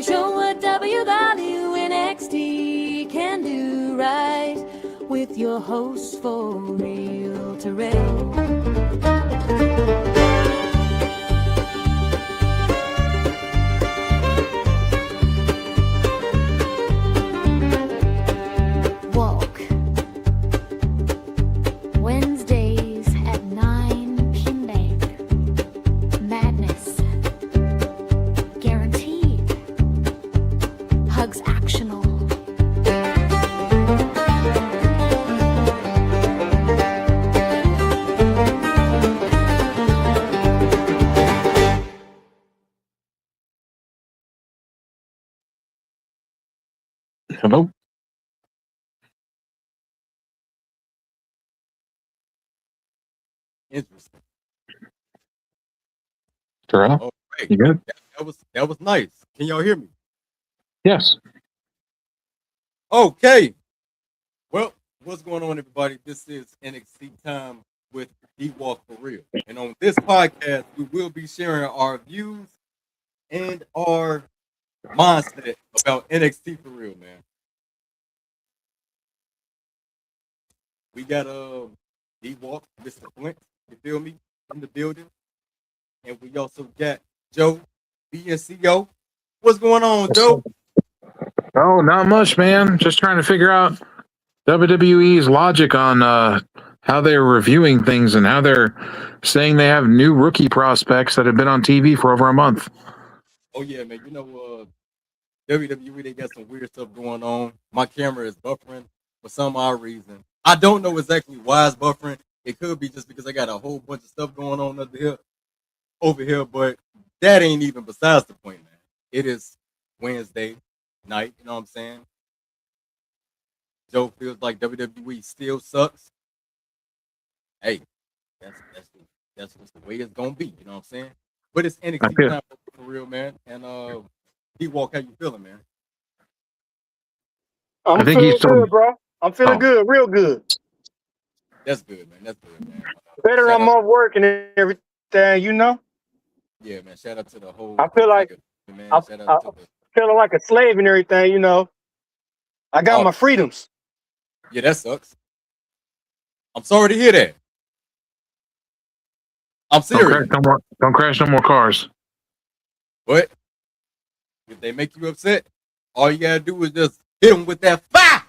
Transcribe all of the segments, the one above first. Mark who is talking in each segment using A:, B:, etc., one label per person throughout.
A: show what NXT can do right with your host for real, Terrell. Walk Wednesdays at 9 p.m. Madness guaranteed. Hugs actional.
B: Hello?
C: Interesting.
B: Terrell?
C: Oh, great.
B: You good?
C: That was nice. Can y'all hear me?
B: Yes.
C: Okay. Well, what's going on, everybody? This is NXT time with P.U.W.F for real. And on this podcast, we will be sharing our views and our mindset about NXT for real, man. We got D-Walk, Mr. Flint, you feel me, in the building. And we also got Joe, BNCO. What's going on, Joe?
B: Oh, not much, man. Just trying to figure out WWE's logic on how they're reviewing things and how they're saying they have new rookie prospects that have been on TV for over a month.
C: Oh, yeah, man. You know, WWE, they got some weird stuff going on. My camera is buffering for some odd reason. I don't know exactly why it's buffering. It could be just because I got a whole bunch of stuff going on over here, but that ain't even besides the point, man. It is Wednesday night, you know what I'm saying? Joe feels like WWE still sucks. Hey, that's just the way it's gonna be, you know what I'm saying? But it's NXT time for real, man. And D-Walk, how you feeling, man?
D: I'm feeling good, bro. I'm feeling good, real good.
C: That's good, man. That's good, man.
D: Better I'm off work and everything, you know?
C: Yeah, man. Shout out to the whole.
D: I feel like
C: man.
D: I'm feeling like a slave and everything, you know. I got my freedoms.
C: Yeah, that sucks. I'm sorry to hear that. I'm serious.
B: Don't crash no more cars.
C: But if they make you upset, all you gotta do is just hit them with that fire.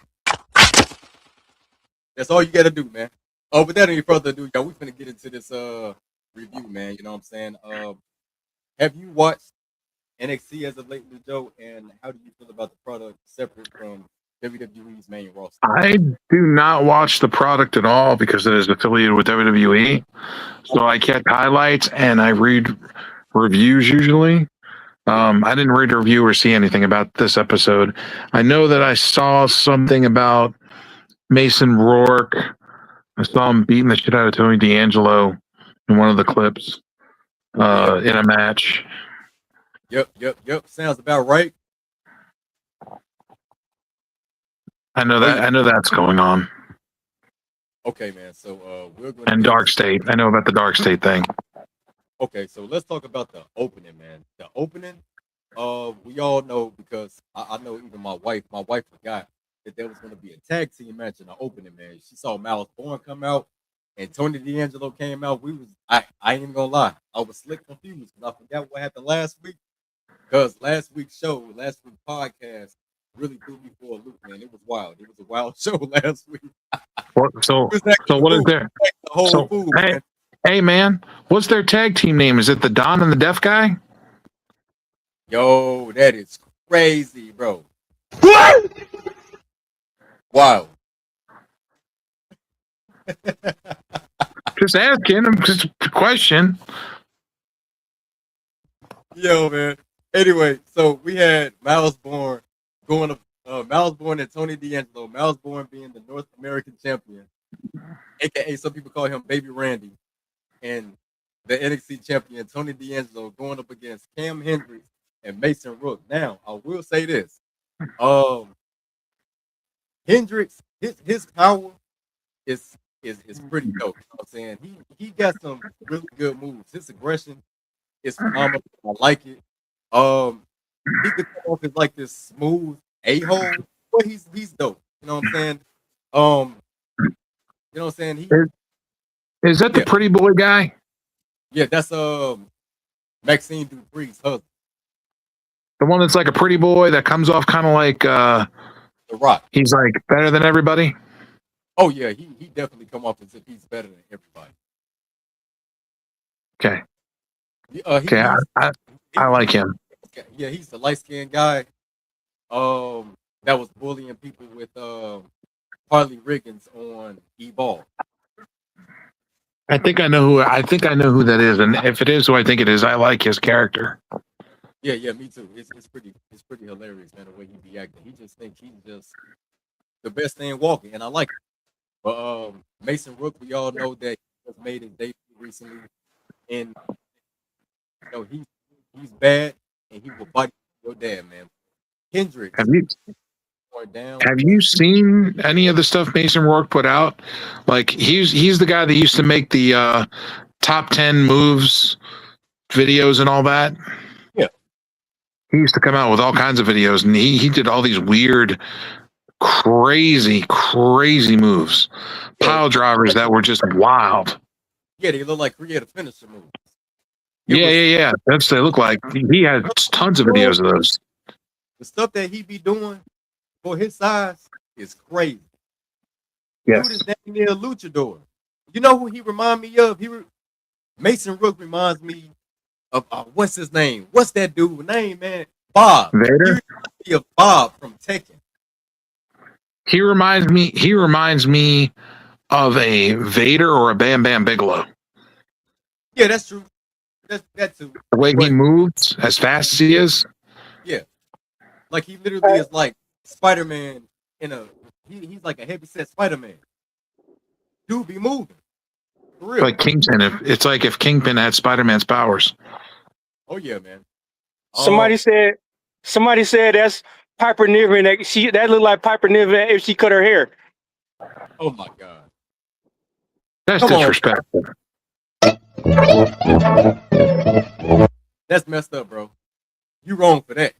C: That's all you gotta do, man. Oh, without any further ado, y'all, we finna get into this review, man. You know what I'm saying? Have you watched NXT as of lately, Joe? And how do you feel about the product separate from WWE's main roster?
B: I do not watch the product at all because it is affiliated with WWE. So I catch highlights and I read reviews usually. I didn't read a review or see anything about this episode. I know that I saw something about Mason Rourke. I saw him beating the shit out of Tony D'Angelo in one of the clips in a match.
C: Yep. Sounds about right.
B: I know that. I know that's going on.
C: Okay, man. So we're going.
B: And Dark State. I know about the Dark State thing.
C: Okay, so let's talk about the opening, man. The opening. We all know because I know even my wife forgot that there was going to be a tag team match in the opening, man. She saw Miles Bourne come out and Tony D'Angelo came out. I ain't even gonna lie, I was slick confused because I forgot what happened last week. Because last week's podcast really threw me for a loop, man. It was wild. It was a wild show last week.
B: So what is there? Hey, man, what's their tag team name? Is it the Don and the Deaf Guy?
C: Yo, that is crazy, bro. What? Wow.
B: Just asking. Just a question.
C: Yo, man. Anyway, so we had Miles Bourne Miles Bourne and Tony D'Angelo. Miles Bourne being the North American champion, aka some people call him Baby Randy, and the NXT champion Tony D'Angelo going up against Cam Hendricks and Mason Rourke. Now, I will say this: Hendricks, his power is pretty dope. You know what I'm saying? He got some really good moves. His aggression is phenomenal. I like it. he could come off as like this smooth a-hole, but he's dope. You know what I'm saying? You know what I'm saying?
B: Is that the
C: Yeah.
B: pretty boy guy?
C: Yeah, that's Maxine Dupree's husband,
B: The one that's like a pretty boy that comes off kind of like
C: The Rock.
B: he's like better than everybody.
C: Oh yeah, he definitely come off as if he's better than everybody.
B: Okay.
C: He,
B: Okay. I like
C: he's
B: him.
C: yeah, he's the light skinned guy. That was bullying people with Harley Riggins on E-Ball.
B: I think I know who that is, and if it is who I think it is, I like his character.
C: Yeah, me too. It's pretty hilarious, man, the way he be acting. He just think he's just the best thing walking, and I like it. But Mason Rook, we all know that he just made his debut recently, and you know he's bad, and he will body your dad, man. Hendrix down.
B: Have you seen any of the stuff Mason Rourke put out? Like he's the guy that used to make the top 10 moves videos and all that.
C: Yeah.
B: He used to come out with all kinds of videos, and he did all these weird, crazy moves, pile drivers that were just wild.
C: Yeah, they look like creative finisher moves.
B: Yeah. That's they look like. He had tons of videos of those.
C: The stuff that he be doing for his size is crazy.
B: Yes.
C: Dude is damn near a luchador. You know who he remind me of? Mason Rook reminds me of what's his name? What's that dude's name, man? Bob.
B: Vader?
C: He reminds me of Bob from Tekken.
B: He reminds me of a Vader or a Bam Bam Bigelow.
C: Yeah, that's true. That too.
B: The way he moves as fast as he is.
C: Yeah. Like he literally is like Spider-Man he's like a heavy-set Spider-Man. Dude be moving. For real.
B: Like Kingpin. It's like if Kingpin had Spider-Man's powers.
C: Oh yeah, man.
D: Somebody said that's Piper Niven. That looked like Piper Niven if she cut her hair.
C: Oh my God.
B: That's disrespectful.
C: That's messed up, bro. You wrong for that.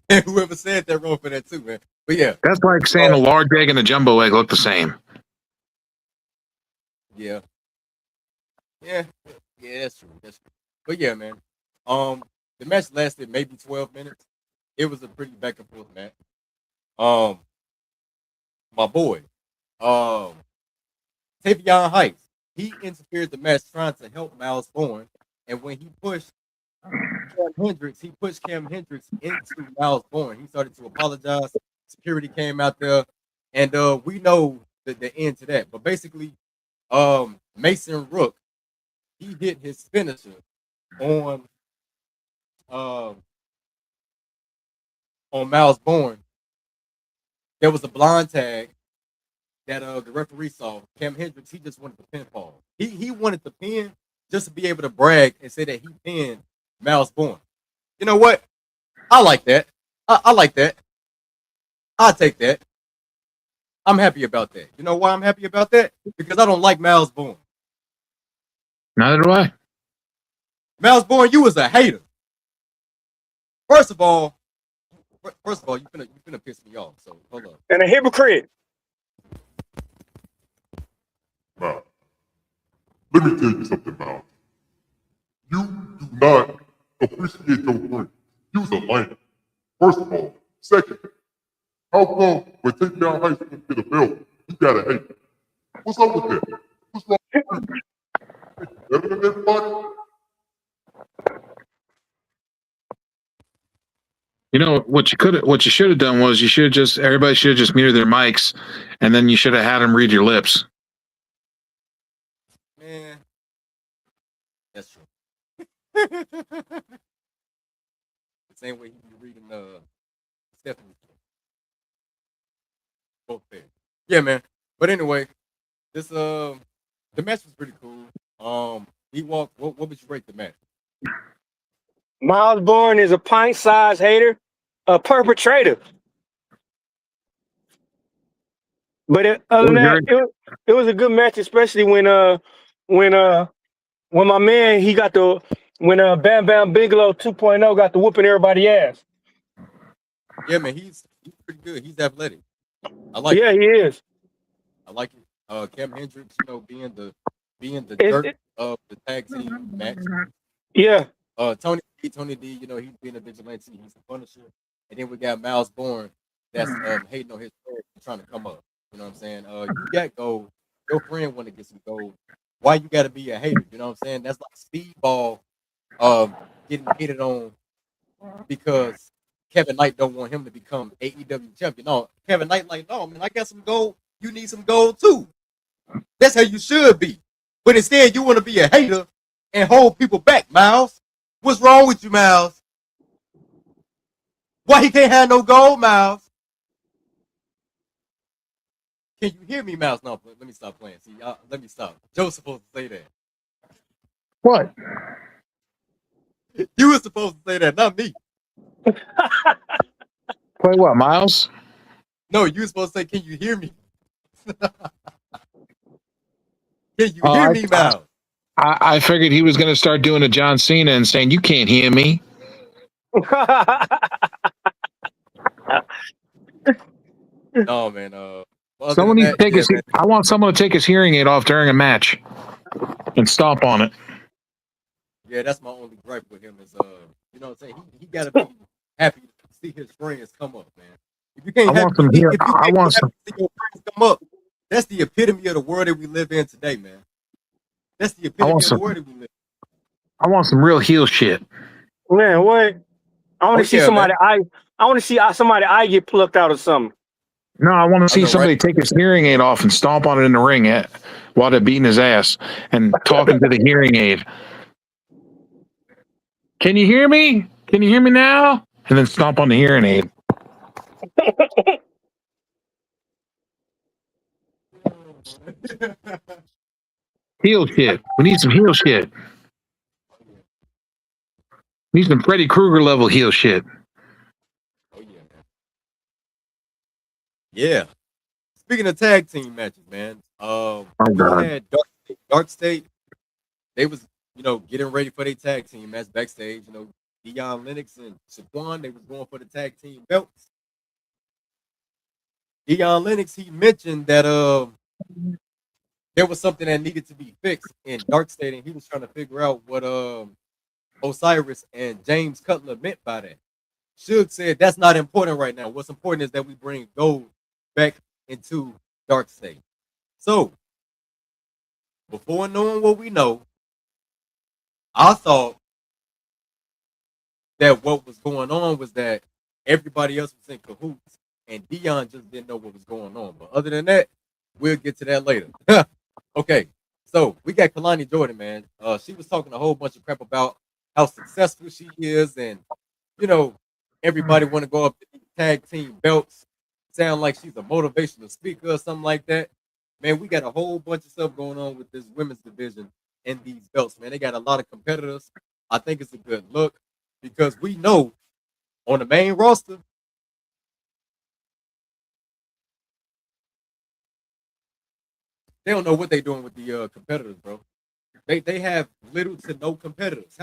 C: And whoever said that wrong for that too, man. But yeah.
B: That's like saying a large egg and a jumbo egg look the same.
C: Yeah. Yeah, that's true. But yeah, man. The match lasted maybe 12 minutes. It was a pretty back and forth match. My boy, Tavion Heights, he interfered the match trying to help Miles Bourne, and when he pushed Cam Hendricks into Miles Bourne. He started to apologize. Security came out there, and we know the end to that. But basically, Mason Rook, he hit his finisher on Miles Bourne. There was a blind tag that the referee saw. Cam Hendricks, he just wanted the pinfall. He wanted the pin just to be able to brag and say that he pinned Miles Bourne. You know what? I like that. I like that. I'll take that. I'm happy about that. You know why I'm happy about that? Because I don't like Miles Bourne.
B: Neither do I.
C: Miles Bourne, you was a hater. First of all, you finna piss me off. So hold on.
D: And a hypocrite.
E: Now, let me tell you something, Miles. You do not appreciate your friend. You's a lame. First of all. Second, how come when Takedown Heights didn't get a belt, you gotta hate? What's up with that? What's wrong with you? Better than everybody?
B: You know what you should have done was everybody should have just muted their mics, and then you should have had them read your lips.
C: Man, that's true. The same way he be reading Stephanie. Both there. Yeah, man. But anyway, this the match was pretty cool. He walked. What would you rate the match?
D: Miles Bourne is a pint-sized hater, a perpetrator. But other than that, it was a good match, especially when my man he got the when Bam Bam Bigelow 2.0 got the whooping everybody ass.
C: Yeah, man, he's pretty good. He's athletic. I like
D: Yeah,
C: it.
D: he is.
C: I like it. Cam Hendricks, being the
D: It,
C: dirt
D: it,
C: of the tag team match.
D: yeah.
C: Tony D, he's being a vigilante. He's a punisher. And then we got Miles Bourne that's hating on his friend and trying to come up. You know what I'm saying? You got gold. Your friend want to get some gold. Why you got to be a hater? You know what I'm saying? That's like Speedball getting hated on because Kevin Knight don't want him to become AEW champion. No, Kevin Knight like, no, man, I got some gold. You need some gold too. That's how you should be. But instead, you want to be a hater and hold people back, Miles. What's wrong with you, Miles? Why he can't have no gold, Miles? Can you hear me, Miles? No, let me stop playing. See, let me stop. Joe's supposed to say that.
B: What?
C: You were supposed to say that, not me.
B: Play what, Miles?
C: No, you were supposed to say, can you hear me? Can you hear me, Miles?
B: I figured he was going to start doing a John Cena and saying, "You can't hear me."
C: No, man. Other
B: Someone
C: than
B: needs to
C: that,
B: take
C: yeah,
B: his.
C: man.
B: I want someone to take his hearing aid off during a match and stomp on it.
C: Yeah, that's my only gripe with him is you know what I'm saying? He gotta be happy to see his friends come up, man. If you
B: I
C: can't have
B: want some
C: if
B: here.
C: you
B: I
C: can't be
B: want
C: happy
B: some.
C: to see your friends come up, that's the epitome of the world that we live in today, man. That's the
B: I want
C: epitome of the
B: some.
C: world that we live in.
B: I want some real heel shit.
D: Man, what? I want
C: Oh
D: to see
C: yeah,
D: somebody.
C: man.
D: I want to see somebody eye get plucked out or something.
B: No, I want to
C: I
B: see
C: know, right?
B: somebody take his hearing aid off and stomp on it in the ring while they're beating his ass and talking to the hearing aid. Can you hear me? Can you hear me now? And then stomp on the hearing aid. Heel shit. We need some heel shit. We need some Freddy Krueger level heel shit.
C: Oh yeah, man. Yeah. Speaking of tag team matches, man.
B: Oh
C: We
B: God.
C: had Dark State. They was, getting ready for their tag team match backstage. Deion Lennox and Shaquan, they was going for the tag team belts. Deion Lennox, he mentioned that there was something that needed to be fixed in Dark State, and he was trying to figure out what Osiris and James Cutler meant by that. Suge said that's not important right now. What's important is that we bring gold back into Dark State. So, before knowing what we know, I thought that what was going on was that everybody else was in cahoots and Dion just didn't know what was going on. But other than that, we'll get to that later. Okay, so we got Kalani Jordan, man. She was talking a whole bunch of crap about how successful she is, and you know, everybody want to go up to these tag team belts. Sound like she's a motivational speaker or something like that. Man, we got a whole bunch of stuff going on with this women's division and these belts, man. They got a lot of competitors. I think it's a good look because we know on the main roster, they don't know what they're doing with the competitors, bro. They have little to no competitors.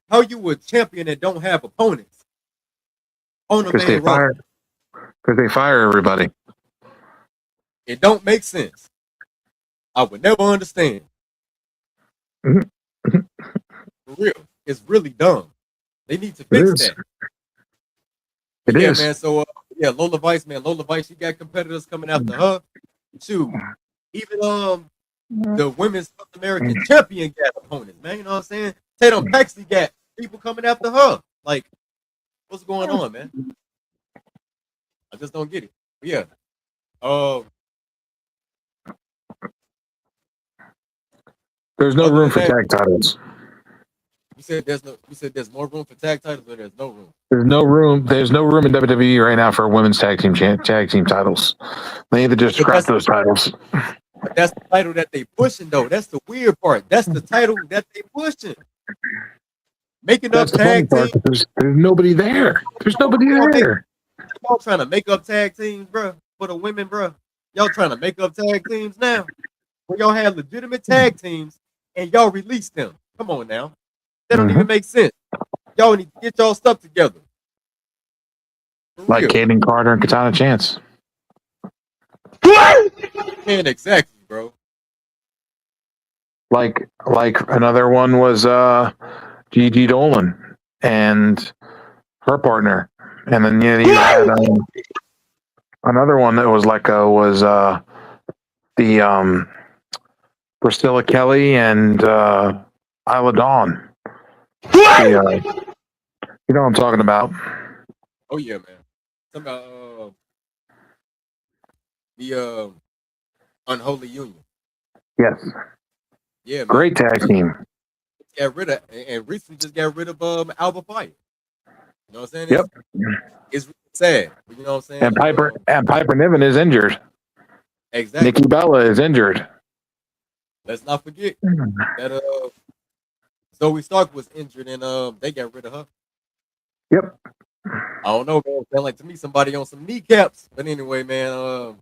C: How you a champion and don't have opponents on the
B: Because they
C: main roster?
B: fire everybody.
C: It don't make sense. I would never understand.
B: Mhm.
C: For real. It's really dumb. They need to
B: It
C: fix
B: is.
C: that.
B: It
C: Yeah,
B: is.
C: man. So yeah, Lola Vice, man. Lola Vice, she got competitors coming after her. Shoot. Even the women's South American champion got opponents, man. You know what I'm saying? Tatum Paxley got people coming after her. Like, what's going on, man? I just don't get it. But yeah. Um,
B: There's no
C: other
B: room
C: than
B: for
C: that,
B: tag titles.
C: you said there's more room for tag titles, or there's no room.
B: There's no room. There's no room in WWE right now for women's tag team titles. They need to just
C: But
B: scrap those titles.
C: that's the title that they pushing though. That's the weird part. That's the title that they pushing. Making
B: That's
C: up
B: the funny
C: tag
B: part.
C: teams.
B: There's nobody there. There's nobody there.
C: Y'all trying to make up tag teams, bro, for the women, bro. Y'all trying to make up tag teams now. When y'all have legitimate tag teams and y'all release them. Come on now. That don't even make sense. Y'all need to get y'all stuff together. For
B: Like
C: real.
B: Caden Carter and Katana Chance.
C: Man, exactly, bro.
B: Like another one was Gigi Dolan and her partner, and then you had another one that was was the Priscilla Kelly and Isla Dawn. You know what I'm talking about?
C: Oh yeah, man. Talking about the unholy union.
B: Yes,
C: Yeah, man.
B: great tag team.
C: Got rid of and recently just got rid of Alba Fire. You know what I'm saying?
B: Yep.
C: It's really sad. You know what I'm saying?
B: And Piper Niven is injured.
C: Exactly.
B: Nikki Bella is injured.
C: Let's not forget that Zoe Stark was injured and they got rid of her.
B: Yep.
C: I don't know, man. Sound like to me somebody on some kneecaps. But anyway, man,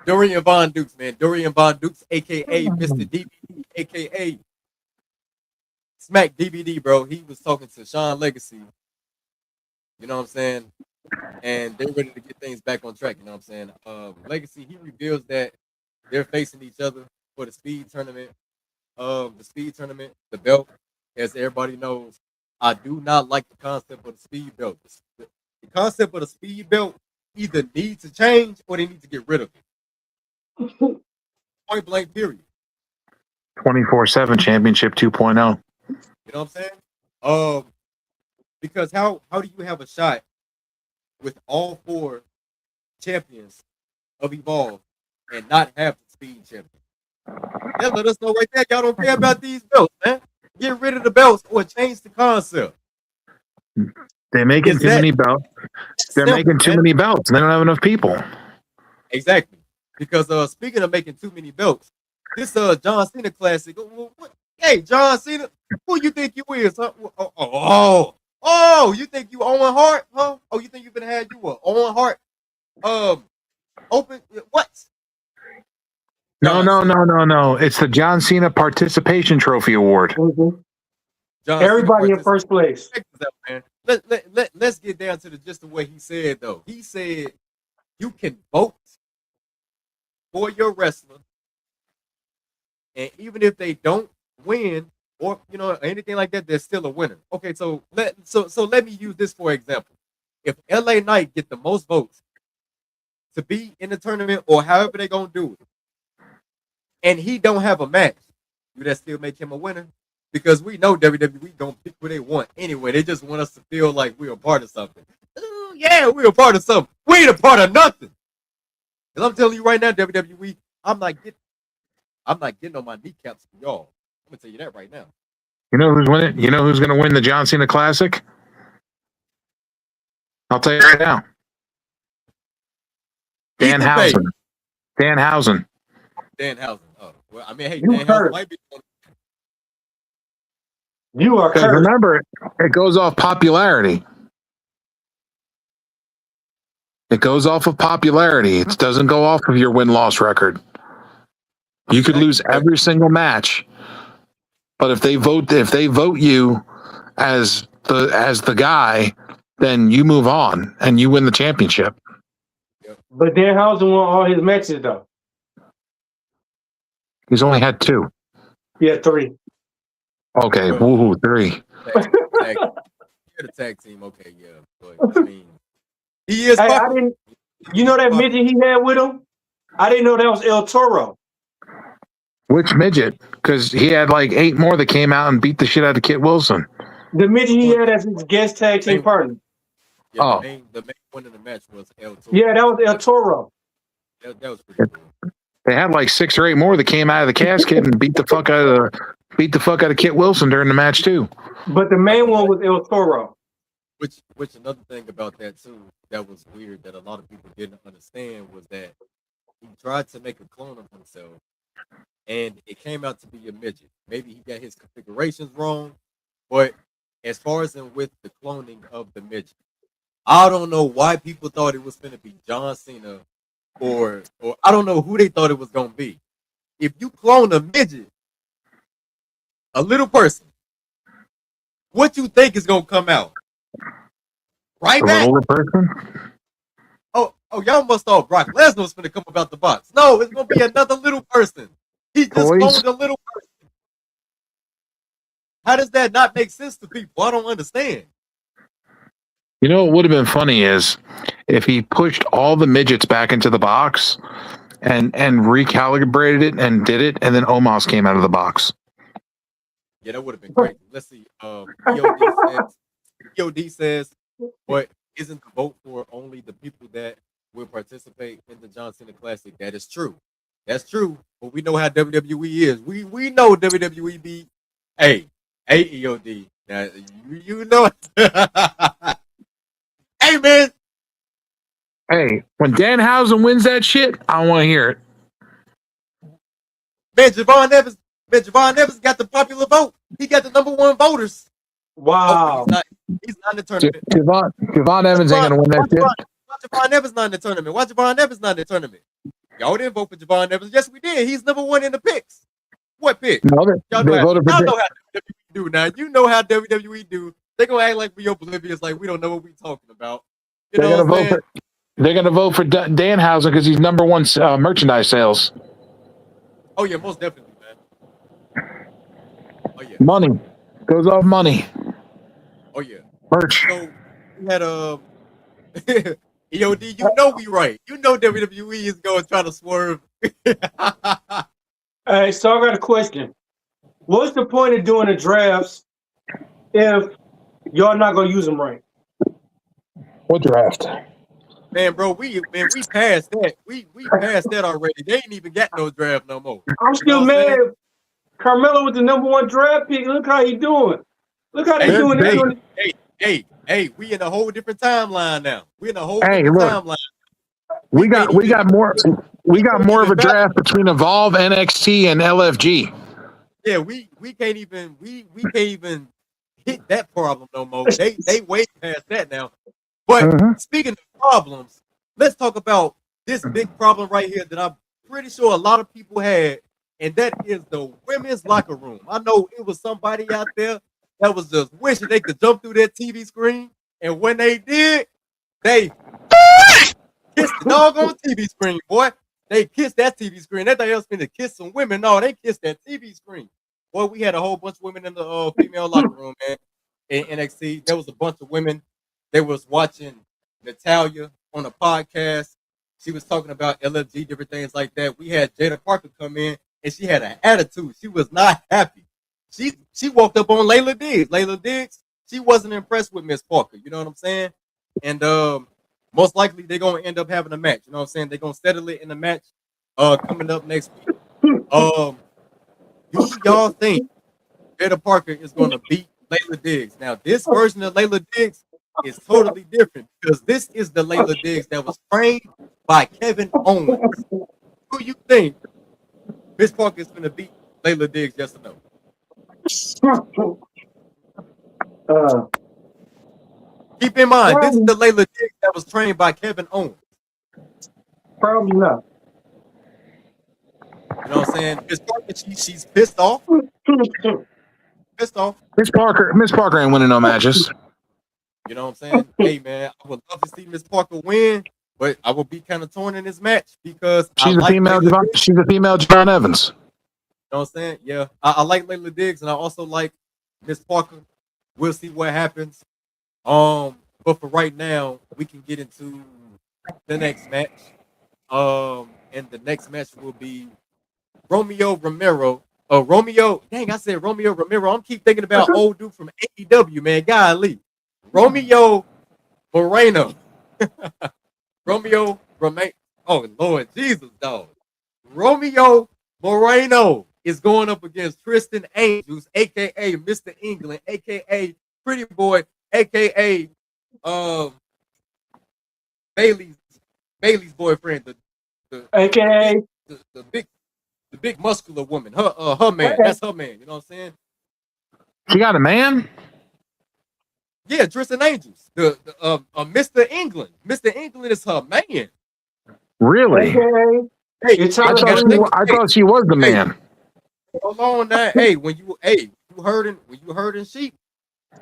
C: Dorian Von Dukes, man. Dorian Von Dukes, aka Mr. DVD, aka Smack DVD, bro. He was talking to Sean Legacy. You know what I'm saying? And they're ready to get things back on track. You know what I'm saying? Legacy, he reveals that they're facing each other for the speed tournament. The belt, as everybody knows. I do not like the concept of the speed belt. The concept of the speed belt either needs to change or they need to get rid of it. Point blank, period.
B: 24/7 Championship 2.0.
C: You know what I'm saying? Because how do you have a shot with all 4 champions of Evolve and not have the speed champion? That let us know right there. Y'all don't care about these belts, man. Get rid of the belts or change the concept.
B: They're making too many belts. They're making too many belts. They don't have enough people.
C: Exactly. Because speaking of making too many belts, this John Cena classic. Hey, John Cena, who you think you is? Huh? You think you Owen Hart? Huh? Oh, you think you gonna have you a Owen Hart? Open what?
B: No. It's the John Cena Participation Trophy Award.
D: Mm-hmm.
C: John
D: Everybody
C: Cena
D: in first place.
C: Check this out, man. Let's get down to just the way he said though. He said you can vote for your wrestler, and even if they don't win or anything like that, they're still a winner. Okay, so let me use this for example. If LA Knight get the most votes to be in the tournament or however they gonna do it, and he don't have a match, do that still make him a winner? Because we know WWE don't pick who they want anyway. They just want us to feel like we're a part of something. Ooh, yeah, we're a part of something. We ain't a part of nothing. Because I'm telling you right now, WWE, I'm not getting on my kneecaps for y'all. I'm gonna tell you that right now.
B: You know who's winning? You know who's going to win the John Cena Classic? I'll tell you right now. Danhausen. Danhausen.
C: Danhausen. Oh, well, I mean, hey,
D: You
C: Danhausen
D: heard.
C: might be.
D: You are
B: Because
D: cursed.
B: remember, it goes off popularity. It goes off of popularity. It doesn't go off of your win-loss record. You could lose every single match, but if they vote you as the guy, then you move on and you win the championship.
D: But Danhausen won all his matches though.
B: He's only had 2.
D: Yeah, 3.
B: Okay, woohoo, 3.
C: You're the tag team, okay, yeah. But, I mean, he is.
D: Hey, I didn't. You know that midget he had with him? I didn't know that was El Toro.
B: Which midget? Because he had like 8 more that came out and beat the shit out of Kit Wilson.
D: The midget he had as his guest tag team partner.
C: Yeah, the main one in the match was El Toro.
D: Yeah, that was El Toro.
C: That was pretty cool.
B: They had like 6 or 8 more that came out of the casket and beat the fuck out of Kit Wilson during the match too.
D: But the main one was El Toro.
C: Which another thing about that too that was weird that a lot of people didn't understand was that he tried to make a clone of himself and it came out to be a midget. Maybe he got his configurations wrong, but as far as with the cloning of the midget, I don't know why people thought it was going to be John Cena or I don't know who they thought it was going to be. If you clone a midget, a little person. What you think is gonna come out? Right
B: A
C: back.
B: little person.
C: Oh, y'all must thought Brock Lesnar was gonna come about the box. No, it's gonna be another little person. He just
B: Toys.
C: cloned a little person. How does that not make sense to people? I don't understand.
B: You know what would have been funny is if he pushed all the midgets back into the box and recalibrated it and did it, and then Omos came out of the box.
C: Yeah, that would have been great. Let's see. POD says, but isn't the vote for only the people that will participate in the John Cena Classic? That is true. That's true. But we know how WWE is. We know WWE be, hey EOD. Now you know it. Hey man.
B: Hey, when Danhausen wins that shit, I want to hear it.
C: Man, Javon Evans got the popular vote. He got the #1 voters.
D: Wow.
C: Oh, he's not in the tournament.
B: Javon Evans ain't gonna win that shit.
C: Why Javon Evans not in the tournament? Why Javon Evans not in the tournament? Y'all didn't vote for Javon Evans. Yes, we did. He's #1 in the picks. What pick?
B: No,
C: Y'all
B: they voted for.
C: y'all know how WWE do now. You know how WWE do. They're gonna act like we oblivious, like we don't know what we're talking about. You
B: They're
C: know
B: gonna
C: what I'm
B: vote
C: saying?
B: for. They're gonna vote for Danhausen because he's #1 merchandise sales.
C: Oh yeah, most definitely, man. Oh yeah.
B: Money goes off money.
C: Oh yeah.
B: Merch.
C: So we had EOD, you know we right. You know WWE is going to try to swerve.
D: Hey, so I got a question. What's the point of doing the drafts if y'all not gonna use them right?
B: What draft?
C: Man, bro, we passed that. We passed that already. They ain't even got no draft no more.
D: I'm still
C: what I'm
D: mad.
C: saying?
D: Carmelo was the #1 draft pick. Look how he doing. Look how they
C: Hey,
D: doing
C: hey,
D: it.
C: we in a whole different timeline now. We in a whole
B: Hey,
C: different
B: look.
C: timeline.
B: We
C: can't
B: got more of a
C: even
B: draft between Evolve, NXT, and LFG.
C: Yeah, we can't even hit that problem no more. They way past that now. But speaking of problems, let's talk about this big problem right here that I'm pretty sure a lot of people had, and that is the women's locker room. I know it was somebody out there that was just wishing they could jump through that TV screen, and when they did, they kissed the doggone TV screen, boy. They kissed that TV screen. Everybody else been to kiss some women. No, they kissed that TV screen. Boy, we had a whole bunch of women in the female locker room, man. In NXT, there was a bunch of women. They was watching Natalia on a podcast. She was talking about LFG, different things like that. We had Jada Parker come in, and she had an attitude. She was not happy. She walked up on Layla Diggs. Layla Diggs, she wasn't impressed with Miss Parker. You know what I'm saying? And most likely they're gonna end up having a match. You know what I'm saying? They're gonna settle it in the match coming up next week. Do y'all think Jada Parker is gonna beat Layla Diggs? Now, this version of Layla Diggs is totally different because this is the Layla Diggs that was trained by Kevin Owens. Who you think Miss Parker is gonna beat Layla Diggs? Yes or no? Keep in mind, this is the Layla Diggs that was trained by Kevin Owens.
D: Probably not.
C: You know what I'm saying? Miss Parker, she's pissed off. Pissed off.
B: Miss Parker ain't winning no matches.
C: You know what I'm saying? Hey man, I would love to see Miss Parker win, but I will be kind of torn in this match because
B: She's a female John Evans.
C: You know what I'm saying? Yeah, I like Layla Diggs, and I also like Miss Parker. We'll see what happens. But for right now, we can get into the next match. And the next match will be Romeo Romero. Dang, I said Romeo Romero. I'm keep thinking about old dude from AEW, man. Golly. Romeo Moreno. Romeo Romero. Oh, Lord Jesus, dog. Romeo Moreno is going up against Tristan Angels, a.k.a. Mr. England, a.k.a. Pretty Boy, a.k.a. Bailey's boyfriend,
D: AKA
C: the big muscular woman, her man. That's her man. You know what I'm saying?
B: She got a man?
C: Yeah, Tristan Angels, the Mr. England. Mr. England is her man.
B: Really?
C: Hey,
B: I thought she was the man.
C: Hold on now. Hey, when you you herding sheep,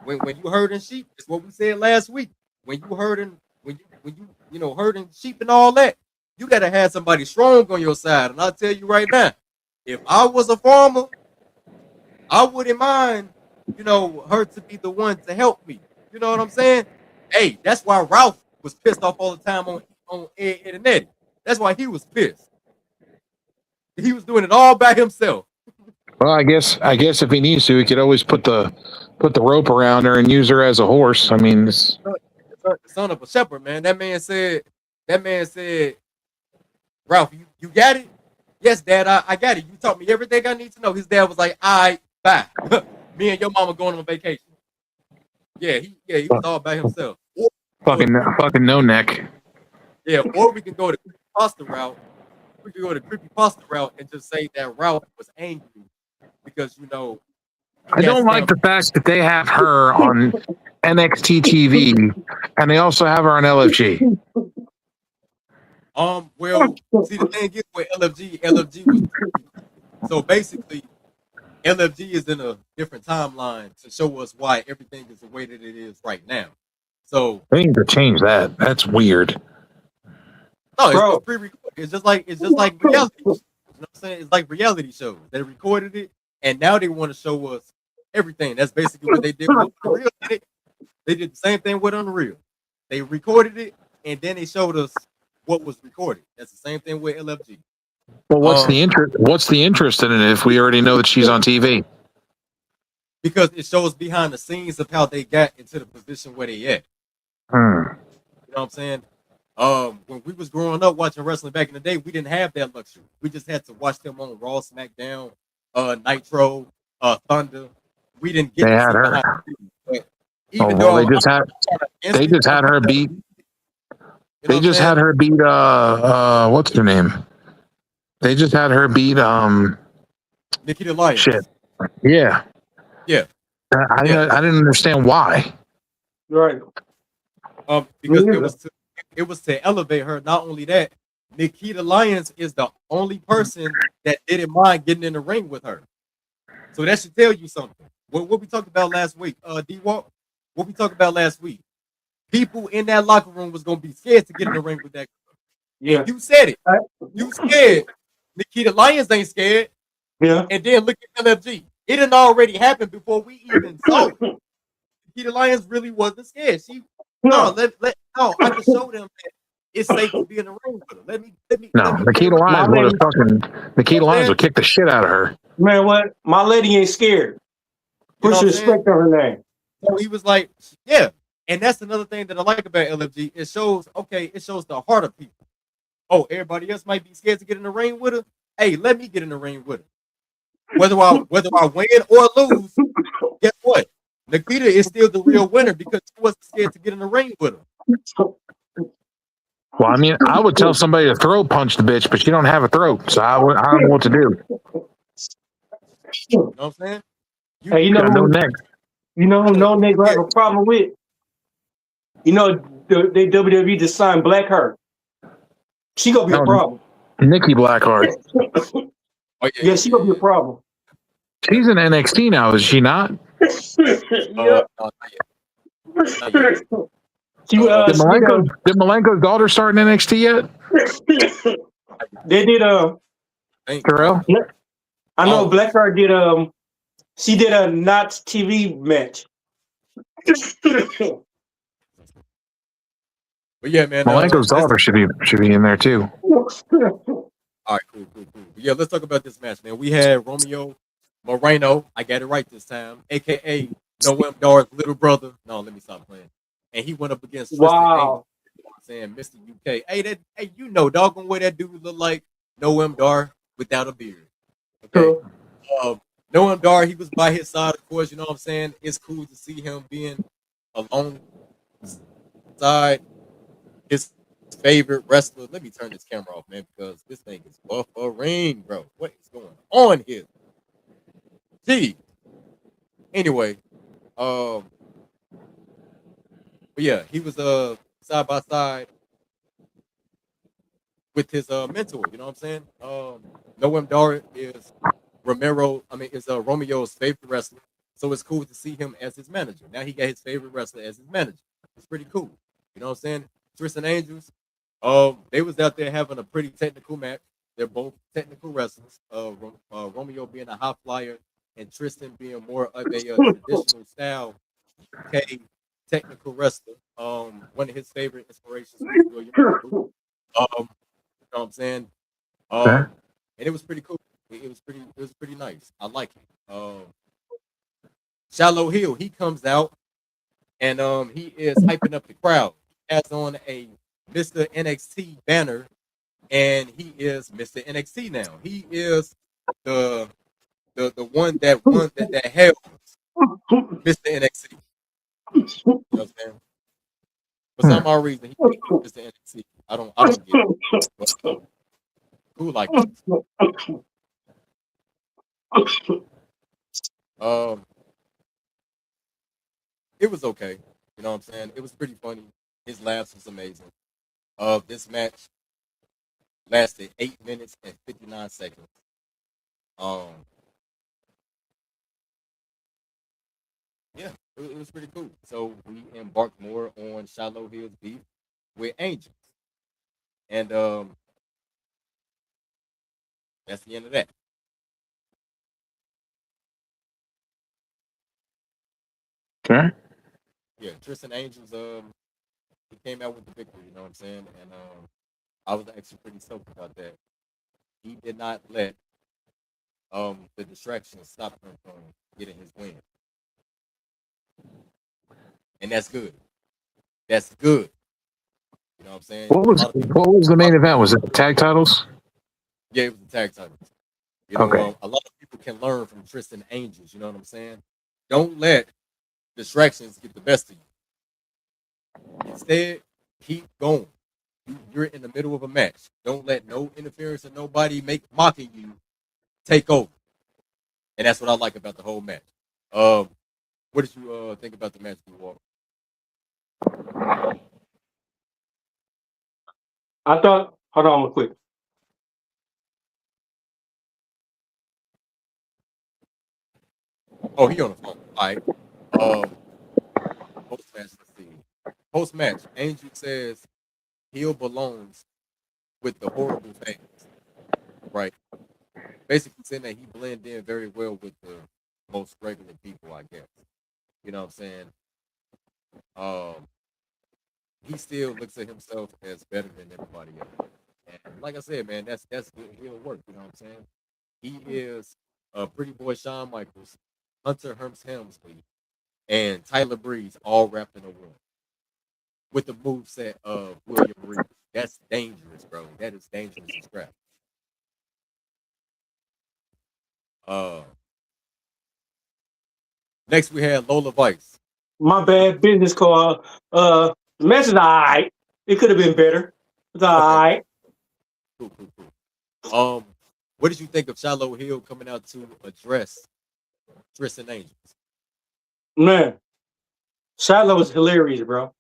C: when you herding sheep, it's what we said last week. When you herding sheep and all that, you gotta have somebody strong on your side. And I'll tell you right now, if I was a farmer, I wouldn't mind, her to be the one to help me. You know what I'm saying? Hey, that's why Ralph was pissed off all the time on Ed and Eddie. That's why he was pissed. He was doing it all by himself.
B: Well, I guess if he needs to, he could always put the rope around her and use her as a horse. I mean,
C: The son of a shepherd, man. That man said, Ralph, you got it? Yes, Dad, I got it. You taught me everything I need to know. His dad was like, all right, bye. Me and your mama going on vacation. Yeah, he was all by himself.
B: fucking no neck.
C: Yeah, or we can go the creepypasta route. We could go the creepypasta route and just say that Ralph was angry because
B: I don't like the fact that they have her on NXT TV and they also have her on LFG.
C: Well, see, the thing is with LFG was so basically LFG is in a different timeline to show us why everything is the way that it is right now. So
B: They need to change that. That's weird.
C: no, it's pre-recorded. It's just like reality. You know what I'm saying? It's like reality shows. They recorded it, and now they want to show us everything. That's basically what they did with Unreal. They did the same thing with Unreal. They recorded it, and then they showed us what was recorded. That's the same thing with LFG.
B: Well, what's the interest? What's the interest in it if we already know that she's on TV?
C: Because it shows behind the scenes of how they got into the position where they at. You know what I'm saying? When we was growing up watching wrestling back in the day, we didn't have that luxury. We just had to watch them on Raw, SmackDown, Nitro, Thunder. We didn't get
B: They
C: to
B: had
C: see
B: her.
C: behind the scenes. But even
B: Well,
C: though
B: they just had her beat. They just had her beat. What's her name? They just had her beat.
C: Nikita Lyons.
B: Shit. Yeah.
C: Yeah.
B: I didn't understand why.
D: Right.
C: Because it was to elevate her. Not only that, Nikita Lyons is the only person that didn't mind getting in the ring with her. So that should tell you something. What we talked about last week, D-Walk, what we talked about last week. People in that locker room was gonna be scared to get in the ring with that girl.
D: Yeah.
C: And you said it. You scared. Nikita Lyons ain't scared.
D: Yeah.
C: And then look at LFG. It had already happened before we even saw it. Nikita Lyons really wasn't scared. I can show them that it's safe to be in the ring with her. Let me
B: Nikita Lyons would kick the shit out of her.
D: Man, what? My lady ain't scared. Put some respect on her name.
C: So he was like, yeah. And that's another thing that I like about LFG. It shows the heart of people. Oh, everybody else might be scared to get in the ring with her. Hey, let me get in the ring with her. Whether I win or lose, guess what? Nikita is still the real winner because she wasn't scared to get in the ring with her.
B: Well, I mean, I would tell somebody to throat punch the bitch, but she don't have a throat, so I don't know what to do.
C: You know what I'm saying?
D: Hey,
B: no neck.
D: You know who no nigga have a problem with? You know, they WWE just signed Blackheart. She gonna be a problem.
B: Nikki Blackheart.
D: Yeah, she gonna be a problem.
B: She's in NXT now, is she not?
D: Yeah.
B: Did Malenko's daughter start in NXT yet?
D: They did
B: Terrell?
D: I know Blackheart did she did a not TV match.
C: But yeah, man.
B: Malenko's daughter should be in there too.
C: All right, cool. Yeah, let's talk about this match, man. We had Romeo Moreno. I got it right this time, aka Noam Dar's little brother. No, let me stop playing. And he went up against Tristan Angel, you know what I'm saying, Mr. UK. Hey, doggone way that dude look like Noam Dar without a beard. Okay. Noam Dar, he was by his side, of course. You know what I'm saying? It's cool to see him being alongside his favorite wrestler. Let me turn this camera off, man, because this thing is buffering, bro. What is going on here? Gee. Anyway, but yeah, he was side by side with his mentor. You know what I'm saying? Noam Dar is Romeo's favorite wrestler. So it's cool to see him as his manager. Now he got his favorite wrestler as his manager. It's pretty cool. You know what I'm saying? Tristan Angels, they was out there having a pretty technical match. They're both technical wrestlers. Romeo being a high flyer and Tristan being more of a traditional style UK technical wrestler. One of his favorite inspirations was William Regal. You know what I'm saying? And it was pretty cool. It was pretty nice. I like it. Shallow Hill, he comes out and he is hyping up the crowd. He has on a Mr. NXT banner, and he is Mr. NXT now. He is the one that held Mr. NXT. You know what I'm saying? For some odd reason, he thinks he's Mr. NXT. I don't get it. But, cool like this. It was okay. You know what I'm saying? It was pretty funny. His laughs was amazing. This match lasted 8 minutes and 59 seconds. Yeah, it was pretty cool. So we embarked more on Shallow Hill's beef with Angels. And that's the end of that.
B: Okay.
C: Yeah, Tristan Angels, he came out with the victory, you know what I'm saying? And I was actually pretty stoked about that. He did not let the distractions stop him from getting his win. And that's good. That's good. You know what I'm saying?
B: What was the main event? Was it the tag titles?
C: Yeah, it was the tag titles. You know,
B: Okay.
C: a lot of people can learn from Tristan Angels. You know what I'm saying? Don't let distractions get the best of you. Instead, keep going. You're in the middle of a match. Don't let no interference and nobody mocking you take over. And that's what I like about the whole match. What did you think about the match, P.U.W.F?
D: I thought, hold on real quick.
C: Oh, he on the phone. All right. Post match, let's see. Post match, Angel says Hill belongs with the horrible fans. Right. Basically saying that he blended in very well with the most regular people, I guess. You know what I'm saying? He still looks at himself as better than everybody else. And like I said, man, that's good heel work. You know what I'm saying? He is Pretty Boy Shawn Michaels, Hunter Hearst Helmsley, and Tyler Breeze all wrapped in a one with the moveset of William Regal. That's dangerous, bro. That is dangerous as crap. Next we had Lola Vice.
D: My bad business call. The match is alright. It could have been better. It's alright.
C: Cool. What did you think of Shallow Hill coming out to address Tristan Angels?
D: Man, Shiloh was hilarious, bro.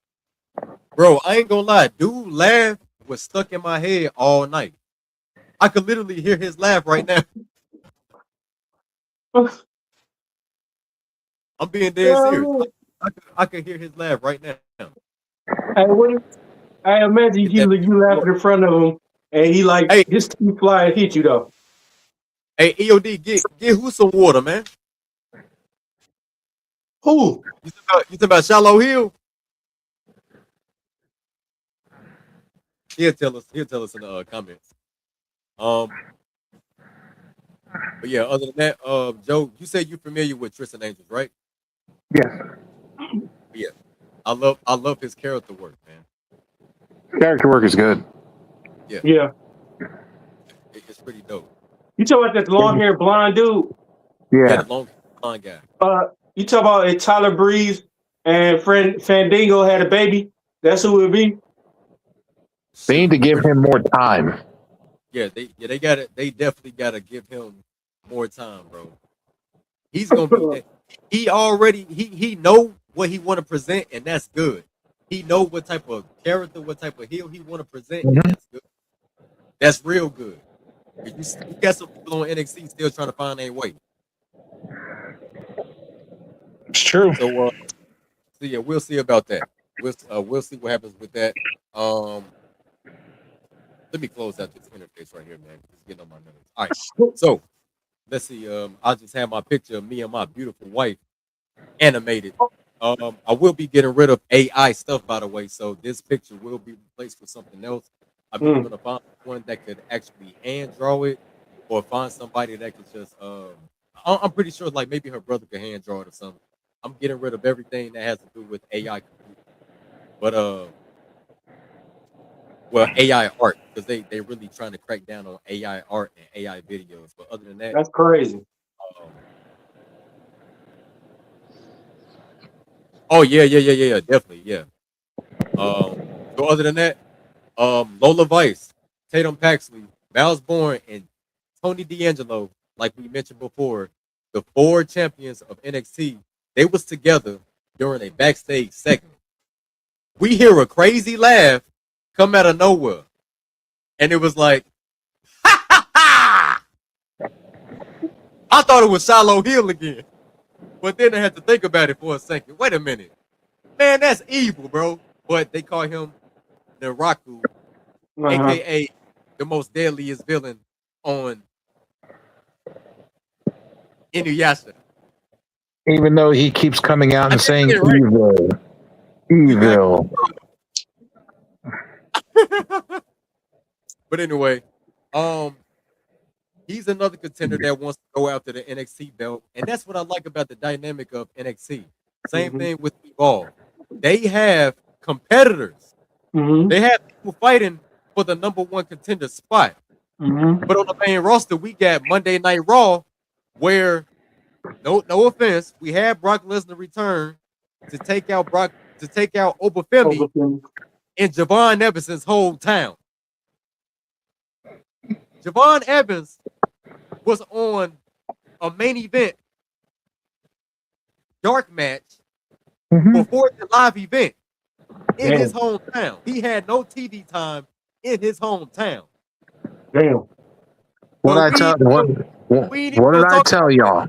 C: Bro, I ain't gonna lie. Dude laugh was stuck in my head all night. I could literally hear his laugh right now. I'm being dead serious. I could hear his laugh right now.
D: I imagine you laughing in front of him, and he like
C: Hey.
D: his teeth fly and hit you though.
C: Hey, EOD, get who some water, man.
D: Who?
C: You talking about Shallow Hill? He'll tell us in the comments. But yeah, other than that, Joe, you said you're familiar with Tristan Angels, right?
B: Yes.
C: Yeah. I love his character work, man.
B: Character work is good.
D: Yeah.
C: It's pretty dope.
D: You talking about that long haired blonde dude?
C: Yeah,
B: Yeah.
C: the long blonde guy.
D: You talking about if Tyler Breeze and Fandango had a baby? That's who it would be.
B: They need to give him more time.
C: Yeah, they definitely gotta give him more time, bro. He's gonna be he already he know what he wanna present, and that's good. He know what type of character, what type of heel he wanna present, and that's good. That's real good. You got some people on NXT still trying to find their way.
B: It's true.
C: So yeah, we'll see about that. We'll see what happens with that. Let me close out this interface right here, man. It's getting on my nerves. All right. So let's see. I just have my picture of me and my beautiful wife animated. I will be getting rid of AI stuff, by the way. So this picture will be replaced with something else. I'm either gonna find one that could actually hand draw it, or find somebody that could just. I'm pretty sure, like maybe her brother could hand draw it or something. I'm getting rid of everything that has to do with AI, but well, AI art, because they really trying to crack down on AI art and AI videos. But other than that,
D: That's crazy.
C: oh yeah, definitely, yeah. So other than that, Lola Vice, Tatum Paxley, Miles Bourne, and Tony D'Angelo, like we mentioned before, the 4 champions of NXT, they was together during a backstage segment. We hear a crazy laugh come out of nowhere, and it was like, ha ha ha! I thought it was Shiloh Hill again, but then I had to think about it for a second. Wait a minute, man, that's evil, bro. But they call him Naraku, aka the most deadliest villain on Inuyasha.
B: Even though he keeps coming out
C: I
B: and
C: did
B: saying
C: say it right.
B: evil.
C: But anyway, he's another contender that wants to go after the NXT belt, and that's what I like about the dynamic of NXT. Same thing with Evolve. They have competitors. They have people fighting for the #1 contender spot. But on the main roster, we got Monday Night Raw, where no offense, we had Brock Lesnar return to take out Obafemi in Javon Evans's hometown. Javon Evans was on a main event dark match before the live event in his hometown. He had no TV time in his hometown.
D: Damn.
B: What did I tell y'all?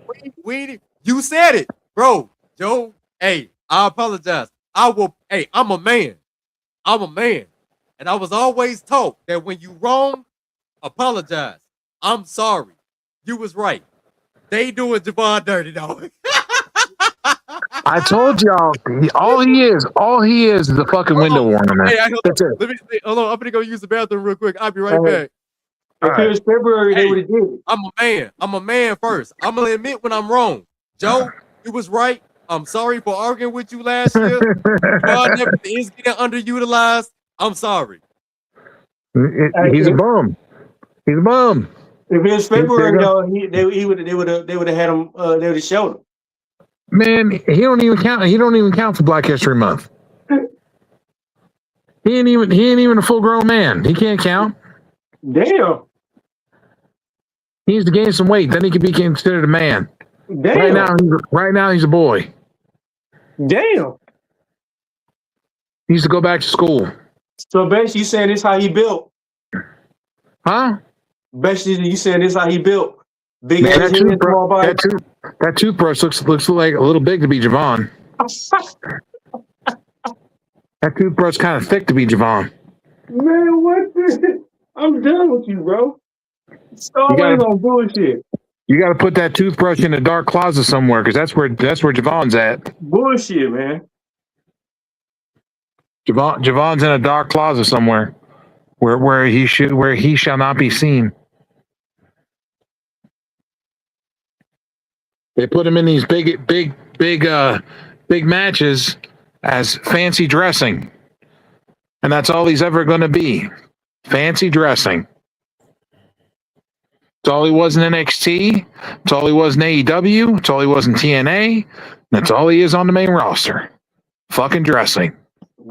C: You said it, bro. Joe, hey, I apologize. I'm a man. I'm a man. And I was always taught that when you wrong, apologize. I'm sorry. You was right. They doing Javon dirty, dog.
B: I told y'all, all he is a fucking window warmer, man.
C: Hey,
B: That's it.
C: let me hold on. I'm gonna go use the bathroom real quick. I'll be right back.
D: If it was February, they would have did it.
C: I'm a man. I'm a man first. I'm gonna admit when I'm wrong. Joe, you was right. I'm sorry for arguing with you last year. God never is getting underutilized. I'm sorry.
B: He's a bum. He's a bum.
D: If it was February, though, they would have had him. They would have showed him.
B: Man, he don't even count. He don't even count for Black History Month. He ain't even a full grown man. He can't count.
D: Damn.
B: He needs to gain some weight. Then he could be considered a man.
D: Damn.
B: Right now he's a boy.
D: Damn.
B: He needs to go back to school.
D: So basically, you saying this how he built?
B: Huh?
D: Basically, you saying this how he built? Big
B: Man,
D: ass head, small body.
B: that toothbrush looks like a little big to be Javon. That toothbrush kind of thick to be Javon.
D: Man, what the? I'm done with you, bro. Always on bullshit.
B: You got to put that toothbrush in a dark closet somewhere, because that's where Javon's at.
D: Bullshit, man.
B: Javon's in a dark closet somewhere, where he shall not be seen. They put him in these big matches as fancy dressing, and that's all he's ever going to be. Fancy dressing. It's all he was in NXT. It's all he was in AEW. It's all he was in TNA. That's all he is on the main roster. Fucking dressing.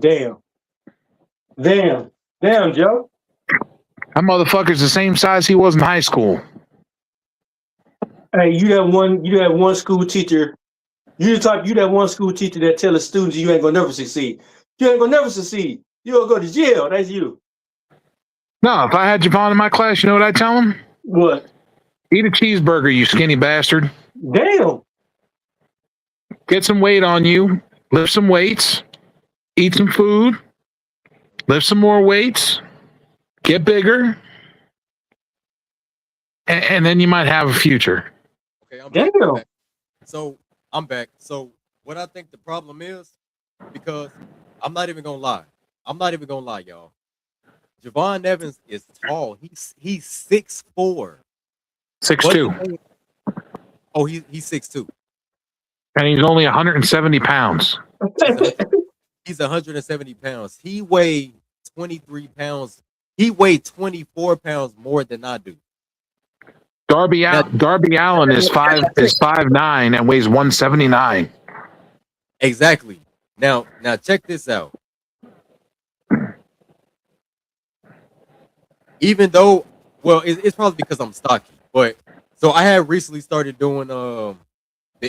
D: Damn, Joe.
B: That motherfucker's the same size he was in high school.
D: Hey, you that one school teacher. You that one school teacher that tell the students you ain't gonna never succeed. You ain't gonna never succeed. You gonna go to jail. That's you.
B: No, if I had Javon in my class, you know what I'd tell him?
D: What?
B: Eat a cheeseburger, you skinny bastard.
D: Damn.
B: Get some weight on you. Lift some weights. Eat some food. Lift some more weights. Get bigger. And then you might have a future.
C: Okay, I'm
D: Damn.
C: back. I'm back. So I'm back. So what I think the problem is, because I'm not even gonna lie. I'm not even gonna lie, y'all. Javon Evans is tall. He's 6'4".
B: 6'2".
C: Oh, he's 6'2".
B: And he's only 170 pounds.
C: He's 170 pounds. He weighed 23 pounds. He weighed 24 pounds more than I do.
B: Darby Allin is 5'9" and weighs 179.
C: Exactly. Now check this out. Even though, well, it's probably because I'm stocky, but so I had recently started doing the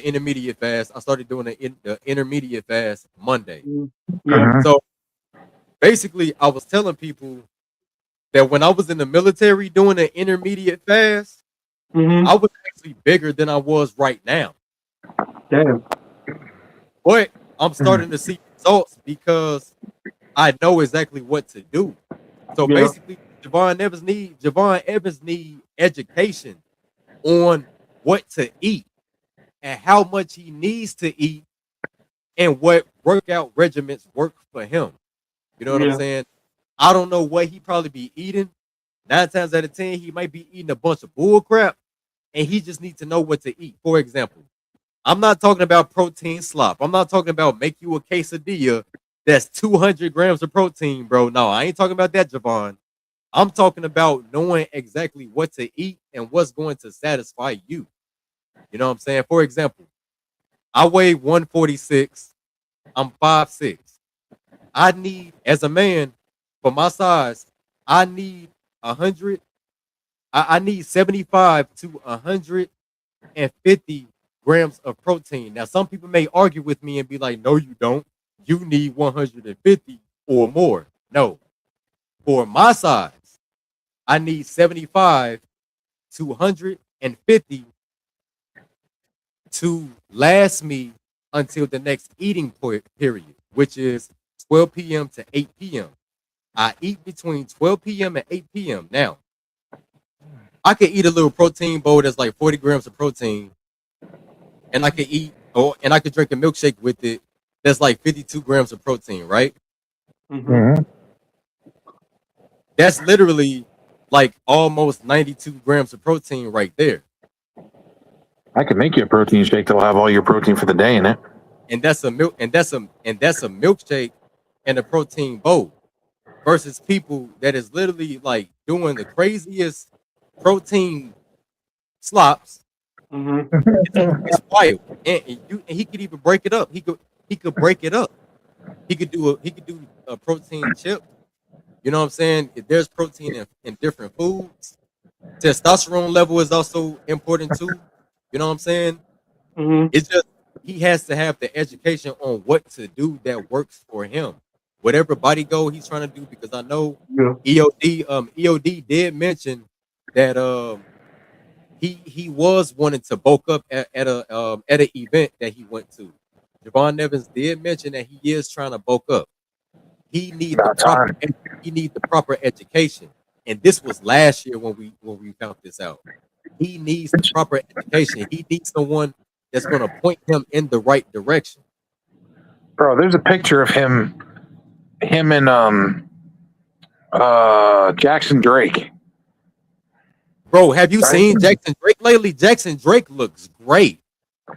C: intermediate fast. I started doing the intermediate fast Monday.
D: Yeah.
C: So basically, I was telling people that when I was in the military doing the intermediate fast, I was actually bigger than I was right now.
D: Damn.
C: But I'm starting to see results because I know exactly what to do. So
D: Yeah.
C: basically, Javon Evans need education on what to eat and how much he needs to eat and what workout regimens work for him. You know what I'm
D: Yeah.
C: saying? I don't know what he probably be eating. 9 times out of 10, he might be eating a bunch of bull crap, and he just needs to know what to eat. For example, I'm not talking about protein slop. I'm not talking about make you a quesadilla that's 200 grams of protein, bro. No, I ain't talking about that, Javon. I'm talking about knowing exactly what to eat and what's going to satisfy you. You know what I'm saying? For example, I weigh 146. I'm 5'6". I need, as a man, for my size, I need 100. I need 75 to 150 grams of protein. Now, some people may argue with me and be like, no, you don't. You need 150 or more. No. For my size, I need 75 to 150 to last me until the next eating period, which is 12 p.m. to 8 p.m. I eat between 12 p.m. and 8 p.m. Now, I could eat a little protein bowl that's like 40 grams of protein, and I could and I could drink a milkshake with it that's like 52 grams of protein, right? That's literally like almost 92 grams of protein right there.
B: I could make you a protein shake that'll have all your protein for the day in it.
C: And that's a milkshake and a protein bowl versus people that is literally like doing the craziest protein slops. It's wild, and he could even break it up. He could break it up. He could do a protein chip. You know what I'm saying? If there's protein in different foods, testosterone level is also important too. You know what I'm saying? It's just he has to have the education on what to do that works for him. Whatever body goal he's trying to do, because I know EOD did mention that he was wanting to bulk up at an event that he went to. Javon Evans did mention that he is trying to bulk up. He needs the proper education. And this was last year when we found this out. He needs the proper education. He needs someone that's going to point him in the right direction.
B: Bro, there's a picture of him and Jackson Drake.
C: Bro, have you seen Jackson Drake lately? Jackson Drake looks great.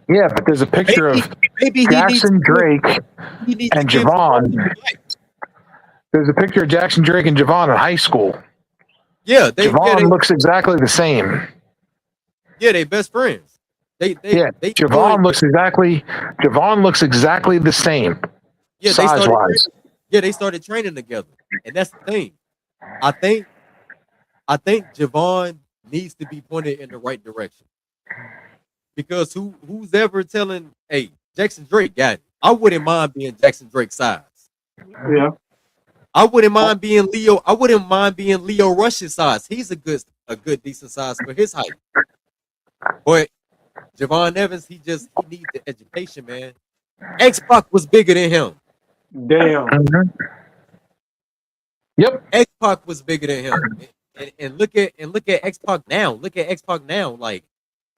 B: Yeah, but there's a picture of Jackson Drake and Javon. There's a picture of Jackson Drake and Javon in high school.
C: Yeah,
B: Javon looks exactly the same.
C: Yeah, they best friends.
B: Javon looks exactly the same.
C: Yeah,
B: size wise.
C: They started training together, and that's the thing. I think Javon needs to be pointed in the right direction, because who's ever telling, hey, Jackson Drake got it. I wouldn't mind being Jackson Drake's size.
D: Yeah.
C: I wouldn't mind being Leo Rush's size. He's a good decent size for his height. But Javon Evans, he needs the education, man. X-Pac was bigger than him.
D: Damn.
B: Mhm. Yep.
C: X-Pac was bigger than him. And look at X-Pac now. Look at X-Pac now. Like,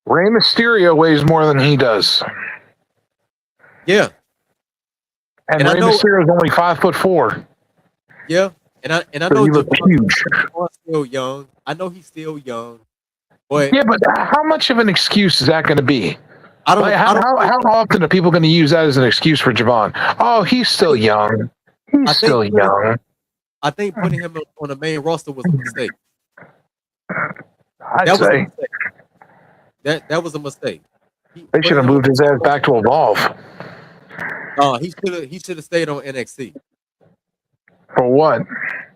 B: Rey Mysterio weighs more than he does.
C: yeah.
B: And
C: I
B: Rey
C: know,
B: Mysterio is only 5'4".
C: yeah. And I
B: So
C: know
B: he looks huge.
C: Javon's still young. I know he's still young. But
B: Yeah, but how much of an excuse is that going to be?
C: I don't
B: Like, how often are people going to use that as an excuse for Javon? Oh, he's still young. He's still young.
C: I think putting him on the main roster was a mistake.
B: I'd
C: That was a
B: say
C: mistake. That was a mistake.
B: they should have moved his ass back to Evolve.
C: He should have stayed on NXT.
B: For what?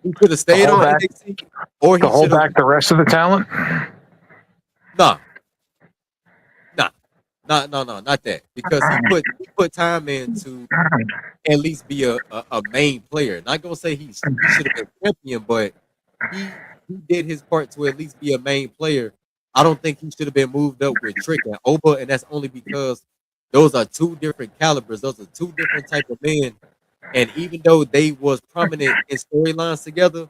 C: He should have stayed on
B: back,
C: NXT, or he
B: to hold
C: should have
B: back the rest of the talent.
C: nah, not that, because he put time in to at least be a main player. Not gonna say he should have been champion, but he did his part to at least be a main player. I don't think he should have been moved up with Trick and Oba, and that's only because those are two different calibers. Those are two different type of men. And even though they was prominent in storylines together,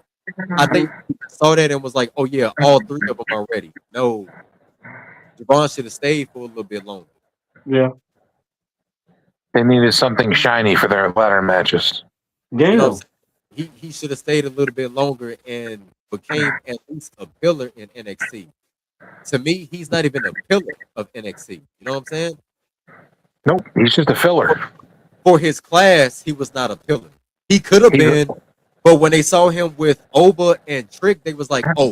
C: I think people saw that and was like, "Oh yeah, all three of them are ready." No, Javon should have stayed for a little bit longer.
D: Yeah.
B: They needed something shiny for their ladder matches.
C: You know
D: Damn.
C: what I'm saying? He should have stayed a little bit longer and became at least a pillar in NXT. To me, he's not even a pillar of NXT. You know what I'm saying?
B: Nope, he's just a filler.
C: For his class, he was not a pillar. He could have been, but when they saw him with Oba and Trick, they was like, "Oh,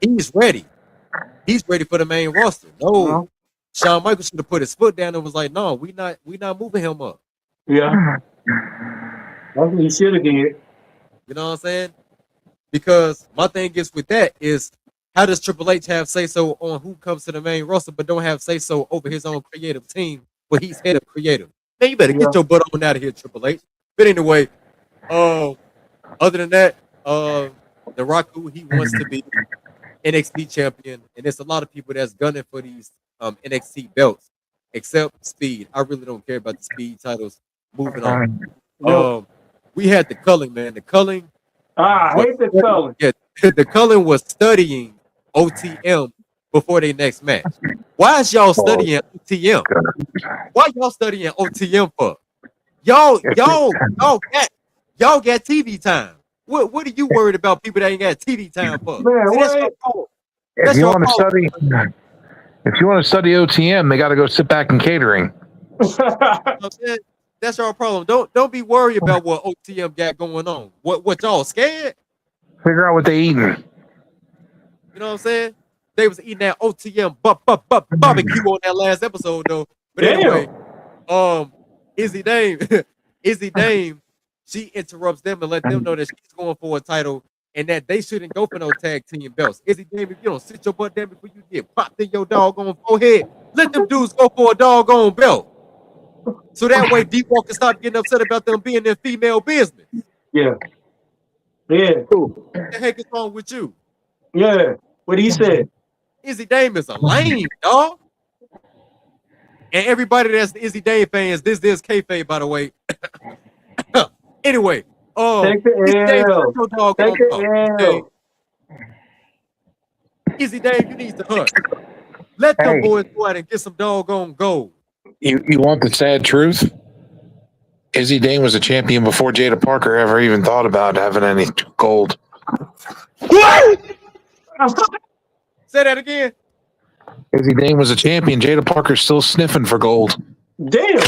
C: he's ready. He's ready for the main roster." No, Shawn Michaels should have put his foot down and was like, "No, we not moving him up."
D: Yeah. That's what he should have did.
C: You know what I'm saying? Because my thing is with that is, how does Triple H have say so on who comes to the main roster, but don't have say so over his own creative team where he's head of creative? Man, you better get your butt on out of here, Triple H. But anyway, other than that, the Rock, he wants to be NXT champion, and there's a lot of people that's gunning for these NXT belts, except Speed. I really don't care about the Speed titles. Moving on. We had the Culling, man. The Culling.
D: I hate the Culling.
C: Yeah, the Culling was studying OTM before their next match. Why is y'all studying OTM? Why y'all studying OTM for? Y'all got TV time. What are you worried about people that ain't got TV time for?
D: Man,
C: See, that's your fault.
B: If you want to study OTM, they got to go sit back in catering.
C: That's our problem. Don't be worried about what OTM got going on. What y'all scared?
B: Figure out what they eating.
C: You know what I'm saying? They was eating that OTM barbecue on that last episode though. But anyway, Izzy Dame, she interrupts them and let them know that she's going for a title and that they shouldn't go for no tag team belts. Izzy Dame, if you don't sit your butt down before you get popped in your doggone forehead, let them dudes go for a doggone belt. So that way D-Walk can stop getting upset about them being in female business.
D: Yeah. Yeah.
C: What the heck is wrong with you?
D: Yeah. What he said.
C: Izzy Dame is a lame, dog. And everybody that's the Izzy Dame fans, this is kayfabe, by the way. Anyway,
D: take the L. Take the L.
C: Izzy Dame, you need to hunt. Let them boys go out and get some doggone gold.
B: You want the sad truth? Izzy Dane was a champion before Jada Parker ever even thought about having any gold.
C: What? Say that again.
B: Izzy Dane was a champion. Jada Parker's still sniffing for gold.
D: Damn.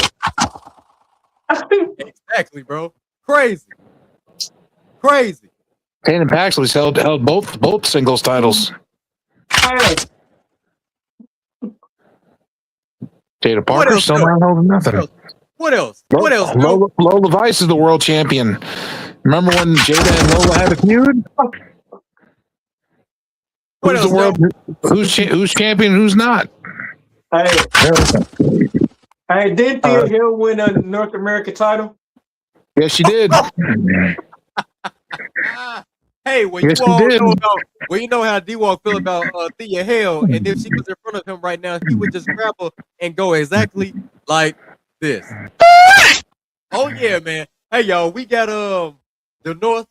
C: Exactly, bro. Crazy.
B: Tatum Paxley's held both singles titles. Jada Parker still not holding nothing.
C: What else?
B: Lola Vice is the world champion. Remember when Jada and Lola had a feud? Who's the world? Who's champion? Who's not?
D: Hey, did Thea Hill win a North American title?
B: Yes, she did.
C: Hey, when you know how D-Walk feel about Thea Hale, and if she was in front of him right now, he would just grab her and go exactly like this. Oh yeah, man. Hey y'all, we got the North.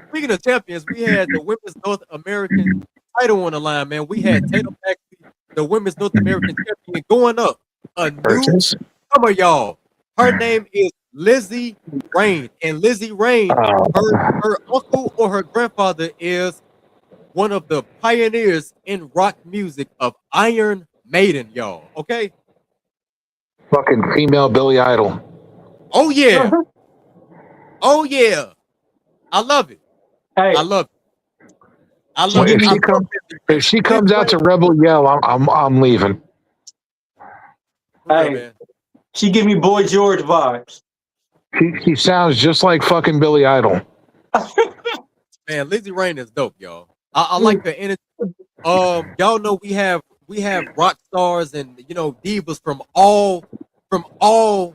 C: Speaking of champions, we had the women's North American title on the line, man. We had Tatum Paxley, the women's North American champion, going up a
B: Versus.
C: newcomer, y'all. Her name is Lizzie Rain, and Lizzie Rain, her uncle or her grandfather is one of the pioneers in rock music of Iron Maiden, y'all. Okay.
B: Fucking female Billy Idol.
C: Oh yeah. Oh yeah. I love it.
D: Hey,
C: I love it. I
D: she
C: love
D: give
C: it.
D: me
C: I love
B: If she
C: Lizzie
B: comes out to
C: Rain.
B: Rebel Yell, I'm leaving.
C: For real,
D: hey,
C: man.
D: she give me Boy George vibes.
B: He sounds just like fucking Billy Idol.
C: Man, Lizzie Rain is dope, y'all. I like her energy. Y'all know we have rock stars and divas from all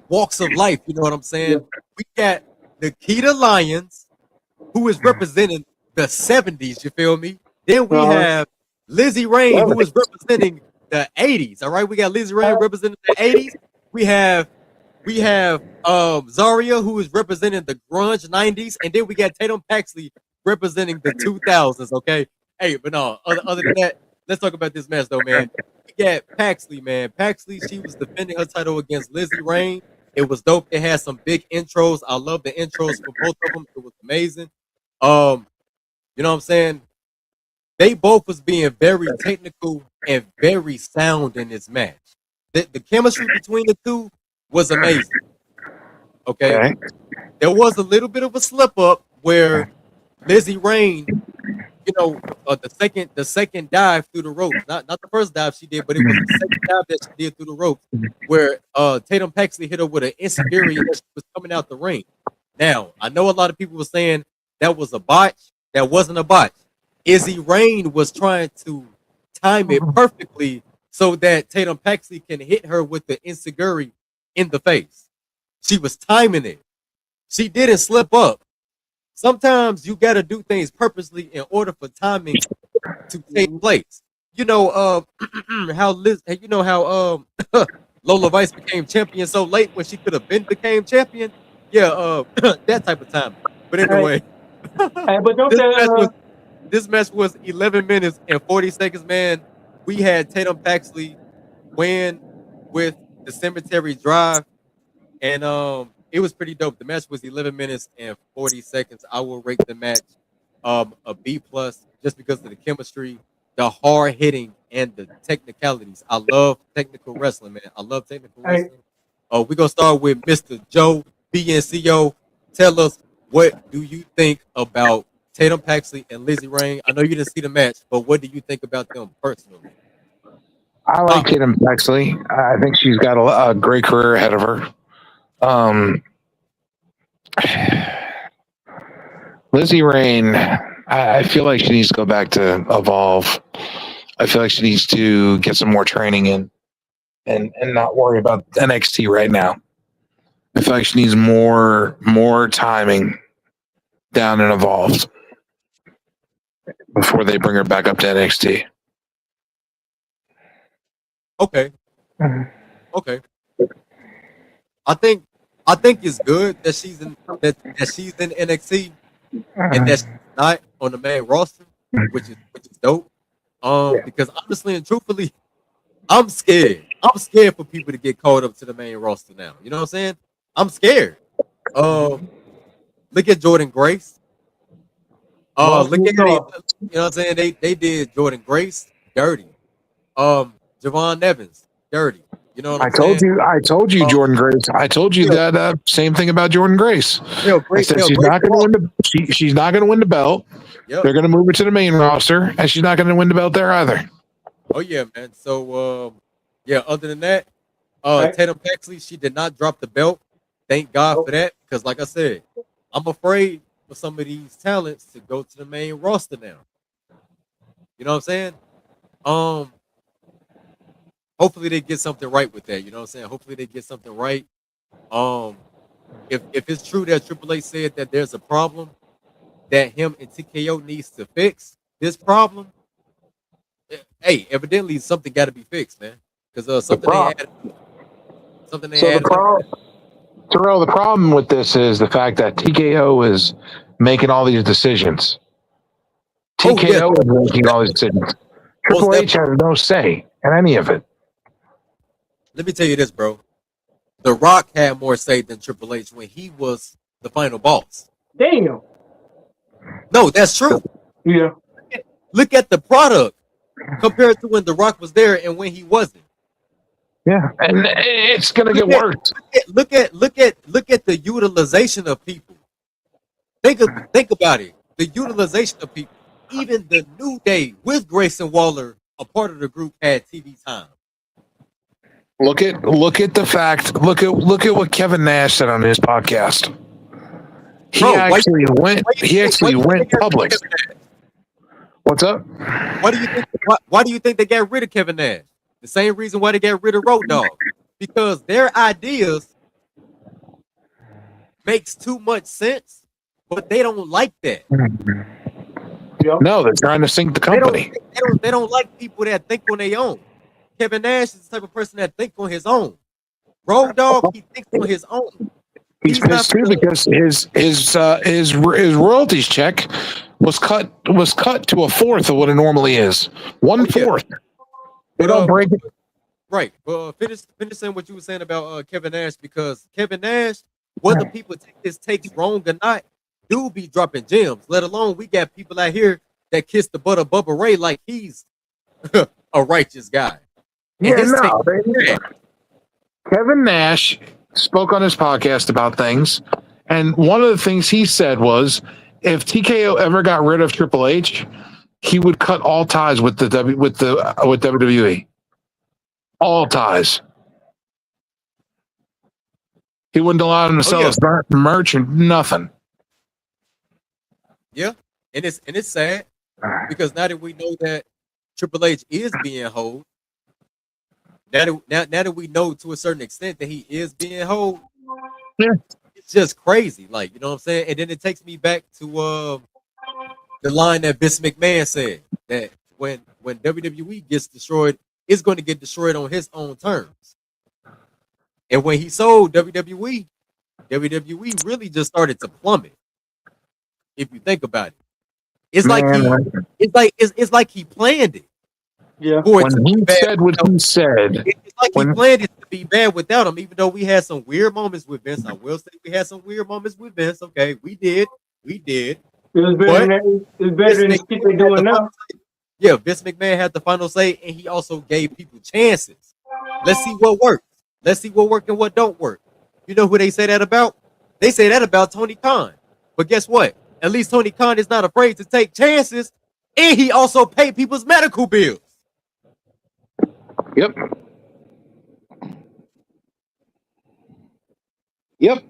C: walks of life. You know what I'm saying? We got Nikita Lyons, who is representing the 70s. You feel me? Then we
D: Uh-huh.
C: have Lizzie Rain, who is representing the 80s. All right, we got Lizzie Rain representing the 80s. We have Zaria, who is representing the grunge 90s, and then we got Tatum Paxley representing the 2000s. Okay, hey, but no, other than that, let's talk about this match though, man. We got Paxley, man. Paxley, she was defending her title against Lizzie Rain. It was dope. It had some big intros. I love the intros for both of them. It was amazing. You know what I'm saying? They both was being very technical and very sound in this match. The chemistry between the two was amazing. Okay.
B: Okay.
C: There was a little bit of a slip up where Lizzie Rain, the second dive through the ropes, not the first dive she did, but it was the second dive that she did through the ropes, where Tatum Paxley hit her with an insecurity as she was coming out the ring. Now, I know a lot of people were saying that was a botch. That wasn't a botch. Izzy Rain was trying to time it perfectly so that Tatum Paxley can hit her with the insecurity in the face. She was timing it. She didn't slip up. Sometimes you got to do things purposely in order for timing to take place. You know, how Lola Vice became champion so late when she could have been became champion. Yeah, that type of timing. But
D: Hey,
C: anyway,
D: hey, but don't
C: this
D: that
C: match was this match was 11 minutes and 40 seconds. Man, we had Tatum Paxley win with the Cemetery Drive. And it was pretty dope. The match was 11 minutes and 40 seconds. I will rate the match a B plus just because of the chemistry, the hard hitting, and the technicalities. I love technical wrestling, man. I love technical
D: hey,
C: wrestling. We're gonna start with Mr. Joe BNCO. Tell us, what do you think about Tatum Paxley and Lizzie Rain? I know you didn't see the match, but what do you think about them personally?
B: I like Tatum Paxley. I think she's got a great career ahead of her. Lizzie Rain, I feel like she needs to go back to Evolve. I feel like she needs to get some more training in and not worry about NXT right now. I feel like she needs more timing down and Evolved before they bring her back up to NXT.
C: Okay, okay. I think it's good that she's in NXT and that she's not on the main roster, which is dope. Because honestly and truthfully, I'm scared. I'm scared for people to get called up to the main roster now. You know what I'm saying? I'm scared. Look at Jordan Grace.
D: boss
C: Look
D: me
C: at how they,
D: off.
C: you know what I'm saying? They did Jordan Grace dirty. Javon Evans dirty. You know what I'm saying?
B: I told you,
C: Um,
B: Jordan Grace. I told you
C: Hell,
B: that same thing about Jordan Grace. I said
C: hell,
B: she's
C: great
B: not going to win she's not going to win the belt.
C: Yep.
B: They're going to move her to the main roster, and she's not going to win the belt there either.
C: Oh yeah, man. So yeah, other than that,
D: Hey,
C: Tatum Paxley, she did not drop the belt. Thank God for that. Because like I said, I'm afraid for some of these talents to go to the main roster now. You know what I'm saying? Um, hopefully they get something right with that. You know what I'm saying? Hopefully they get something right. Um, if it's true that Triple H said that there's a problem that him and TKO needs to fix this problem, hey, evidently something got to be fixed, man. Because
B: The problem.
C: something they
B: So the
C: added on.
B: problem. Terrell, the problem with this is the fact that TKO is making all these decisions.
C: Oh yeah,
B: TKO is making all these decisions.
C: most
B: Triple H
C: definitely.
B: has no say in any of it.
C: Let me tell you this, bro. The Rock had more say than Triple H when he was the final boss.
D: Damn.
C: No, that's true.
D: Yeah.
C: Look at the product compared to when The Rock was there and when he wasn't.
B: Yeah, and it's gonna get worse.
C: Look at the utilization of people. Think about it. The utilization of people. Even the New Day with Grayson Waller, a part of the group, had TV time.
B: Look at the fact. Look at what Kevin Nash said on his podcast. He
C: Bro,
B: actually went. He actually went public. What's up?
C: Why do you think they got rid of Kevin Nash? The same reason why they got rid of Road Dogg. Because their ideas makes too much sense, but they don't like that.
D: Yep.
B: No, they're trying to sink the company.
C: They don't like people that think on their own. Kevin Nash is the type of person that think on his own. Road Dogg, he thinks on his own.
B: He's pissed too because his royalties check was cut to a fourth of what it normally is. 1/4. They don't break it.
C: Right. Well, finish saying what you were saying about Kevin Nash, because Kevin Nash, whether people take his takes wrong or not, do be dropping gems. Let alone we got people out here that kiss the butt of Bubba Ray like he's a righteous guy. And
B: Yeah,
C: his
B: no.
C: take-
B: Kevin Nash spoke on his podcast about things, and one of the things he said was, if TKO ever got rid of Triple H, he would cut all ties with WWE. All ties. He wouldn't allow him to sell his merch or nothing.
C: Yeah, and it's sad because now that we know that Triple H is being hold, now that we know to a certain extent that he is being hold,
B: Yeah.
C: it's just crazy. Like, you know what I'm saying? And then it takes me back to the line that Vince McMahon said, that when WWE gets destroyed, it's going to get destroyed on his own terms. And when he sold WWE really just started to plummet. If you think about it, it's like he planned it.
D: Yeah.
B: When he said what he said,
C: It's like he planned it to be bad without him. Even though we had some weird moments with Vince, I will say we had some weird moments with Vince. Okay, we did.
D: It was better than the shit they're doing now.
C: Yeah, Vince McMahon had the final say, and he also gave people chances. Let's see what works. Let's see what works and what don't work. You know who they say that about? They say that about Tony Khan. But guess what? At least Tony Khan is not afraid to take chances, and he also paid people's medical bills.
B: Yep. Yep.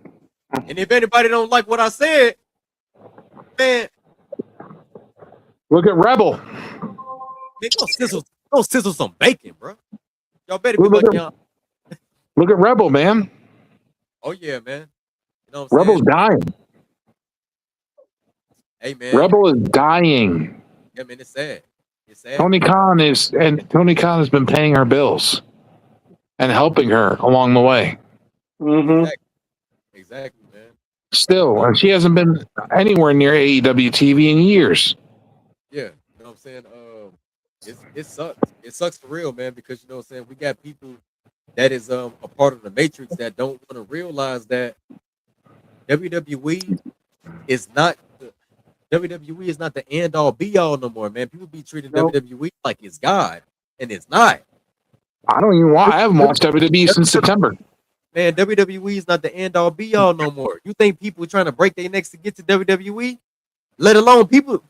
C: And if anybody don't like what I said, man,
B: Look at Rebel.
C: man, go sizzle some bacon, bro. Y'all better be like y'all.
B: Look at Rebel, man.
C: Oh yeah, man. You know what I'm
B: Rebel's
C: saying?
B: dying.
C: Hey man.
B: Rebel is dying.
C: Yeah, man, it's sad. It's sad.
B: Tony Khan has been paying her bills and helping her along the way.
D: Mm-hmm.
C: Exactly, man.
B: Still, and she hasn't been anywhere near AEW TV in years.
C: Yeah, you know what I'm saying? It sucks. It sucks for real, man, because you know what I'm saying, we got people that is a part of the matrix that don't want to realize that WWE is not the end all be all no more, man. People be treating WWE like it's God, and it's not.
B: I don't even watch. I haven't watched WWE since September.
C: Man, WWE is not the end all be all no more. You think people trying to break their necks to get to WWE? Let alone people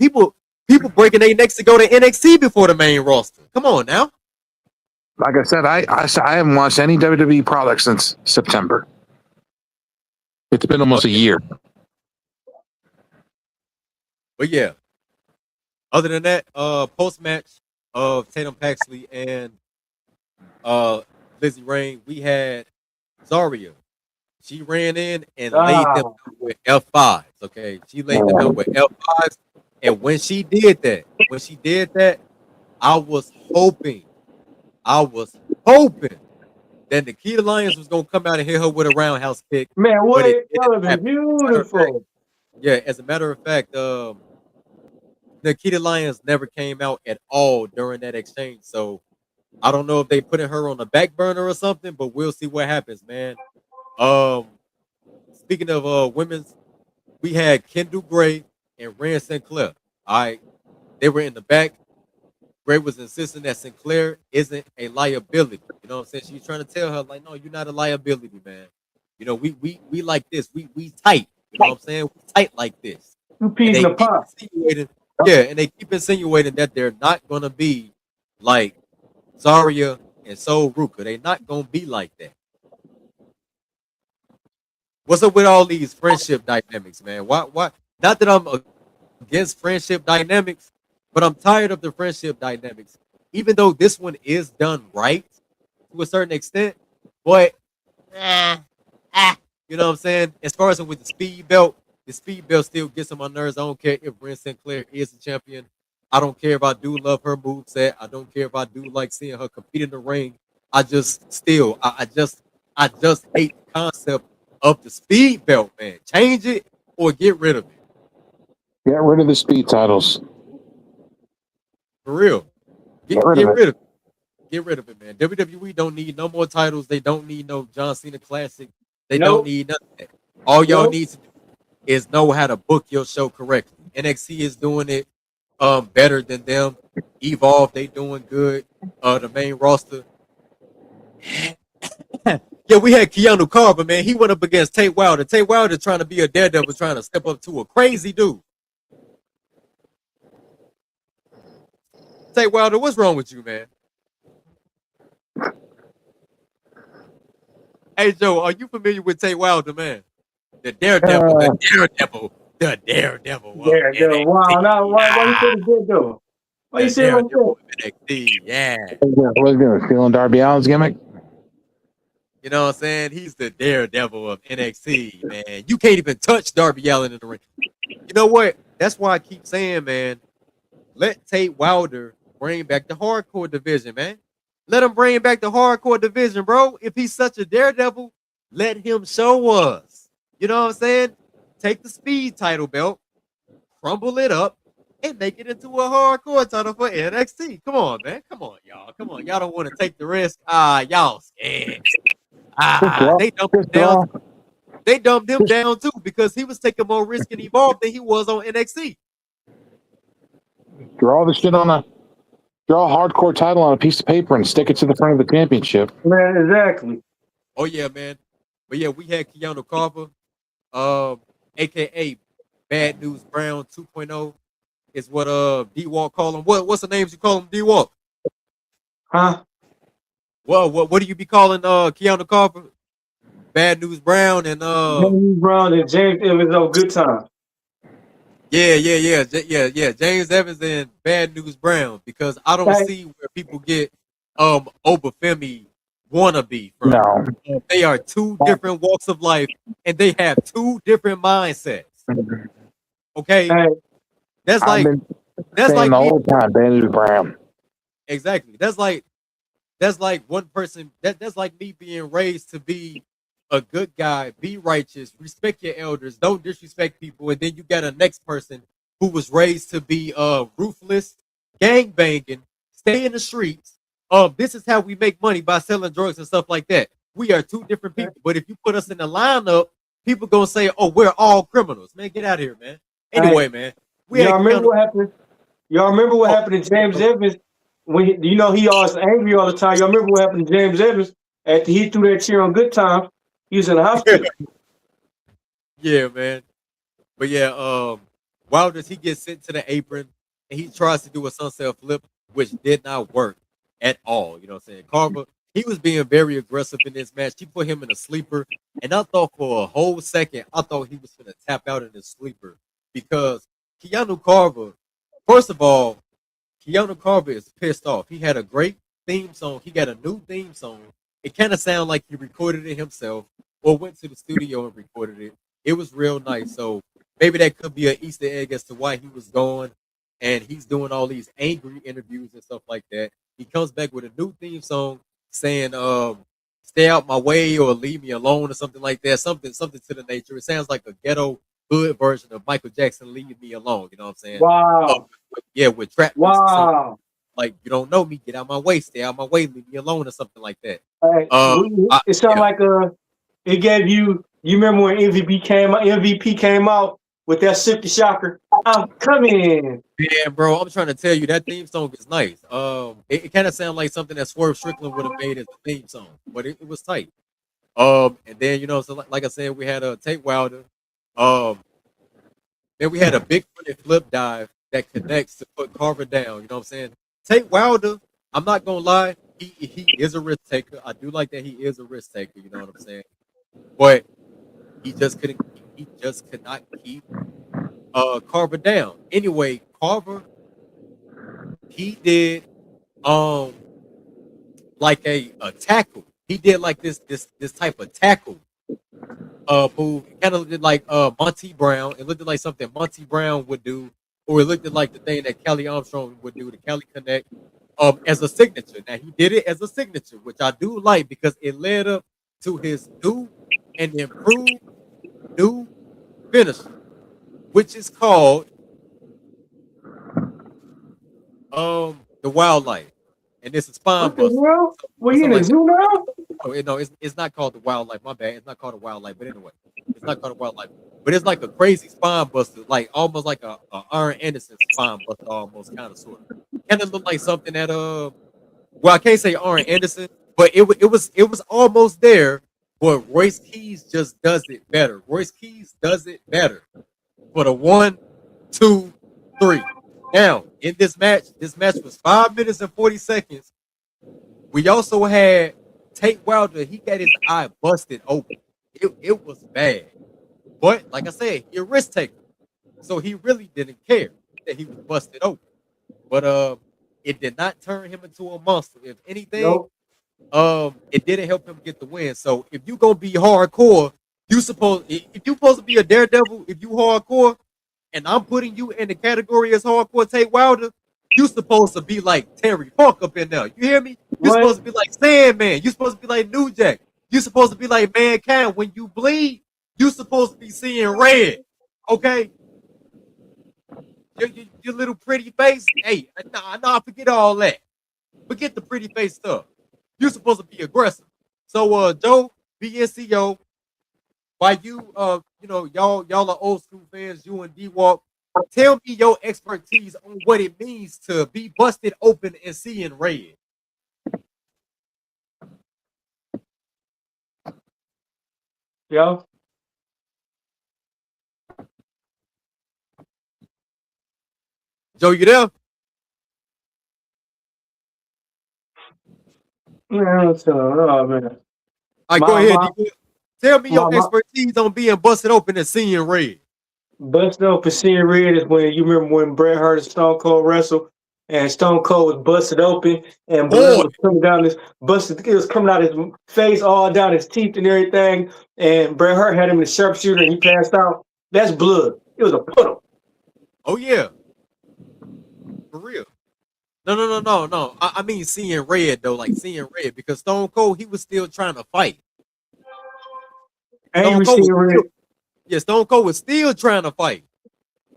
C: breaking their necks to go to NXT before the main roster. Come on now.
B: Like I said, I haven't watched any WWE product since September. It's been almost a year.
C: But yeah, other than that, post match of Tatum Paxley and Lizzie Rain, we had Zarya. She ran in and laid them out with F5s. Okay, she laid them out with F5s, and when she did that, I was hoping that Nikita Lyons was gonna come out and hit her with a roundhouse kick,
D: Man,
C: but
D: what?
C: it
D: That
C: didn't
D: would have
C: happen.
D: been
C: Matter of fact,
D: beautiful.
C: yeah, as a matter of fact, Nikita Lyons never came out at all during that exchange. So I don't know if they putting her on the back burner or something, but we'll see what happens, man. Um, Speaking of women's, we had Kendall Gray and Rand Sinclair. All right, they were in the back. Gray was insisting that Sinclair isn't a liability. You know what I'm saying? She's trying to tell her, like, no, you're not a liability, man. You know, we like this. We tight. You know what I'm saying? We tight like this.
D: Two
C: And
D: peas
C: they
D: in a
C: keep
D: pot.
C: insinuating, yeah, and they keep insinuating that they're not gonna be like Zarya and Sol Ruka. They're not gonna be like that. What's up with all these friendship dynamics, man? Why? Not that I'm against friendship dynamics, but I'm tired of the friendship dynamics. Even though this one is done right to a certain extent, but you know what I'm saying? As far as with the speed belt still gets on my nerves. I don't care if Brent Sinclair is a champion. I don't care if I do love her moveset. I don't care if I do like seeing her compete in the ring. I just still, I just hate the concept of the speed belt, man. Change it or get rid of it.
B: Get rid of the speed titles.
C: For real.
B: Get rid of
C: Get
B: it.
C: rid of it. Get rid of it, man. WWE don't need no more titles. They don't need no John Cena Classic. They don't
D: Nope.
C: need nothing. All y'all
D: Nope.
C: need to do is know how to book your show correctly. NXT is doing it better than them. Evolve, they doing good. The main roster. Yeah, we had Keanu Carver, man. He went up against Tate Wilder. Tate Wilder trying to be a daredevil, trying to step up to a crazy dude. Tate Wilder, what's wrong with you, man? Hey, Joe, are you familiar with Tate Wilder, man? The daredevil, the daredevil, the daredevil of
D: Yeah, yeah. Wow. Now,
C: NXT.
D: why you say the dead though? Why you
C: The
D: say it like that?
C: daredevil of NXT. Yeah.
B: What's good? Stealing Darby Allin's gimmick?
C: You know what I'm saying? He's the daredevil of NXT, man. You can't even touch Darby Allin in the ring. You know what? That's why I keep saying, man, let Tate Wilder bring back the hardcore division, man. Let him bring back the hardcore division, bro. If he's such a daredevil, let him show us. You know what I'm saying? Take the speed title belt, crumble it up, and make it into a hardcore title for NXT. Come on, man. Come on, y'all. Come on. Y'all don't want to take the risk. Y'all scared. They dumped him down. They dumped him down too because he was taking more risk and Evolve than he was on NXT.
B: Draw the shit on draw a hardcore title on a piece of paper and stick it to the front of the championship.
D: Man, exactly.
C: Oh yeah, man. But yeah, we had Keanu Carver, aka Bad News Brown 2.0 is what D Walk call him. What's the names you call him, D Walk?
D: Huh?
C: Well, what do you be calling Keanu Carver? Bad News Brown and
D: James Brown and James Evans on Good Time.
C: yeah. James Evans and Bad News Brown because I don't
D: Hey,
C: see where people get Obafemi wannabe from.
B: No.
C: They are two different walks of life and they have two different mindsets. Okay,
D: hey,
C: that's
B: I've
C: like
B: been
C: that's
B: saying
C: like
B: the
C: me
B: whole time, Bandit Brown.
C: exactly. That's like one person that's like me being raised to be a good guy, be righteous, respect your elders, don't disrespect people, and then you got a next person who was raised to be ruthless, gang banging, stay in the streets. This is how we make money by selling drugs and stuff like that. We are two different people. But if you put us in a lineup, people gonna say, "Oh, we're all criminals." Man, get out of here, man.
D: hey,
C: Anyway, man, we had
D: y'all remember
C: Keanu.
D: what happened? Y'all remember what happened to James Evans when he always angry all the time. Y'all remember what happened to James Evans after he threw that chair on Good Time? He was in the hospital.
C: Yeah, man. But yeah, Wilder he gets sent to the apron and he tries to do a sunset flip, which did not work at all. You know what I'm saying? Carver, he was being very aggressive in this match. He put him in a sleeper, and I thought for a whole second, I thought he was gonna tap out in his sleeper because Keanu Carver, first of all, Keanu Carver is pissed off. He had a great theme song. He got a new theme song. It kind of sounded like he recorded it himself or went to the studio and recorded it. It was real nice. So maybe that could be an Easter egg as to why he was gone. And he's doing all these angry interviews and stuff like that. He comes back with a new theme song saying stay out my way or leave me alone or something like that. Something to the nature. It sounds like a ghetto hood version of Michael Jackson, leave me alone. You know what I'm saying?
D: Wow.
C: With trap beats or something.
D: Wow.
C: Like, you don't know me, get out my way, stay out my way, leave me alone or something like that.
D: Hey, it sounded like it gave you. You remember when MVP came out with that Silky Shocker? I'm coming.
C: Yeah, bro, I'm trying to tell you that theme song is nice. It kind of sounded like something that Swerve Strickland would have made as a theme song, but it was tight. And then so like I said, we had a Tate Wilder. Then we had a big fronted flip dive that connects to put Carver down. You know what I'm saying? Tate Wilder, I'm not gonna lie, he is a risk taker. I do like that he is a risk taker. You know what I'm saying? But he just could not keep Carver down. Anyway, Carver, he did like a tackle. He did like this type of tackle move. It kind of looked like Monty Brown. It looked like something Monty Brown would do, or it looked like the thing that Kelly Armstrong would do, the Kelly Connect, as a signature. Now he did it as a signature, which I do like because it led up to his new and improved new finisher, which is called the Wildlife, and it's a spine
D: What the
C: buster.
D: hell? Were you in the zoo now?
C: No, it's not called the Wildlife. My bad. It's not called a Wildlife. But anyway, it's not called a Wildlife. But it's like a crazy spine buster, like almost like a Arn Anderson spine buster, almost kind of sort of. Kind of look like something that well, I can't say Arn Anderson, but it was almost there. But Royce Keys just does it better. Royce Keys does it better for the 1, 2, 3. Now in this match was 5 minutes and 40 seconds. We also had Tate Wilder. He got his eye busted open. It was bad. But like I said, he a risk taker. So he really didn't care that he was busted open. But it did not turn him into a monster. If anything, it didn't help him get the win. So if you gonna be hardcore, if you supposed to be a daredevil, if you hardcore, and I'm putting you in the category as hardcore Tate Wilder, you supposed to be like Terry Funk up in there. You hear me? You supposed to be like Sandman. You supposed to be like New Jack. You supposed to be like Mankind. When you bleed, you supposed to be seeing red. Okay? Your little pretty face. Hey, nah, forget all that. Forget the pretty face stuff. You're supposed to be aggressive. So Joe, BNCO, by you y'all are old school fans, you and D-Walk, tell me your expertise on what it means to be busted open and seeing red.
D: Yo.
C: Joe, you there?
D: Man, oh man.
C: All right, go ahead. Tell me your expertise on being busted open and seeing red.
D: Busted open seeing red is when you remember when Bret Hart and Stone Cold wrestled, and Stone Cold was busted open, and blood was coming down it was coming out his face, all down his teeth and everything, and Bret Hart had him in the sharpshooter and he passed out. That's blood. It was a puddle.
C: Oh yeah. For real. No. I mean seeing red though, like seeing red, because Stone Cold, he was still trying to fight. Stone Cold was still trying to fight.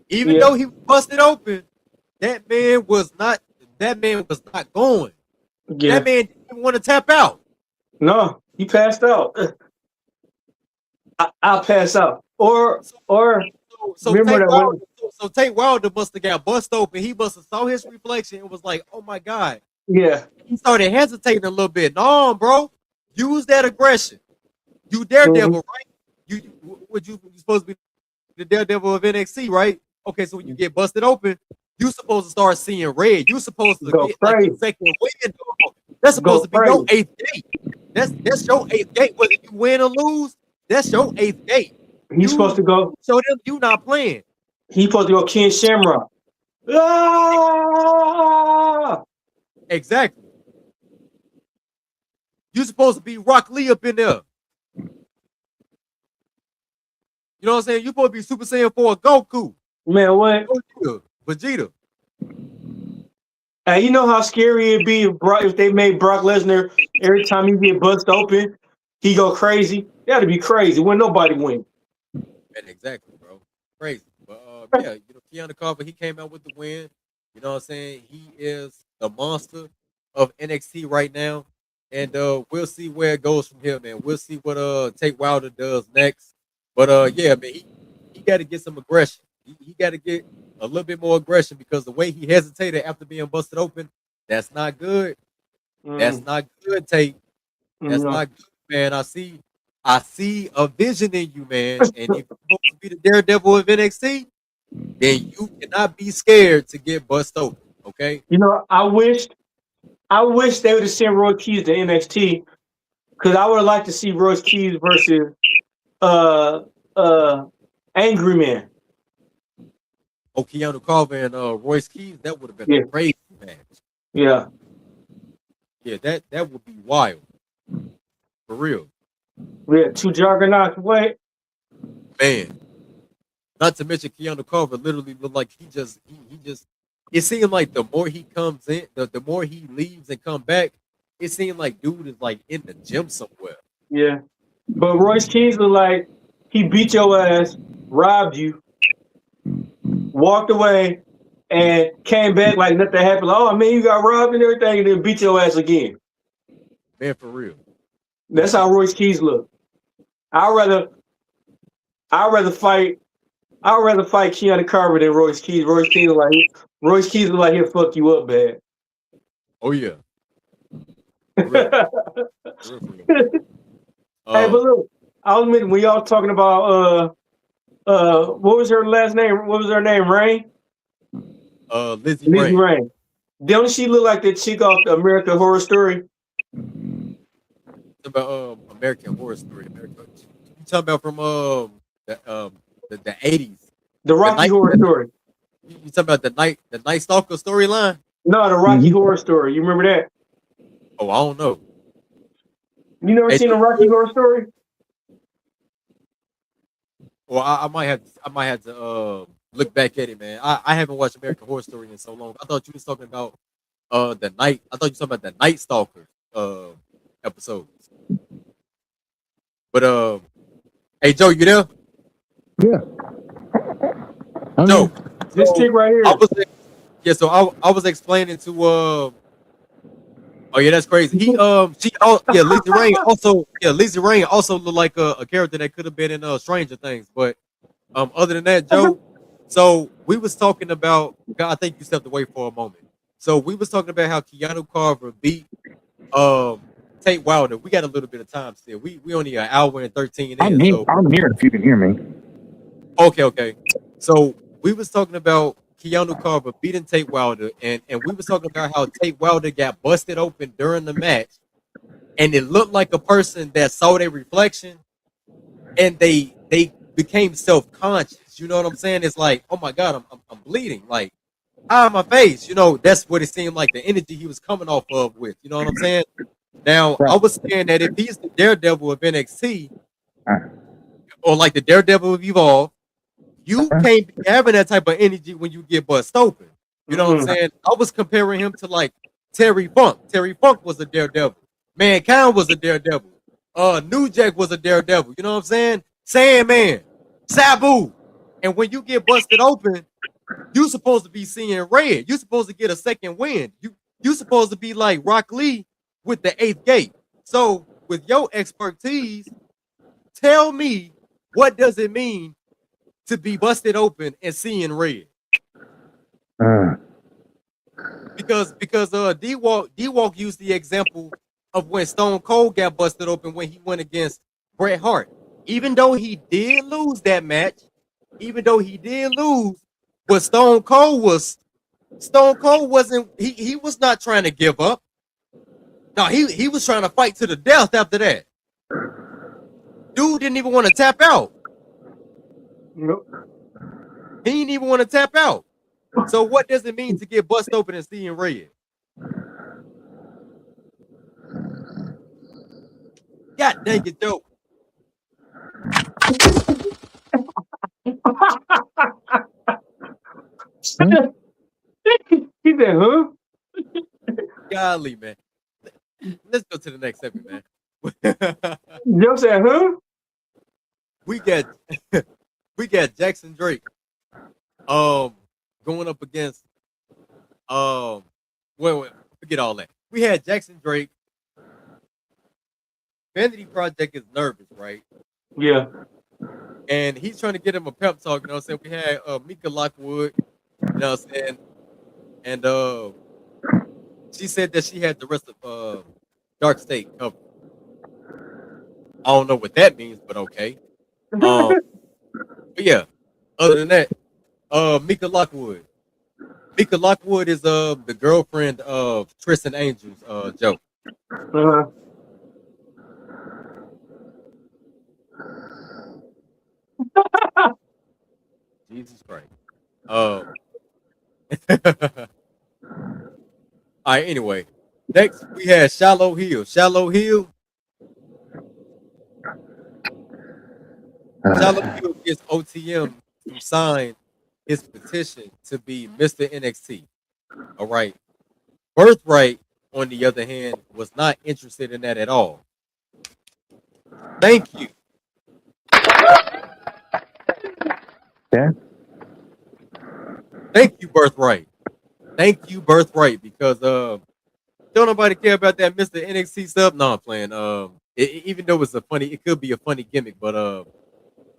C: Even though he was busted open, that man was not going.
D: Yeah.
C: That man didn't want to tap out.
D: No, he passed out. I'll pass out. Or
C: so Tate Wilder must have got busted open. He must have saw his reflection and was like, oh my God.
D: Yeah.
C: He started hesitating a little bit. No, bro. Use that aggression. You daredevil, right? You supposed to be the daredevil of NXT, right? Okay, so when you get busted open, you supposed to start seeing red. You supposed to get like a second win. That's supposed to be your 8th gate. That's your 8th gate. Whether you win or lose, that's your 8th gate.
D: He's supposed to go.
C: Show them you not playing.
D: He's supposed to go Ken Shamrock. Ah!
C: Exactly. You supposed to be Rock Lee up in there. You know what I'm saying? You supposed to be Super Saiyan 4 Goku.
D: Man, what?
C: Vegeta.
D: Hey, you know how scary it'd be if they made Brock Lesnar every time he get busted open? he go crazy. That'd be crazy. When nobody win.
C: Man, exactly, bro. Crazy. But yeah, Keanu Carver, he came out with the win. You know what I'm saying? He is the monster of NXT right now. And we'll see where it goes from here, man. We'll see what Tate Wilder does next. But yeah, man, he got to get some aggression. He got to get a little bit more aggression because the way he hesitated after being busted open, that's not good. That's not good, Tate. That's
D: No.
C: not good, man. I see a vision in you, man. And if you're supposed to be the daredevil of NXT, then you cannot be scared to get bust open. Okay?
D: You know, I wish they would have sent Roy Keys to NXT because I would have liked to see Roy Keys versus uh Angry Man.
C: Oh, Keanu Carver and Royce Keys, that would have been
D: Yeah,
C: a crazy match.
D: yeah.
C: Yeah, that would be wild. For real.
D: We had two juggernauts. Wait.
C: Man. Not to mention Keanu Carver literally looked like he just it seemed like the more he comes in, the more he leaves and come back, it seemed like dude is like in the gym somewhere.
D: Yeah. But Royce Keys was like, he beat your ass, robbed you, walked away, and came back like nothing happened. Like, oh man, you got robbed and everything, and then beat your ass again.
C: Man, for real.
D: That's how Royce Keys look. I'd rather fight Keanu Carver than Royce Keys. Royce Keys is like he'll fuck you up bad.
C: Oh yeah. For real. For real.
D: Hey, but look, I was admitting when y'all talking about what was her last name? What was her name? Rain?
C: Lizzie
D: Lizzie
C: Rain.
D: Rain. Don't she look like that chick off the American Horror Story?
C: About American Horror Story. You talking about from the 80s.
D: The Rocky Horror Story.
C: You talking about the Night Stalker storyline?
D: No, the Rocky Horror Story. You remember that?
C: Oh, I don't know.
D: You never seen the Rocky Horror Story?
C: Well, I might have to look back at it, man. I haven't watched American Horror Story in so long. I thought you was talking about I thought you were talking about the Night Stalker episodes. But hey Joe, you there?
B: Yeah.
C: Joe,
D: This chick right here.
C: so I was explaining to oh yeah, that's crazy. Lizzie Rain also looked like a character that could have been in Stranger Things. But other than that, Joe, so we was talking about. God, I think you stepped away for a moment. So we was talking about how Keanu Carver beat Tate Wilder. We got a little bit of time still. We only an hour and 13 in.
B: I'm here if you can hear me.
C: Okay. So we was talking about Keanu Carver beating Tate Wilder, and we was talking about how Tate Wilder got busted open during the match, and it looked like a person that saw their reflection, and they became self-conscious. You know what I'm saying? It's like, oh my God, I'm bleeding. Like, my face. You know, that's what it seemed like, the energy he was coming off of with. You know what I'm saying? Now, I was saying that if he's the Daredevil of NXT, or like the Daredevil of Evolve, you can't be having that type of energy when you get bust open. You know what I'm saying? I was comparing him to like Terry Funk. Terry Funk was a daredevil. Mankind was a daredevil. New Jack was a daredevil. You know what I'm saying? Sandman, Sabu. And when you get busted open, you supposed to be seeing red. You supposed to get a second wind. You supposed to be like Rock Lee with the 8th gate. So with your expertise, tell me, what does it mean to be busted open and seeing red? Because D-Walk used the example of when Stone Cold got busted open when he went against Bret Hart. Even though he did lose that match, but Stone Cold wasn't he was not trying to give up. No, he was trying to fight to the death after that. Dude didn't even want to tap out.
D: Nope.
C: He didn't even want to tap out. So what does it mean to get busted open and seeing red? God dang it, Joe.
D: He said, huh?
C: Golly, man. Let's go to the next segment, man.
D: Joe said, huh?
C: we got we got Jackson Drake going up against forget all that. We had Jackson Drake. Vanity Project is nervous, right?
D: Yeah.
C: And he's trying to get him a pep talk, you know what I'm saying? We had Mika Lockwood, you know what I'm saying? And she said that she had the rest of Dark State covered. I don't know what that means, but okay. But yeah, other than that, Mika Lockwood. Mika Lockwood is the girlfriend of Tristan Angel's Joe.
D: Uh-huh.
C: Jesus Christ. All right, anyway. Next we had Shallow Hill. Shallow Hill gets OTM to sign his petition to be Mr. NXT. All right. Birthright, on the other hand, was not interested in that at all. Thank you.
B: Yeah.
C: Thank you, Birthright. Thank you, Birthright, because don't nobody care about that Mr. NXT stuff. No, I'm playing. Even though it could be a funny gimmick, but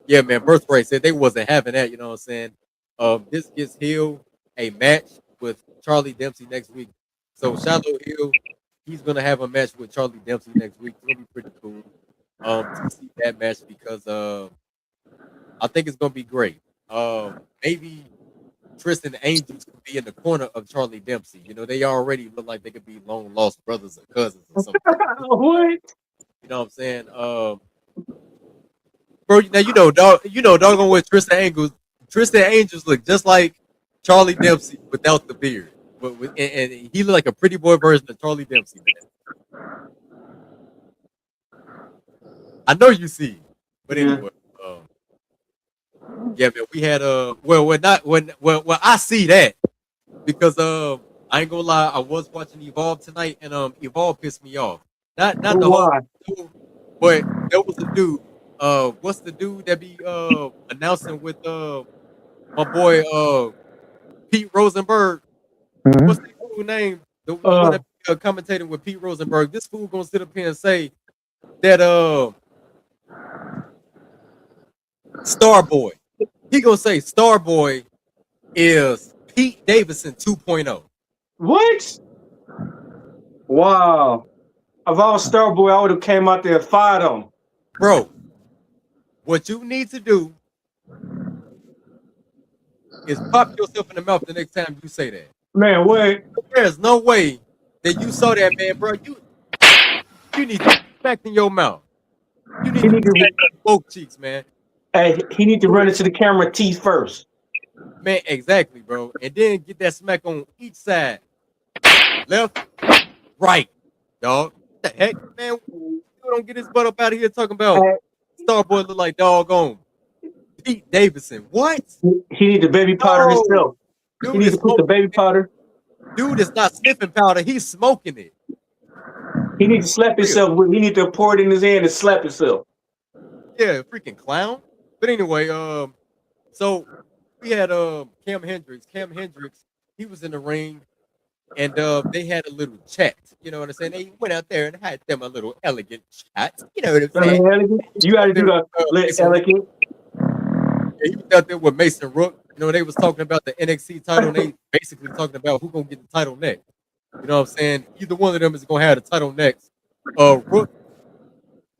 C: yeah, man, Birthright said they wasn't having that. You know what I'm saying? This gets Hill a match with Charlie Dempsey next week. So Shallow Hill, he's gonna have a match with Charlie Dempsey next week. It's gonna be pretty cool. To see that match because I think it's gonna be great. Maybe Tristan Angels could be in the corner of Charlie Dempsey. You know, they already look like they could be long lost brothers or cousins or something.
D: What?
C: You know what I'm saying? Bro, now doggone with Tristan Angels. Tristan Angels look just like Charlie Dempsey without the beard. And he looked like a pretty boy version of Charlie Dempsey, man. I know you see. But anyway, yeah, man, we had well, I see that because I ain't gonna lie, I was watching Evolve tonight and Evolve pissed me off. Not the whole show, but there was a dude. What's the dude that be announcing with my boy Pete Rosenberg?
B: Mhm.
C: What's the dude name? The one that be commentating with Pete Rosenberg. This fool gonna sit up here and say that Starboy. He gonna say Starboy is Pete Davidson 2.0.
D: What? Wow. If I was Starboy, I would have came out there and fired him.
C: Bro, what you need to do is pop yourself in the mouth the next time you say that.
D: Man, wait.
C: There's no way that you saw that, man, bro. You need to smack in your mouth. You need to smack both cheeks, man.
D: Hey, he need to run into the camera teeth first.
C: Man, exactly, bro. And then get that smack on each side. Left, right, dog. What the heck, man? You don't get his butt up out of here talking about Starboy look like doggone Pete Davidson. What?
D: He need the baby powder himself.
C: Dude
D: He need to put the baby powder.
C: Dude is not sniffing powder. He's smoking it.
D: He need to slap himself. He need to pour it in his hand and slap himself.
C: Yeah, freaking clown. But anyway, so we had Cam Hendricks. Cam Hendricks, he was in the ring, and they had a little chat. You know what I'm saying? They went out there and had them a little elegant chat. You know what I'm saying?
D: Elegant? You got to do the elegant.
C: Yeah, he was out there with Mason Rook. You know, they was talking about the NXT title, and they basically talking about who gonna get the title next. You know what I'm saying? Either one of them is gonna have the title next. Rook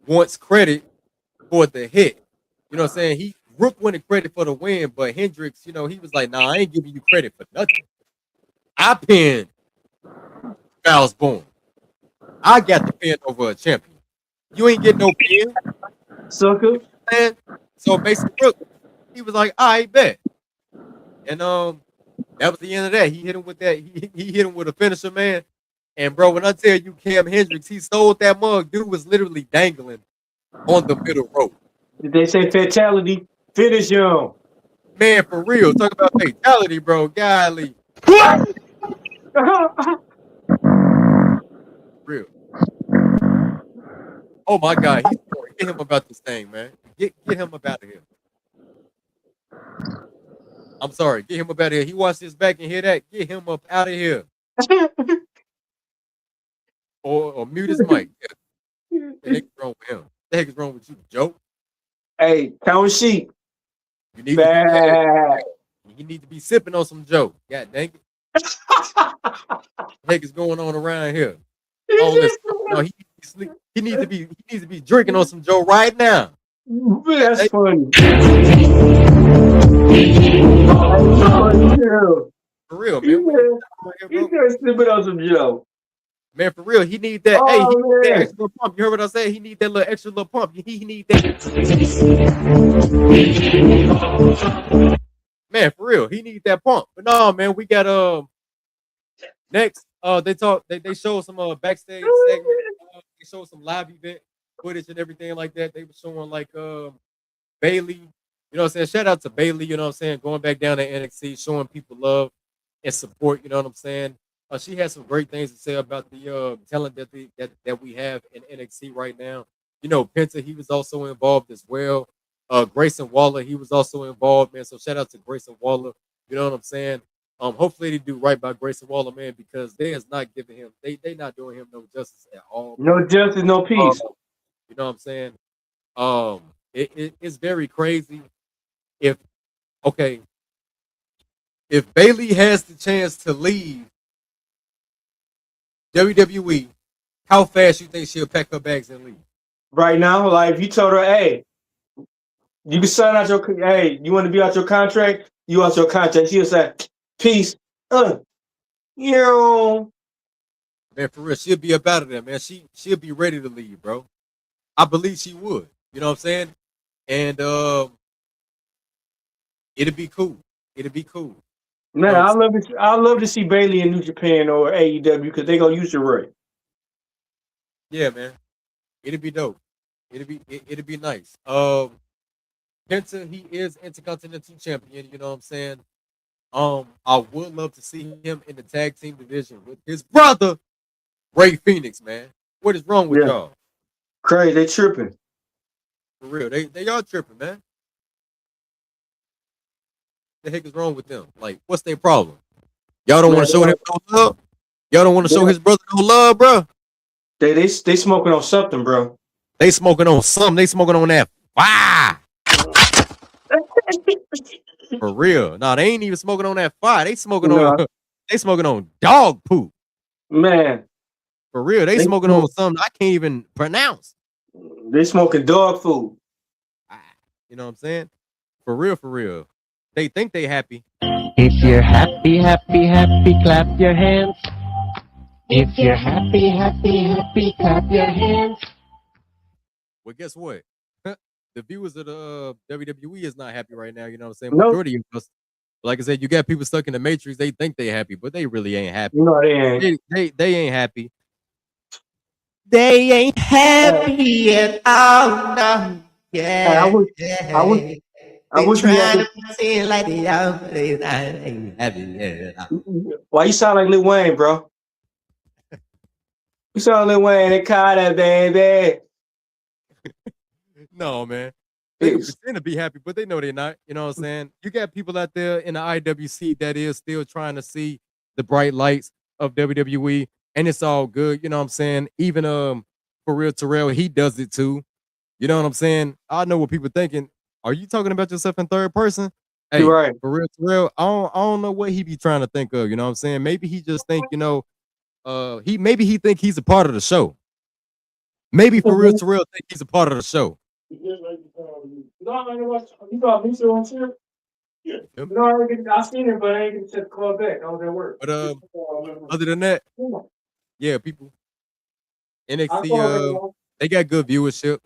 C: wants credit for the hit. You know what I'm saying? Rook wanted credit for the win, but Hendricks, you know, he was like, nah, I ain't giving you credit for nothing. I pinned Styles Bourne. I got the pin over a champion. You ain't getting no pin.
D: Sucker.
C: Man. So Mason Rook, he was like, I bet. And that was the end of that. He hit him with that. He hit him with a finisher, man. And bro, when I tell you Cam Hendricks, he stole that mug. Dude was literally dangling on the middle rope.
D: Did they say fatality? Finish him.
C: Man, for real. Talk about fatality, bro. Golly. Real. Oh my God, he's scoring. Get him about this thing, man. Get him up out of here. I'm sorry. Get him up out of here. He watched his back and hear that. Get him up out of here. Or mute his mic. Yeah. The heck is wrong with him? The heck is wrong with you, Joe?
D: Hey, count sheep.
C: You need to be
D: Bad.
C: you need to be sipping on some Joe. God dang it. What the heck is going on around here? All this. No, he needs to be sleep. He needs to be drinking on some Joe right now.
D: That's
C: Hey,
D: funny.
C: for real,
D: He
C: man. We
D: said,
C: here,
D: he
C: bro.
D: said, snipping on some Joe.
C: Man, for real, he need that. Hey, he
D: Oh,
C: need that
D: man.
C: extra little pump. You heard what I said? He need that little extra little pump. He need that. Man, for real, he need that pump. But no, man, we got next. They showed some backstage segment. They showed some live event footage and everything like that. They were showing like Bailey. You know what I'm saying? Shout out to Bailey. You know what I'm saying? Going back down to NXT, showing people love and support. You know what I'm saying? She has some great things to say about the talent that we have in NXT right now. You know, Penta, he was also involved as well. Grayson Waller, he was also involved, man. So shout out to Grayson Waller. You know what I'm saying? Hopefully they do right by Grayson Waller, man, because they is not giving him they not doing him no justice at all.
D: No justice, no peace.
C: You know what I'm saying? It's very crazy if okay if Bailey has the chance to leave WWE, how fast you think she'll pack her bags and leave?
D: Right now, like if you told her, hey, you can sign out your, hey, you want to be out your contract? You out your contract. She'll say, peace. You know,
C: Man, for real, she'll be up out of there, man. She'll be ready to leave, bro. I believe she would. You know what I'm saying? And it'll be cool. It'll be cool. You
D: man,
C: know what I'm saying?
D: I love to see Bailey in New Japan or AEW because they gonna use it right.
C: Yeah, man. It'll be dope. It'll be nice. Penta, he is Intercontinental Champion. You know what I'm saying? I would love to see him in the tag team division with his brother Ray Phoenix. Man, what is wrong with
D: Yeah,
C: y'all?
D: crazy. They tripping.
C: For real, they are tripping, man. The heck is wrong with them? Like, what's their problem? Y'all don't
D: Man,
C: want to show him no love. Y'all don't want to show his brother no love, bro.
D: they smoking on something, bro.
C: They smoking on something. They smoking on that fire. For real. No, they ain't even smoking on that fire. They smoking on
D: No,
C: they smoking on dog poop.
D: man,
C: For real. They smoking on something I can't even pronounce.
D: they smoking dog food.
C: You know what I'm saying? For real, for real. They think they happy.
F: If you're happy, happy, happy, clap your hands. If you're happy, happy, happy, clap your hands.
C: Well, guess what? The viewers of the WWE is not happy right now. You know what I'm saying?
D: No,
C: Majority of us, like I said, you got people stuck in the matrix. They think they happy, but they really ain't happy.
D: no, they ain't.
C: They ain't happy. They ain't happy at all. No.
D: Hey,
C: Yeah.
D: I wish,
C: Yeah.
D: I
C: They
D: wish we had
C: trying
D: the.
C: to pretend like they are, but they ain't happy at all.
D: Why you sound like Lil Wayne, bro? You sound like Lil Wayne. They call that baby.
C: No, man. They can
D: It's,
C: pretend to be happy, but they know they're not. You know what I'm saying? You got people out there in the IWC that is still trying to see the bright lights of WWE, and it's all good. You know what I'm saying? Even for real, Terrell, he does it too. You know what I'm saying? I know what people thinking. Are you talking about yourself in third person?
D: you're
C: Hey,
D: right.
C: for real, Terrell, I don't know what he be trying to think of. You know what I'm saying? Maybe he just think, he think he's a part of the show. Maybe for real, Terrell think he's a part of the show. Yep.
D: No, I seen it, but I ain't get to call back. I was at work.
C: But other than that, yeah, people NXT they got good viewership.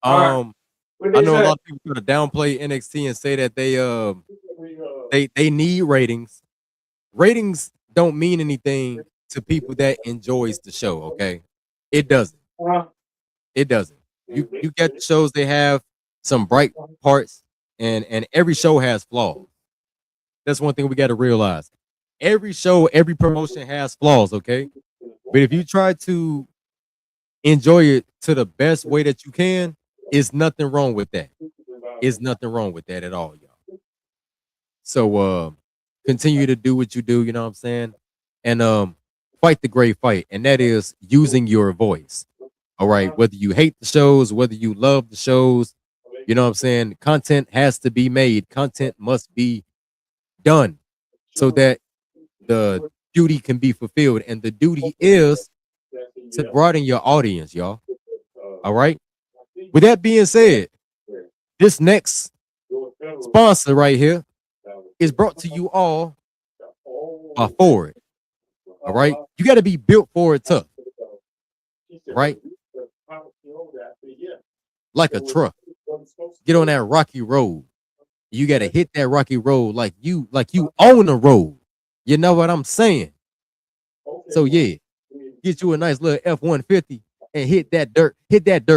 D: All right.
C: I know a lot of people try to downplay NXT and say that they need ratings. Ratings don't mean anything to people that enjoys the show, okay? It doesn't. It doesn't. You get the shows, they have some bright parts, and every show has flaws. That's one thing we got to realize. Every show, every promotion has flaws, okay? But if you try to enjoy it to the best way that you can. Is nothing wrong with that. Is nothing wrong with that at all, y'all. So continue to do what you do, you know what I'm saying? And fight the great fight, and that is using your voice. All right. Whether you hate the shows, whether you love the shows, you know what I'm saying? Content has to be made. Content must be done so that the duty can be fulfilled. And the duty is to broaden your audience, y'all. All right. With that being said, this next sponsor right here is brought to you all by Ford. All right. You got to be built for it tough. Right? Like a truck. Get on that rocky road. You got to hit that rocky road like you own the road. You know what I'm saying? So yeah, get you a nice little F-150 and hit that dirt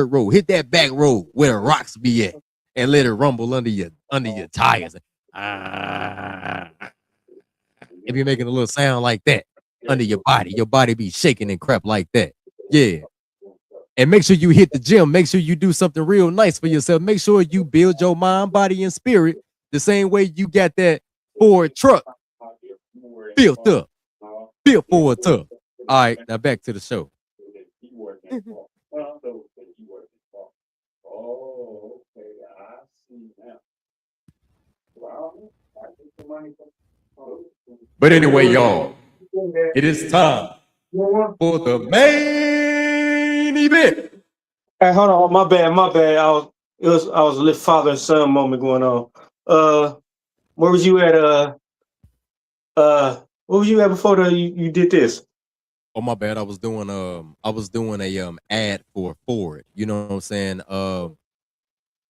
C: road, hit that back road where the rocks be at, and let it rumble under your tires. If you're making a little sound like that under your body be shaking and crap like that. Yeah. And make sure you hit the gym. Make sure you do something real nice for yourself. Make sure you build your mind, body, and spirit the same way you got that Ford truck built up. Built Ford tough. All right, now back to the show. But anyway, y'all, it is time for the main event.
D: Hey, hold on, my bad. I was a little father and son moment going on. Where was you at? Where was you at before you did this?
C: Oh my bad. I was doing a ad for Ford. You know what I'm saying?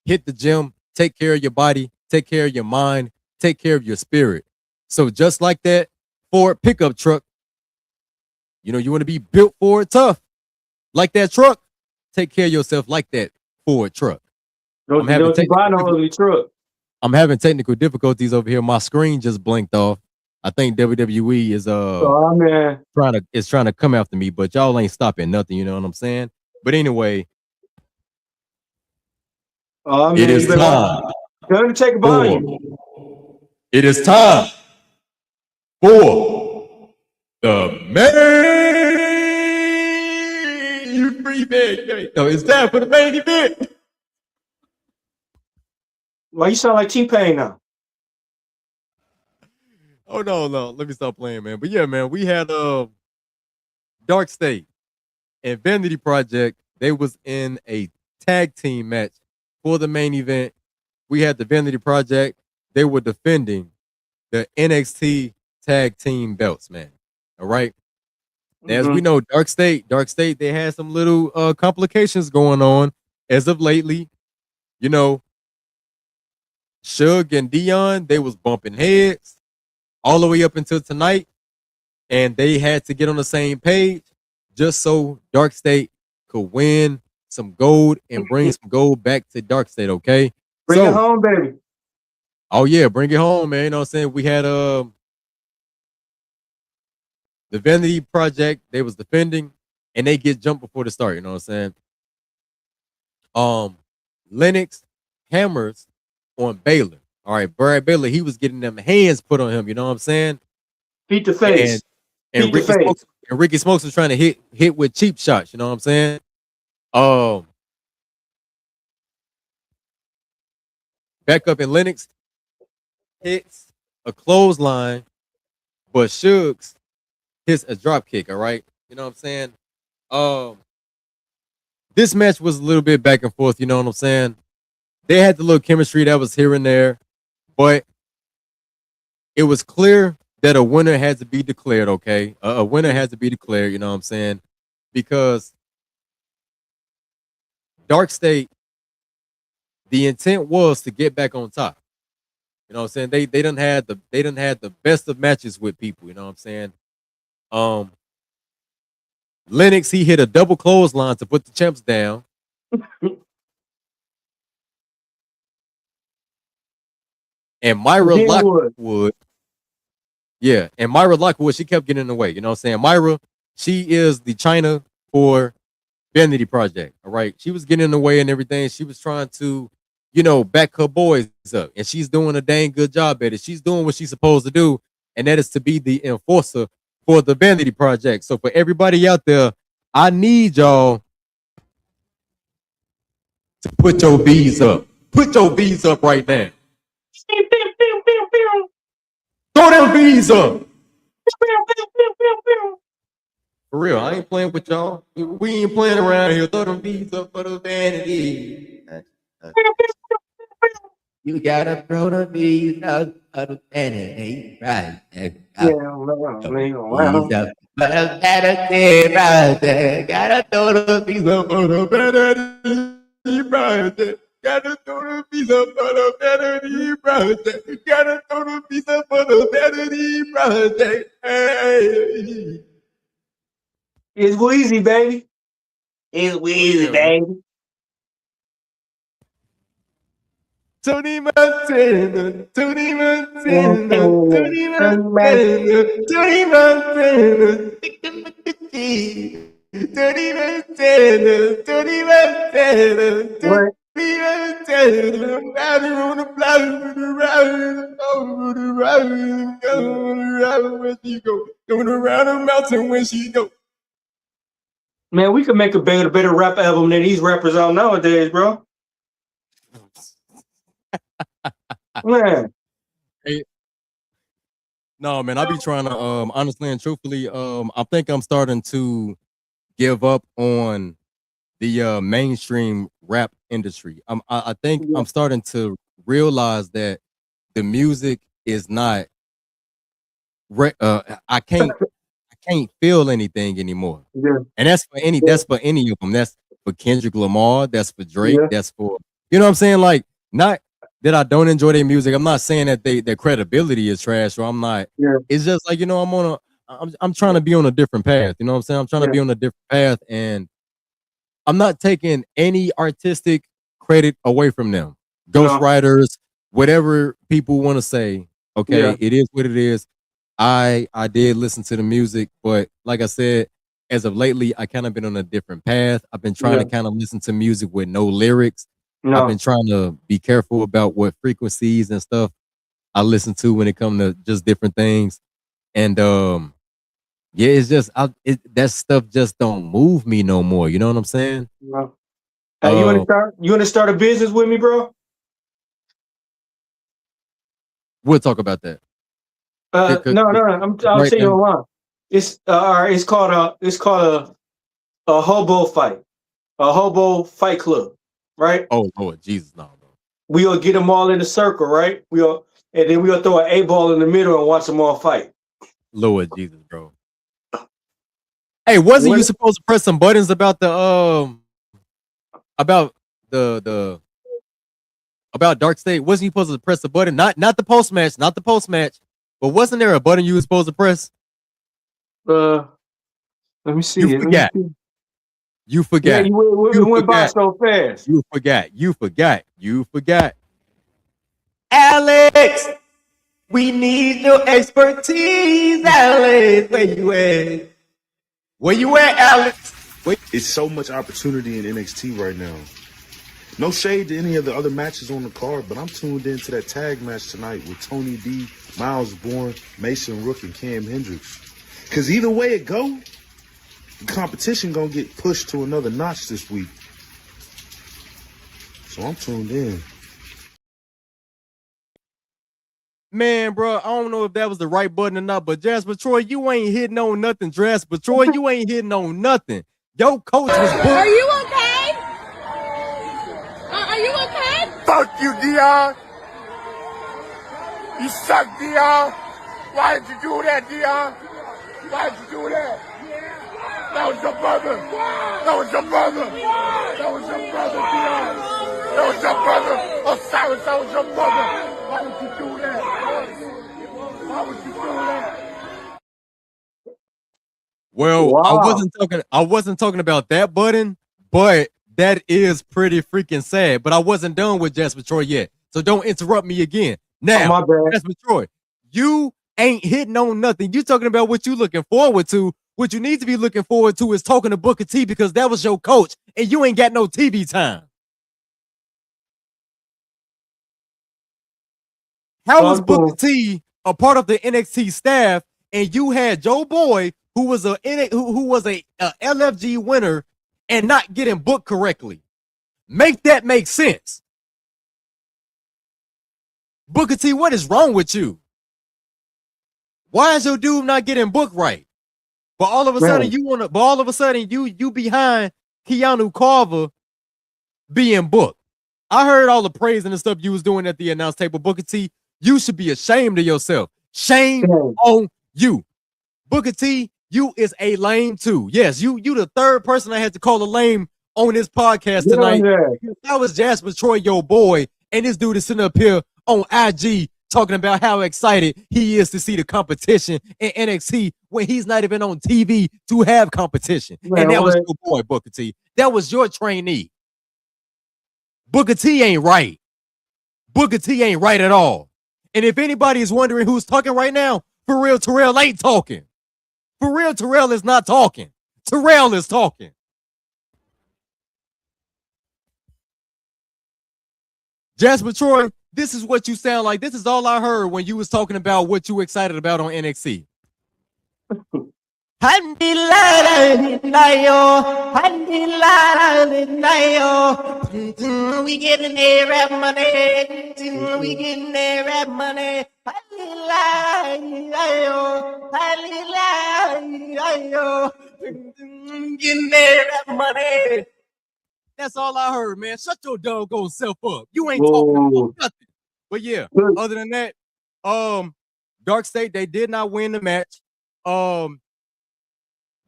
C: Hit the gym, take care of your body, take care of your mind, take care of your spirit. So just like that Ford pickup truck, you know, you want to be built for it tough. Like that truck, take care of yourself like that Ford truck.
D: Don't you buy no ugly truck.
C: I'm having technical difficulties over here. My screen just blinked off. I think WWE is
D: Oh man,
C: trying to come after me, but y'all ain't stopping nothing. You know what I'm saying? But anyway,
D: oh man,
C: it is time.
D: Time to take a volume.
C: It is time for the main event. No, it's time for the main event.
D: Why you sound like T-Pain now?
C: Oh no, let me stop playing, man. But yeah, man, we had Dark State and Vanity Project. They was in a tag team match for the main event. We had the Vanity Project. They were defending the NXT tag team belts, man. All right. Now, as we know, Dark State, they had some little complications going on as of lately. You know, Suge and Dion, they was bumping heads all the way up until tonight, and they had to get on the same page just so Dark State could win some gold and bring some gold back to Dark State, okay?
D: Bring it home, baby.
C: Oh yeah, bring it home, man. You know what I'm saying? We had the Vanity Project, they was defending, and they get jumped before the start, you know what I'm saying? Lennox hammers on Baylor. All right, Brad Baylor, he was getting them hands put on him, you know what I'm saying?
D: Beat the face.
C: And Ricky Smokes was trying to hit with cheap shots, you know what I'm saying? Back up in Lennox hits a clothesline, but Suggs hits a drop kick, all right? You know what I'm saying? This match was a little bit back and forth, you know what I'm saying? They had the little chemistry that was here and there, but it was clear that a winner had to be declared, okay? A winner had to be declared, you know what I'm saying? Because Dark State, the intent was to get back on top. You know what I'm saying? They done had the best of matches with people, you know what I'm saying? Lennox, he hit a double clothesline to put the champs down. And Myra Lockwood, yeah, and Myra Lockwood, she kept getting in the way. You know what I'm saying? Myra, she is the China for Vanity Project. All right. She was getting in the way and everything. She was trying to, back her boys up. And she's doing a dang good job at it. She's doing what she's supposed to do. And that is to be the enforcer for the Vanity Project. So for everybody out there, I need y'all to put your V's up. Put your V's up right now. Throw them V's up. For real, I ain't playing with y'all. We ain't playing around here. Throw them V's up for the vanity. You gotta throw the V's up for the vanity, right? V's up for the vanity, right? Gotta throw the V's up for the vanity, right? Gotta throw the V's up for the vanity, right? Gotta throw the V's up for the vanity, right? Hey.
D: It's Weezy, baby. It's Weezy, baby.
C: Tony Montana, Tony Montana, Tony Montana, Tony Montana, Tony Montana, Tony Montana,
D: What?
C: Tony Montana, riding on the block, riding over the road, going around where she go, going around the mountain when she go.
D: Man, we could make a better rap album than these rappers out nowadays, bro. Man.
C: Hey, no, man, I be trying to honestly and truthfully, I think I'm starting to give up on the mainstream rap industry. I think I'm starting to realize that the music is not I can't feel anything anymore.
D: Yeah.
C: And that's for any of them. That's for Kendrick Lamar, that's for Drake, that's for, you know what I'm saying? Like, not that I don't enjoy their music. I'm not saying that their credibility is trash, or I'm not.
D: Yeah.
C: It's just like, I'm trying to be on a different path. You know what I'm saying? I'm trying to be on a different path, and I'm not taking any artistic credit away from them. Ghostwriters, whatever people want to say, okay, it is what it is. I did listen to the music, but like I said, as of lately, I kind of been on a different path. I've been trying to kind of listen to music with no lyrics. I've been trying to be careful about what frequencies and stuff I listen to when it comes to just different things. And it's just that stuff just don't move me no more. You know what I'm saying?
D: No. Hey, you wanna start a business with me, bro?
C: We'll talk about that.
D: No. I'll tell you online. It's called a hobo fight. A hobo fight club, right?
C: Oh Lord Jesus, no, bro.
D: We'll get them all in a circle, right? And then we'll throw an A-ball in the middle and watch them all fight.
C: Lord Jesus, bro. Hey, wasn't you supposed to press some buttons about the about Dark State? Wasn't you supposed to press the button? Not the post match, but wasn't there a button you were supposed to press?
D: Let me see.
C: You forgot. You forgot.
D: Yeah, you went by so fast.
C: You forgot. Alex, we need your expertise, Alex. Where you at, Alex?
G: It's so much opportunity in NXT right now. No shade to any of the other matches on the card, but I'm tuned into that tag match tonight with Tony D, Miles Bourne, Mason Rook, and Cam Hendricks. Because either way it go, the competition gonna get pushed to another notch this week. So I'm tuned in.
C: Man, bro, I don't know if that was the right button or not, but Jasper Troy, you ain't hitting on nothing. Jasper Troy, you ain't hitting on nothing. Your coach was booked.
H: Are you okay? Are you okay?
I: Fuck you, Dion. You suck, Dion. Why did you do that, Dion? Why did you do that? That was your brother. That was your brother. That was your brother, Dion. That was your brother. Osiris, that was your brother. Why would you do that? Why would you do that?
C: Well, I wasn't talking about that button, but that is pretty freaking sad. But I wasn't done with Jasper Troy yet. So don't interrupt me again. Now,
D: my bad.
C: Jasper Troy, you ain't hitting on nothing. You talking about what you looking forward to, What you need to be looking forward to is talking to Booker T because that was your coach and you ain't got no TV time. How was Booker T a part of the NXT staff and you had Joe Boy who was a LFG winner and not getting booked correctly? Make that make sense. Booker T, what is wrong with you? Why is your dude not getting booked right? But all of a sudden you behind Keanu Carver being booked. I heard all the praise and the stuff you was doing at the announce table. Booker T, you should be ashamed of yourself. Shame on you. Booker T, you is a lame too. Yes, you the third person I had to call a lame on this podcast tonight. That was Jasper Troy, your boy, and this dude is sitting up here on IG talking about how excited he is to see the competition in NXT when he's not even on TV to have competition. And that was your boy, Booker T. That was your trainee. Booker T ain't right. Booker T ain't right at all. And if anybody is wondering who's talking right now, for real, Terrell ain't talking. For real, Terrell is not talking. Terrell is talking. Jasper Troy, this is what you sound like. This is all I heard when you was talking about what you excited about on NXT.
A: We getting there rap money. We getting there rap money. Getting there rap money.
C: That's all I heard, man. Shut your doggone self up. You ain't talking about nothing. But yeah, other than that, Dark State, they did not win the match.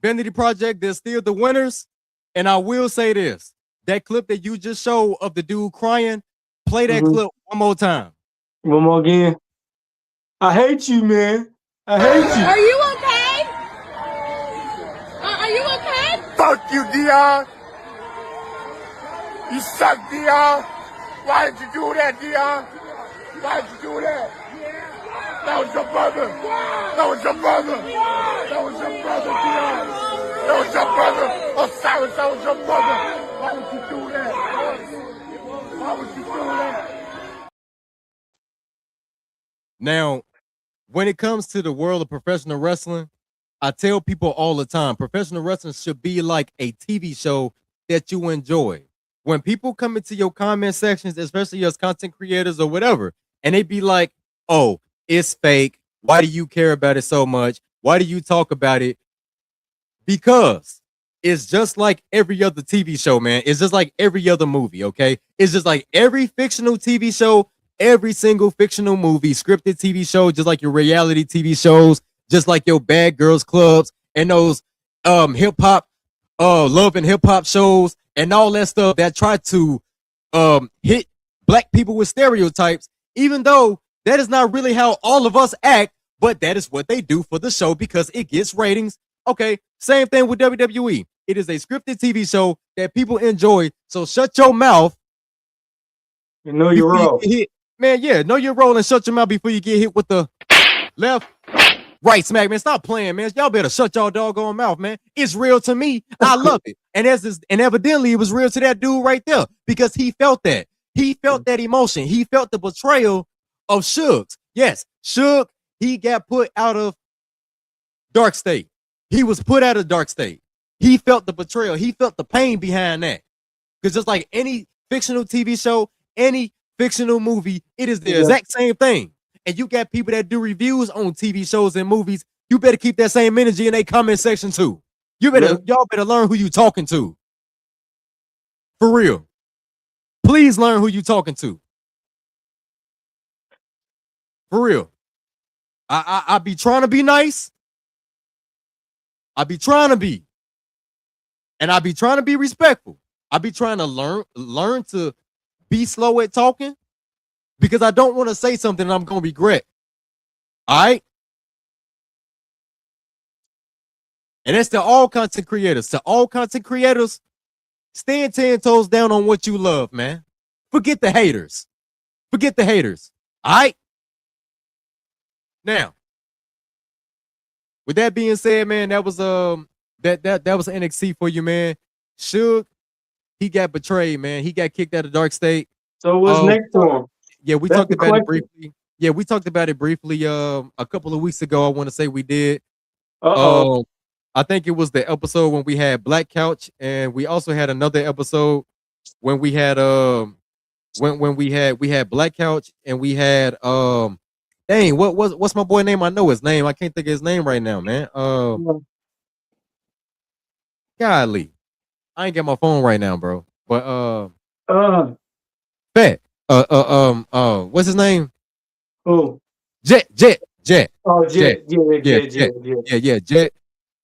C: Vanity Project, they're still the winners. And I will say this. That clip that you just showed of the dude crying, play that clip one more time.
D: One more again. I hate you, man. I hate you.
I: Are you okay? Are you okay? Fuck you, Dion. You suck, Dion. Why did you do that, Dion? Why did you do that? That was your brother. That was your brother. That was your brother, Dion. That was your brother. Osiris, that was your brother. Why would you do that? Why would you do that?
C: Now, when it comes to the world of professional wrestling, I tell people all the time, professional wrestling should be like a TV show that you enjoy. When people come into your comment sections, especially as content creators or whatever, and they be like, oh, it's fake. Why do you care about it so much? Why do you talk about it? Because it's just like every other TV show, man. It's just like every other movie, okay? It's just like every fictional TV show, every single fictional movie, scripted TV show, just like your reality TV shows, just like your Bad Girls Clubs and those hip-hop, love and hip-hop shows and all that stuff that try to hit black people with stereotypes, even though that is not really how all of us act, but that is what they do for the show because it gets ratings. Okay, same thing with WWE. It is a scripted TV show that people enjoy, so shut your mouth.
D: You know your role.
C: Man, yeah, know your role and shut your mouth before you get hit with the left, right smack, man. Stop playing, man. Y'all better shut y'all doggone mouth, man. It's real to me. I love it. And evidently it was real to that dude right there because he felt that. He felt that emotion. He felt the betrayal of Suge. Yes, Suge, he got put out of Dark State. He was put out of Dark State. He felt the betrayal. He felt the pain behind that. Because just like any fictional TV show, any fictional movie, it is the exact same thing. And you got people that do reviews on TV shows and movies. You better keep that same energy in their comment section too. Y'all better learn who you talking to. For real. Please learn who you talking to. For real. I be trying to be nice. I be trying to be. And I be trying to be respectful. I be trying to learn to be slow at talking because I don't want to say something I'm going to regret. All right? And that's to all content creators. To all content creators, stand 10 toes down on what you love, man. Forget the haters. Forget the haters. All right? Now, with that being said, man, that was that was NXT for you, man. Suge, he got betrayed, man. He got kicked out of Dark State.
D: So what's next to him?
C: Yeah, we
D: That's
C: talked
D: the
C: about it
D: question.
C: briefly. Yeah, we talked about it briefly a couple of weeks ago. I want to say we did.
D: Uh-oh.
C: I think it was the episode when we had Black Couch, and we also had another episode when we had when we had Black Couch, and we had dang, what's my boy name? I know his name. I can't think of his name right now, man. Golly, I ain't got my phone right now, bro. But Fat. What's his name?
D: Who?
C: Jet.
D: Oh, Jet.
C: Yeah, Jet.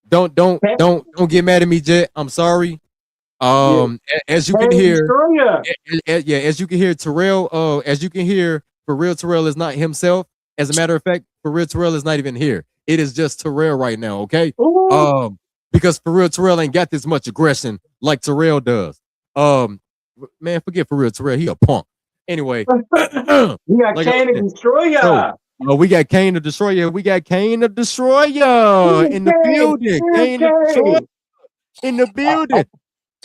C: Don't get mad at me, Jet. I'm sorry. As you can hear, as you can hear, Terrell, as you can hear, for real, Terrell is not himself. As a matter of fact, for real, Terrell is not even here. It is just Terrell right now, okay? Because for real, Terrell ain't got this much aggression like Terrell does. Man, forget for real, Terrell. He a punk. Anyway,
D: We got
C: like
D: Kane the Destroyer.
C: we got Kane the Destroyer. We got Kane the Destroyer in the building. Kane the Destroyer in the building.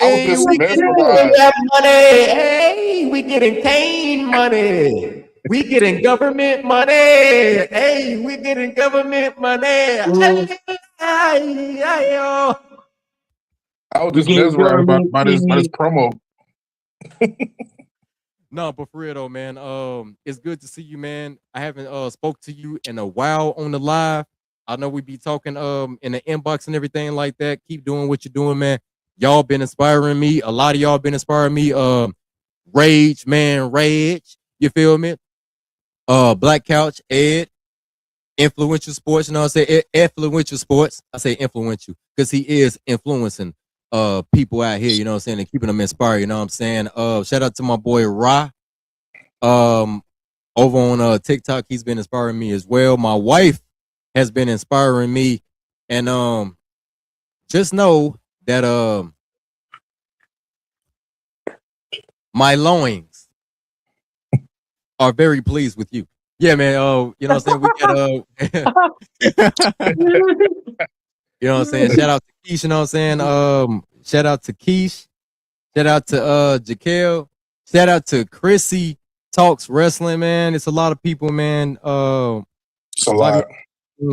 E: I was just
C: we getting
E: mesmerized.
C: that money. Hey, we getting Kane money. We getting government money. Hey, we getting government money.
E: I was
D: We
E: just
D: getting
E: mesmerized
D: government
E: by this
D: fees.
E: promo.
C: No, but for real though, man. It's good to see you, man. I haven't spoke to you in a while on the live. I know we be talking in the inbox and everything like that. Keep doing what you're doing, man. Y'all been inspiring me. A lot of y'all been inspiring me. Rage, man, Rage. You feel me? Black Couch, Ed, Influential Sports. You know what I'm saying? Influential Sports. I say influential because he is influencing people out here, you know what I'm saying, and keeping them inspired, you know what I'm saying? Shout out to my boy Ra. Over on TikTok, he's been inspiring me as well. My wife has been inspiring me. And just know that my loins are very pleased with you. Yeah, man. You know what I'm saying? We got you know what I'm saying? Shout out to Keish, you know what I'm saying? Shout out to Keish. Shout out to Jaquel. Shout out to Chrissy Talks Wrestling, man. It's a lot of people, man.
E: It's a lot.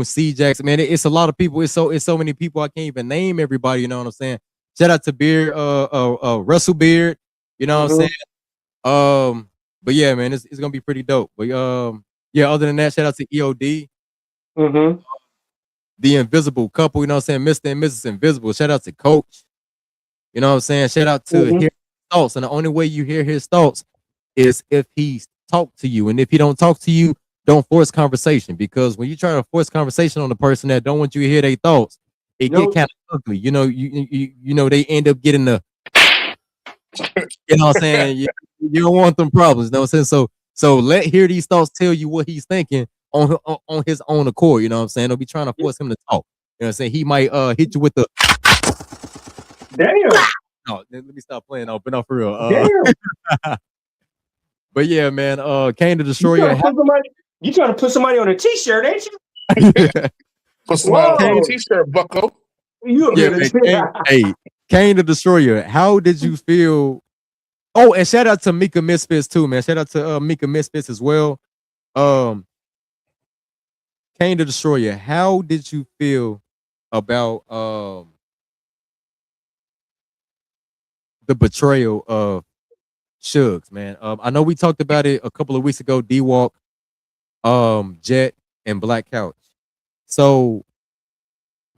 C: C Jackson, man. It's a lot of people. It's so many people. I can't even name everybody. You know what I'm saying? Shout out to Beard, Russell Beard. You know what I'm saying? But yeah, man, it's gonna be pretty dope. But yeah. Other than that, shout out to EOD. The Invisible Couple. You know what I'm saying? Mr. and Mrs. Invisible. Shout out to Coach. You know what I'm saying? Shout out to hear his thoughts. And the only way you hear his thoughts is if he's talked to you. And if he don't talk to you, don't force conversation. Because when you try to force conversation on the person that don't want you to hear their thoughts, it get kind of ugly. You know, you know, they end up getting the you know what I'm saying? You don't want them problems, you know what I'm saying? So let hear these thoughts tell you what he's thinking on his own accord, you know what I'm saying? Don't be trying to force him to talk. You know what I'm saying? He might hit you with the
D: damn.
C: No, let me stop playing. No, but not for real.
D: Damn.
C: But yeah, man. Kane the Destroyer.
D: You trying to put somebody on a t-shirt, ain't you?
E: Put somebody on a t-shirt, bucko.
C: Hey, Kane the Destroyer. How did you feel? Oh, and shout out to Mika Misfits too, man. Shout out to Mika Misfits as well. Kane the Destroyer. How did you feel about the betrayal of Shugs, man? I know we talked about it a couple of weeks ago. D-Walk, Jet, and Black Couch. So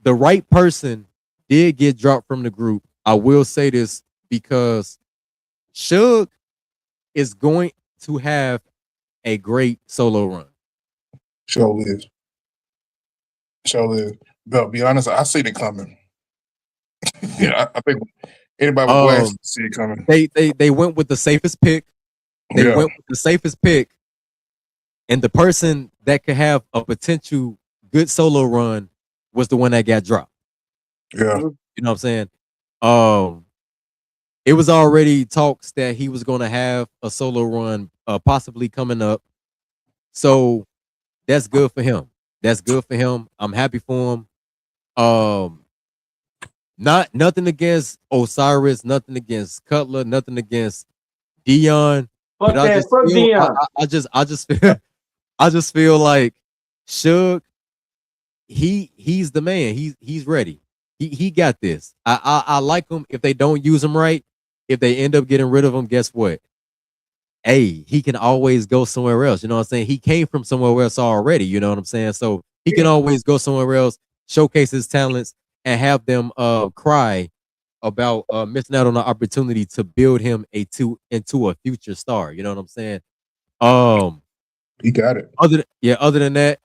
C: the right person did get dropped from the group. I will say this because Shug is going to have a great solo run.
E: Sure is. But be honest, I see it coming. Yeah, I think anybody with glasses see it coming.
C: They went with the safest pick. They went with the safest pick, and the person that could have a potential good solo run was the one that got dropped.
E: Yeah,
C: you know what I'm saying. It was already talks that he was going to have a solo run, possibly coming up. So that's good for him. That's good for him. I'm happy for him. Not nothing against Osiris, nothing against Cutler, nothing against Dion, but
D: Fuck that. Fuck Dion.
C: I just feel I just feel like Suge, he's the man. He's ready. He got this. I like him. If they don't use him right, if they end up getting rid of him, guess what? Hey, he can always go somewhere else. You know what I'm saying? He came from somewhere else already. You know what I'm saying? So he can always go somewhere else, showcase his talents, and have them cry about missing out on the opportunity to build him into a future star. You know what I'm saying?
E: He got it.
C: Other than that,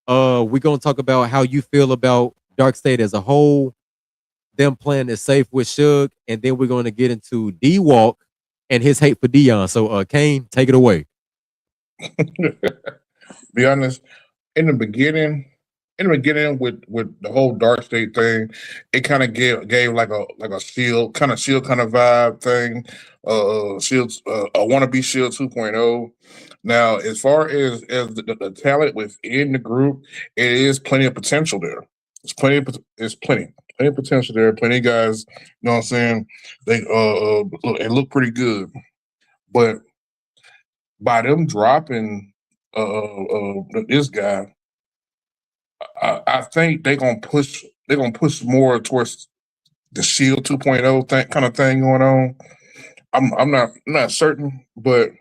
C: we're gonna talk about how you feel about Dark State as a whole, them playing it safe with Suge, and then we're gonna get into D Walk and his hate for Dion. So Kane, take it away.
E: Be honest, in the beginning with the whole Dark State thing, it kind of gave like a Shield kind of vibe thing. Shields, I want to be Shield 2.0. Now, as far as the talent within the group, it is plenty of potential there. It's plenty of potential there. Plenty of guys, you know what I'm saying? They look pretty good, but by them dropping this guy, I think they're gonna push more towards the Shield 2.0 kind of thing going on. I'm not certain, but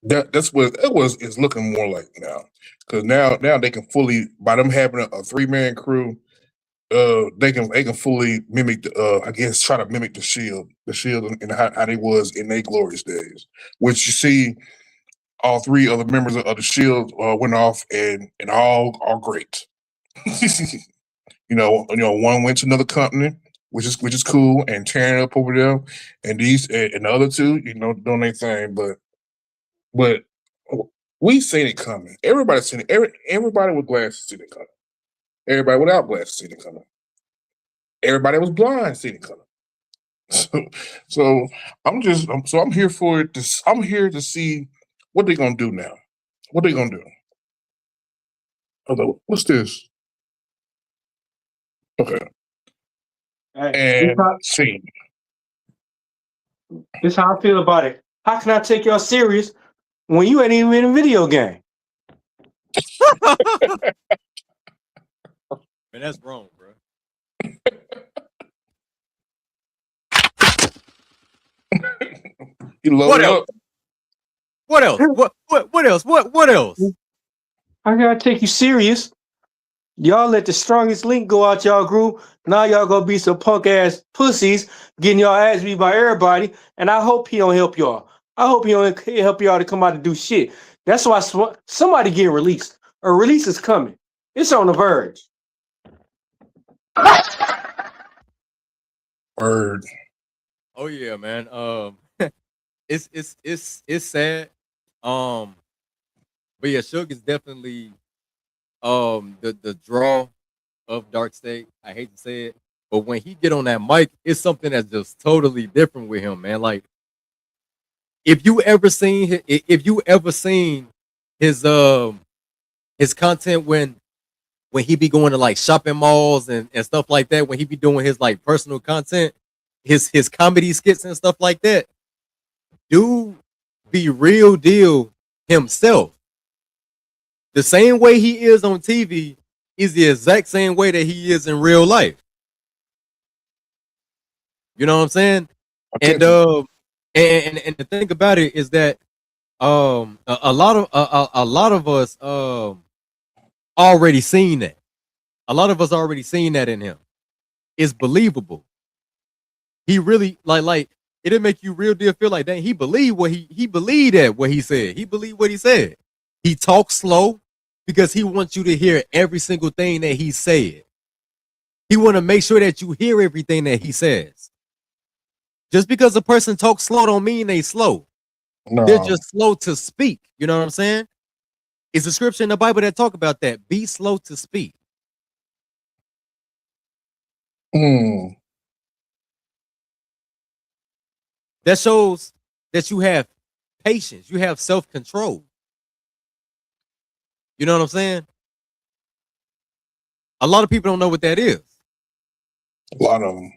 E: that's what it's looking more like now. Because now they can fully, by them having a 3-man crew, they can fully mimic I guess try to mimic the Shield and how they was in their glorious days, which you see all 3 other members of the Shield went off and all are great. One went to another company, which is cool and tearing it up over there, and the other 2, doing their thing. But we seen it coming. Everybody seen it. Everybody with glasses seen it coming. Everybody without glasses seen it coming. Everybody was blind seen it coming. So I'm here for it. I'm here to see what they're gonna do now. What they gonna do? Although, what's this? Okay. And see.
D: This how I feel about it. How can I take y'all serious when you ain't even in a video game?
C: Man, that's wrong, bro.
E: You load up.
C: What else? What else? What else?
D: I gotta take you serious. Y'all let the strongest link go out y'all group. Now y'all gonna be some punk ass pussies getting y'all ass beat by everybody. And I hope he don't help y'all. I hope he don't help y'all to come out and do shit. That's why somebody getting released. A release is coming. It's on the verge.
E: Bird.
C: Oh yeah, man. It's sad. But yeah, Suge is definitely the draw of Dark State. I hate to say it, but when he get on that mic, it's something that's just totally different with him, man. Like if you ever seen his content when he be going to like shopping malls and stuff like that, when he be doing his like personal content, his comedy skits and stuff like that, dude be real deal himself. The same way he is on TV is the exact same way that he is in real life. You know what I'm saying? And the thing about it is that a lot of us already seen that. A lot of us already seen that in him. It's believable. He really like it'll make you real deal feel like, dang, he believed what he believed that what he said. He believed what he said. He talks slow because he wants you to hear every single thing that he said. He want to make sure that you hear everything that he says. Just because a person talks slow don't mean they slow. No. They're just slow to speak. You know what I'm saying? It's a scripture in the Bible that talk about that. Be slow to speak. That shows that you have patience. You have self-control. You know what I'm saying? A lot of people don't know what that is.
H: A lot of them.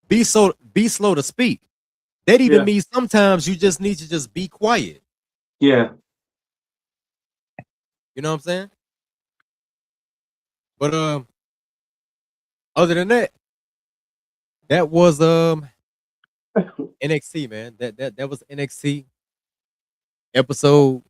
C: Be slow to speak. That even means sometimes you just need to just be quiet.
D: Yeah.
C: You know what I'm saying? But other than that, that was NXT, man. That was NXT episode.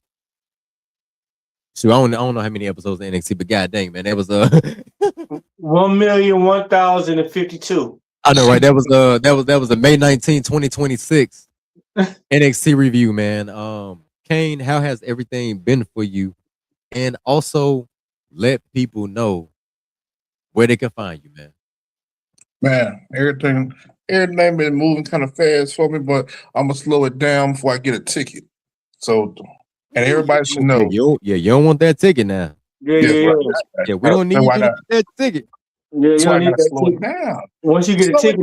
C: Shoot, I don't know how many episodes of NXT, but god dang, man, that was
D: 1,001,052.
C: I know, right? That was a May 19, 2026 NXT review, man. Kane, how has everything been for you? And also let people know where they can find you, man.
H: Man, everything been moving kind of fast for me, but I'm gonna slow it down before I get a ticket. So, and everybody should know.
C: You don't want that ticket now.
D: Yeah.
C: We don't need you to get that ticket.
D: Yeah, you don't need that
H: slow
D: ticket.
H: it down.
D: Once you get a ticket,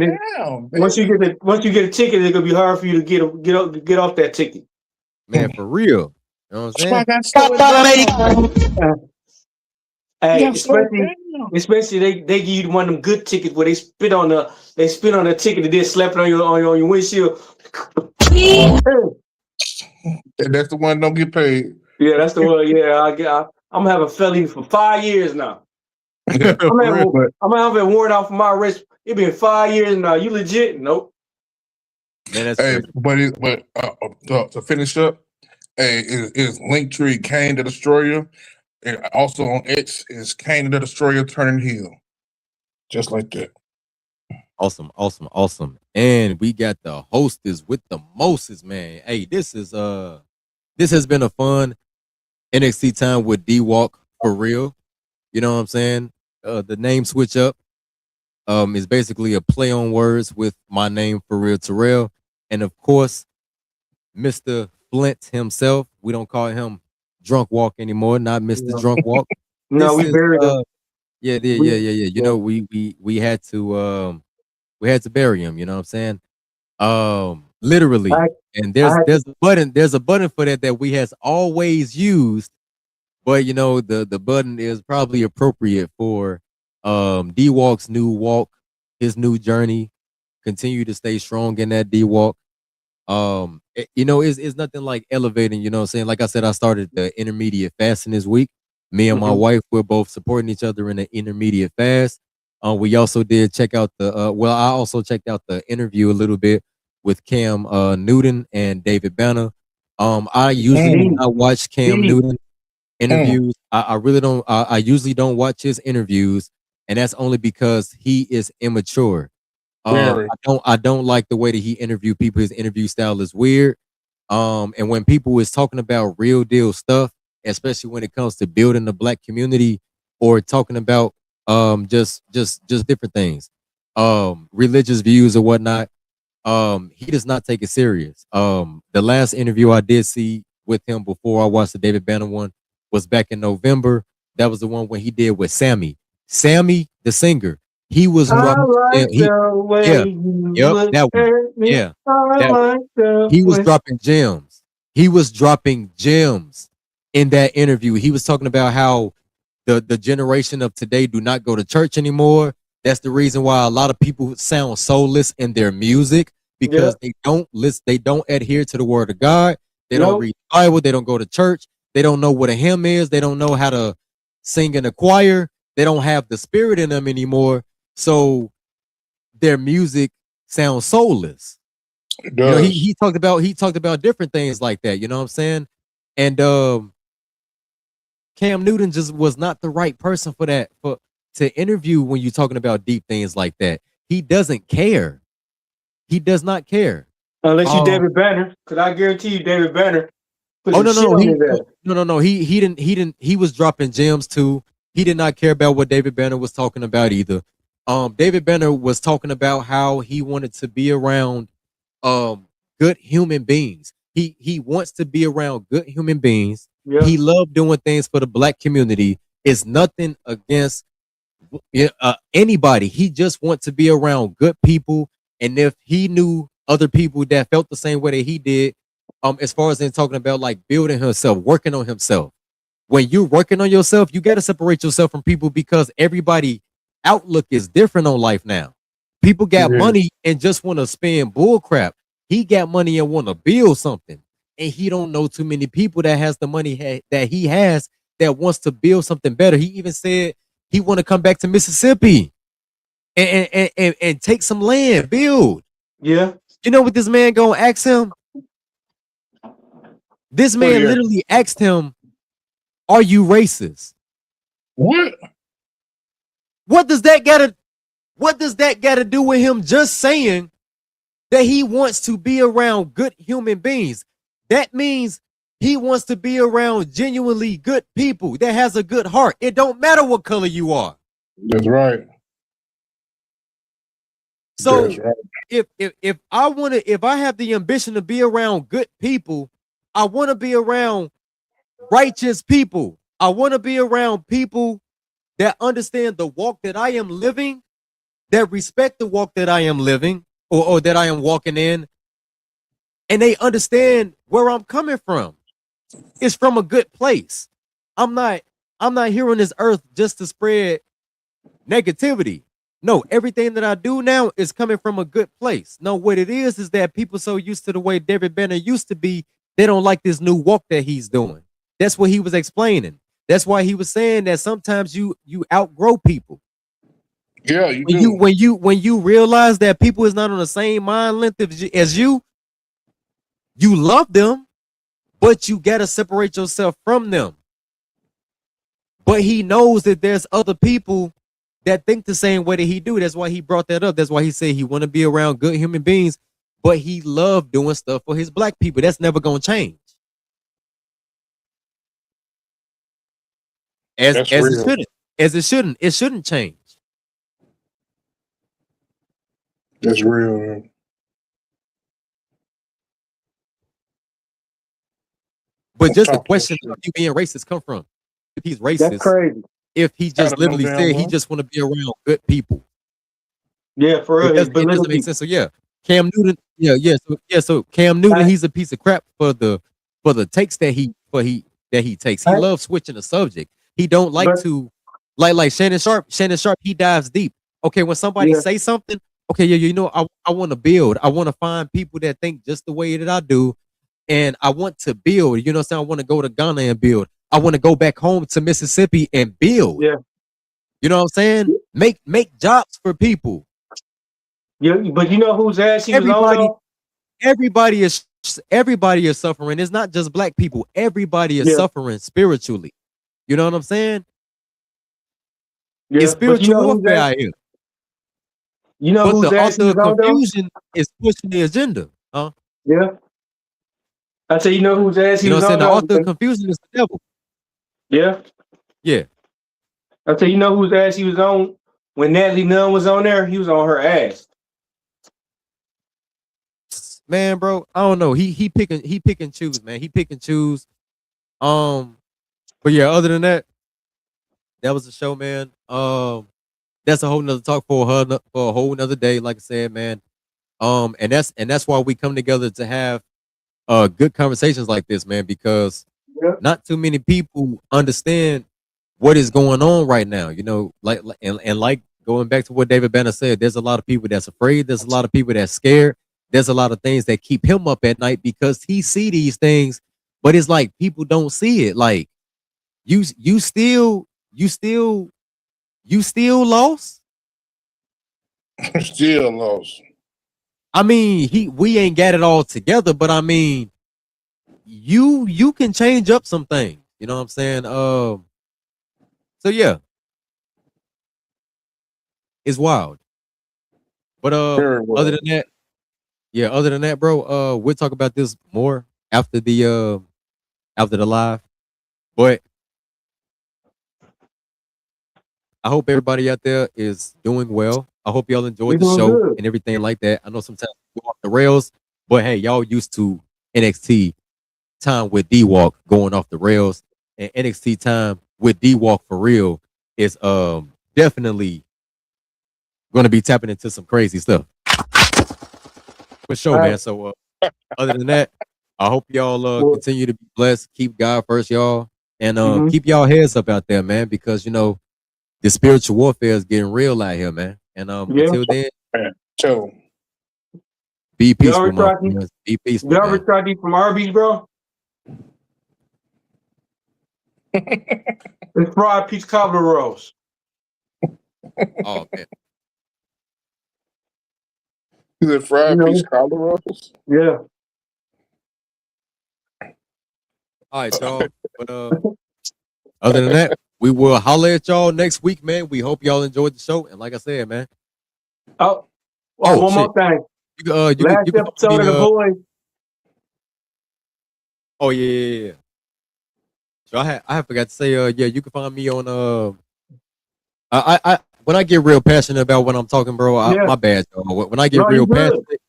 H: once you
D: get a ticket, it's gonna be hard for you to get off that ticket.
C: Man, for real. You know what I'm saying?
D: Hey, especially they give you one of them good tickets where they spit on the ticket and then slap it on your windshield.
H: That's the one don't get paid.
D: Yeah, that's the one. Yeah, I'm gonna have a felony for 5 years now. I'm gonna have it worn off my wrist. It's been 5 years now. You legit? Nope.
C: Man, that's crazy.
H: But to finish up, is Linktree Kane the Destroyer, and also on X is Kane the Destroyer turning heel, just like that.
C: Awesome. And we got the hostess with the mostest, man. Hey, this has been a fun NXT time with D-Walk for real. You know what I'm saying? The name switch up is basically a play on words with my name for real, Terrell. And of course, Mr. Flint himself. We don't call him Drunk Walk anymore, not Mr. Drunk Walk.
D: No, we buried him.
C: Yeah. You know, we had to bury him, you know what I'm saying? Literally. And there's a button for that we has always used, but you know, the button is probably appropriate for D-Walk's new walk, his new journey. Continue to stay strong in that D-Walk. You know, it's nothing like elevating, you know what I'm saying? Like I said, I started the intermediate fasting this week. Me and my wife, we're both supporting each other in the intermediate fast. We also did check out I also checked out the interview a little bit with Cam Newton and David Banner. I usually do not watch Cam Newton interviews. I really don't. I usually don't watch his interviews, and that's only because he is immature. I don't like the way that he interview people. His interview style is weird. And when people is talking about real deal stuff, especially when it comes to building the black community or talking about just different things, religious views or whatnot, he does not take it serious. The last interview I did see with him before I watched the David Banner one was back in November. That was the one when he did with Sammy the singer. He was dropping he was dropping gems. He was dropping gems in that interview. He was talking about how the generation of today do not go to church anymore. That's the reason why a lot of people sound soulless in their music, because they don't adhere to the word of God. They don't read the Bible. They don't go to church. They don't know what a hymn is. They don't know how to sing in a choir. They don't have the spirit in them anymore. So their music sounds soulless.
H: It
C: does.
H: does.
C: You know, he talked about different things like that. You know what I'm saying? And Cam Newton just was not the right person for that, to interview when you're talking about deep things like that. He doesn't care. He does not care.
D: Unless you David Banner, because I guarantee you David Banner.
C: No. He didn't. He was dropping gems too. He did not care about what David Banner was talking about either. David Banner was talking about how he wanted to be around good human beings. He wants to be around good human beings. Yeah. He loved doing things for the black community. It's nothing against anybody. He just wants to be around good people. And if he knew other people that felt the same way that he did, as far as in talking about like building himself, working on himself, when you're working on yourself, you got to separate yourself from people because everybody outlook is different on life now. People got money and just want to spend bull crap. He got money and want to build something, and he don't know too many people that has the money that he has that wants to build something better. He even said he want to come back to Mississippi and take some land, build.
D: Yeah.
C: You know what this man gonna ask him? This man literally asked him, "Are you racist?"
H: What?
C: What does that gotta do with him just saying that he wants to be around good human beings? That means he wants to be around genuinely good people that has a good heart. It don't matter what color you are.
H: That's right.
C: So
H: That's right.
C: if I have the ambition to be around good people, I want to be around righteous people. I want to be around people that understand the walk that I am living, that respect the walk that I am living or that I am walking in, and they understand where I'm coming from. It's from a good place. I'm not here on this earth just to spread negativity. No, everything that I do now is coming from a good place. No, what it is that people so used to the way David Banner used to be, they don't like this new walk that he's doing. That's what he was explaining. That's why he was saying that sometimes you outgrow people.
H: Yeah, you do.
C: When you realize that people is not on the same mind length as you love them, but you gotta separate yourself from them. But he knows that there's other people that think the same way that he do. That's why he brought that up. That's why he said he want to be around good human beings, but he loved doing stuff for his black people. That's never gonna change. As it shouldn't. As it shouldn't. It shouldn't change.
H: That's real, man.
C: But just the question of you being racist come from. If he's racist,
D: That's crazy.
C: If he just literally said he just want to be around good people.
D: Yeah, for real.
C: It doesn't make sense. So yeah, Cam Newton. So Cam Newton, he's a piece of crap for the takes that he takes. He loves switching the subject. He don't like to like Shannon Sharp. Shannon Sharp, he dives deep. Okay, when somebody say something, okay, you know, I want to build. I want to find people that think just the way that I do, and I want to build. You know what I'm saying? I want to go to Ghana and build. I want to go back home to Mississippi and build.
D: Yeah.
C: You know what I'm saying? Make jobs for people.
D: Yeah, but you know whose ass he was on?
C: Everybody is suffering. It's not just black people. Everybody is suffering spiritually. You know what I'm saying?
D: Yeah,
C: it's spiritual warfare out here.
D: You know
C: but
D: whose
C: the
D: ass he was
C: author
D: on,
C: of confusion is pushing the agenda. Huh?
D: Yeah. I say, you know whose ass he
C: You know
D: was
C: what I'm saying?
D: on?
C: The author of confusion is the devil.
D: Yeah.
C: Yeah.
D: I tell you know whose ass he was on when Natalie Nunn was on there. He was on her ass.
C: Man, bro, I don't know. He pick and choose, man. He pick and choose. But yeah, other than that, that was the show, man. That's a whole nother talk for a whole nother day. Like I said, man. And that's why we come together to have good conversations like this, man, because not too many people understand what is going on right now. You know, like going back to what David Banner said, there's a lot of people that's afraid. There's a lot of people that's scared. There's a lot of things that keep him up at night because he see these things, but it's like people don't see it. Like you still lost.
H: Still lost.
C: I mean, we ain't got it all together, but I mean, you can change up some things. You know what I'm saying? So yeah, it's wild. But other than that, bro, we'll talk about this more after the live. But I hope everybody out there is doing well. I hope y'all enjoyed the show and everything like that. I know sometimes we go off the rails, but hey, y'all used to NXT time with D-Walk going off the rails, and NXT time with D-Walk for real is definitely going to be tapping into some crazy stuff. For sure, man. So other than that, I hope y'all continue to be blessed. Keep God first, y'all. And
D: Mhm.
C: keep y'all heads up out there, man, because you know the spiritual warfare is getting real out here, man. And
D: Yeah.
C: until then,
H: Man, so
C: be
D: You
C: peaceful,
D: already
C: my
D: tried these?
C: friends. Be peaceful,
D: You
C: man.
D: already tried these from Arby's, bro? It's fried peach cobbler rolls.
C: Oh man.
H: is it
D: You
H: fried peach
D: know?
H: cobbler rolls?
D: Yeah.
C: All right, y'all. But other than that, we will holler at y'all next week, man. We hope y'all enjoyed the show. And like I said, man.
D: Oh,
C: Oh
D: one
C: shit.
D: more thing.
C: You
D: Last
C: can follow
D: episode
C: me.
D: of The Boys.
C: Oh yeah. So I have forgot to say, yeah, you can find me on I when I get real passionate about what I'm talking, bro,
D: Yeah.
C: my bad, y'all. When I get
D: No, you
C: real
D: good.
C: passionate,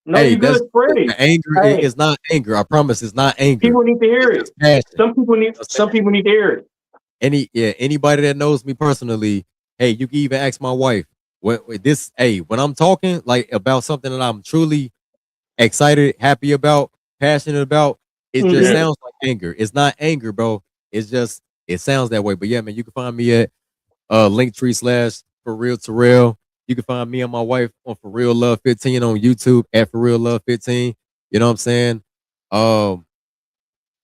D: No,
C: hey,
D: you good.
C: that's
D: Spread
C: the
D: it.
C: anger
D: Hey,
C: is not anger. I promise it's not anger.
D: people need to hear
C: It's
D: it.
C: just passion.
D: Some people need.
C: You know what I'm
D: Some
C: saying?
D: people need to hear it.
C: Anybody that knows me personally, hey, you can even ask my wife. When I'm talking like about something that I'm truly excited, happy about, passionate about, it just
D: Mhm.
C: sounds like anger. It's not anger, bro. It's just it sounds that way. But yeah, man, you can find me at Linktree / For Real Terrell. You can find me and my wife on For Real Love 15 on YouTube at For Real Love 15. You know what I'm saying?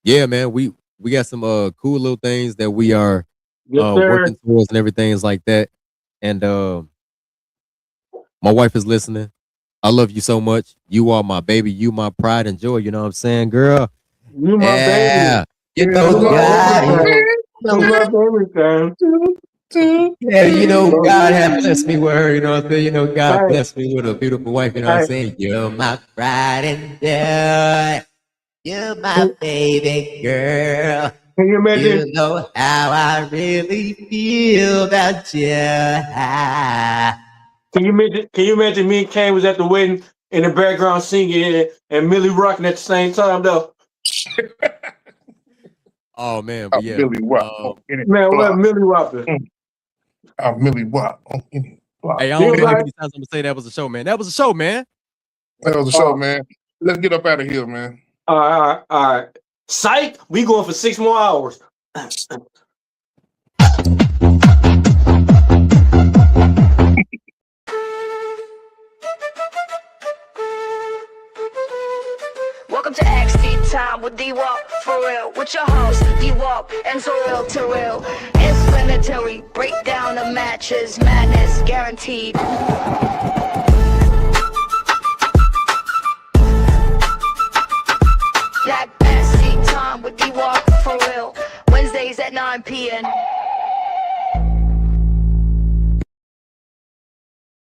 C: Yeah, man, we got some cool little things that we are
D: Yes, sir.
C: working towards and everything is like that. And my wife is listening. I love you so much. You are my baby. You my pride and joy. You know what I'm saying, girl?
D: You my baby.
C: Yeah. You
H: Yeah,
C: know
D: You my
C: God.
D: everything. You my everything.
C: Yeah, you know God has blessed me with her. You know what I'm saying? You know God
D: Hey,
C: blessed me with a beautiful wife. You know what I'm
D: hey.
C: saying? You're my pride and joy. You're my baby girl.
D: Can you imagine?
C: You know how I really feel about you.
D: Can you imagine? Can you imagine me and Kane was at the wedding in the background singing and Millie rocking at the same time though?
C: Oh man, but yeah.
H: Millie Watt on any
D: Man, what
H: block.
D: Millie rocking?
H: Millie Watt on any block.
C: Hey, I
D: You
C: don't know how
D: like?
C: many times I'm gonna say that was a show, man. That was a show, man.
H: That was a show, man. Let's get up out of here, man.
D: All right, all right. Psych. We going for 6 more hours.
A: Welcome to NXT time with P.U.W.F for real. With your host P.U.W.F and Terrell. Explanatory breakdown of matches, madness guaranteed. Black Backseat time with P.U.W.F for real. Wednesdays at 9 p.m.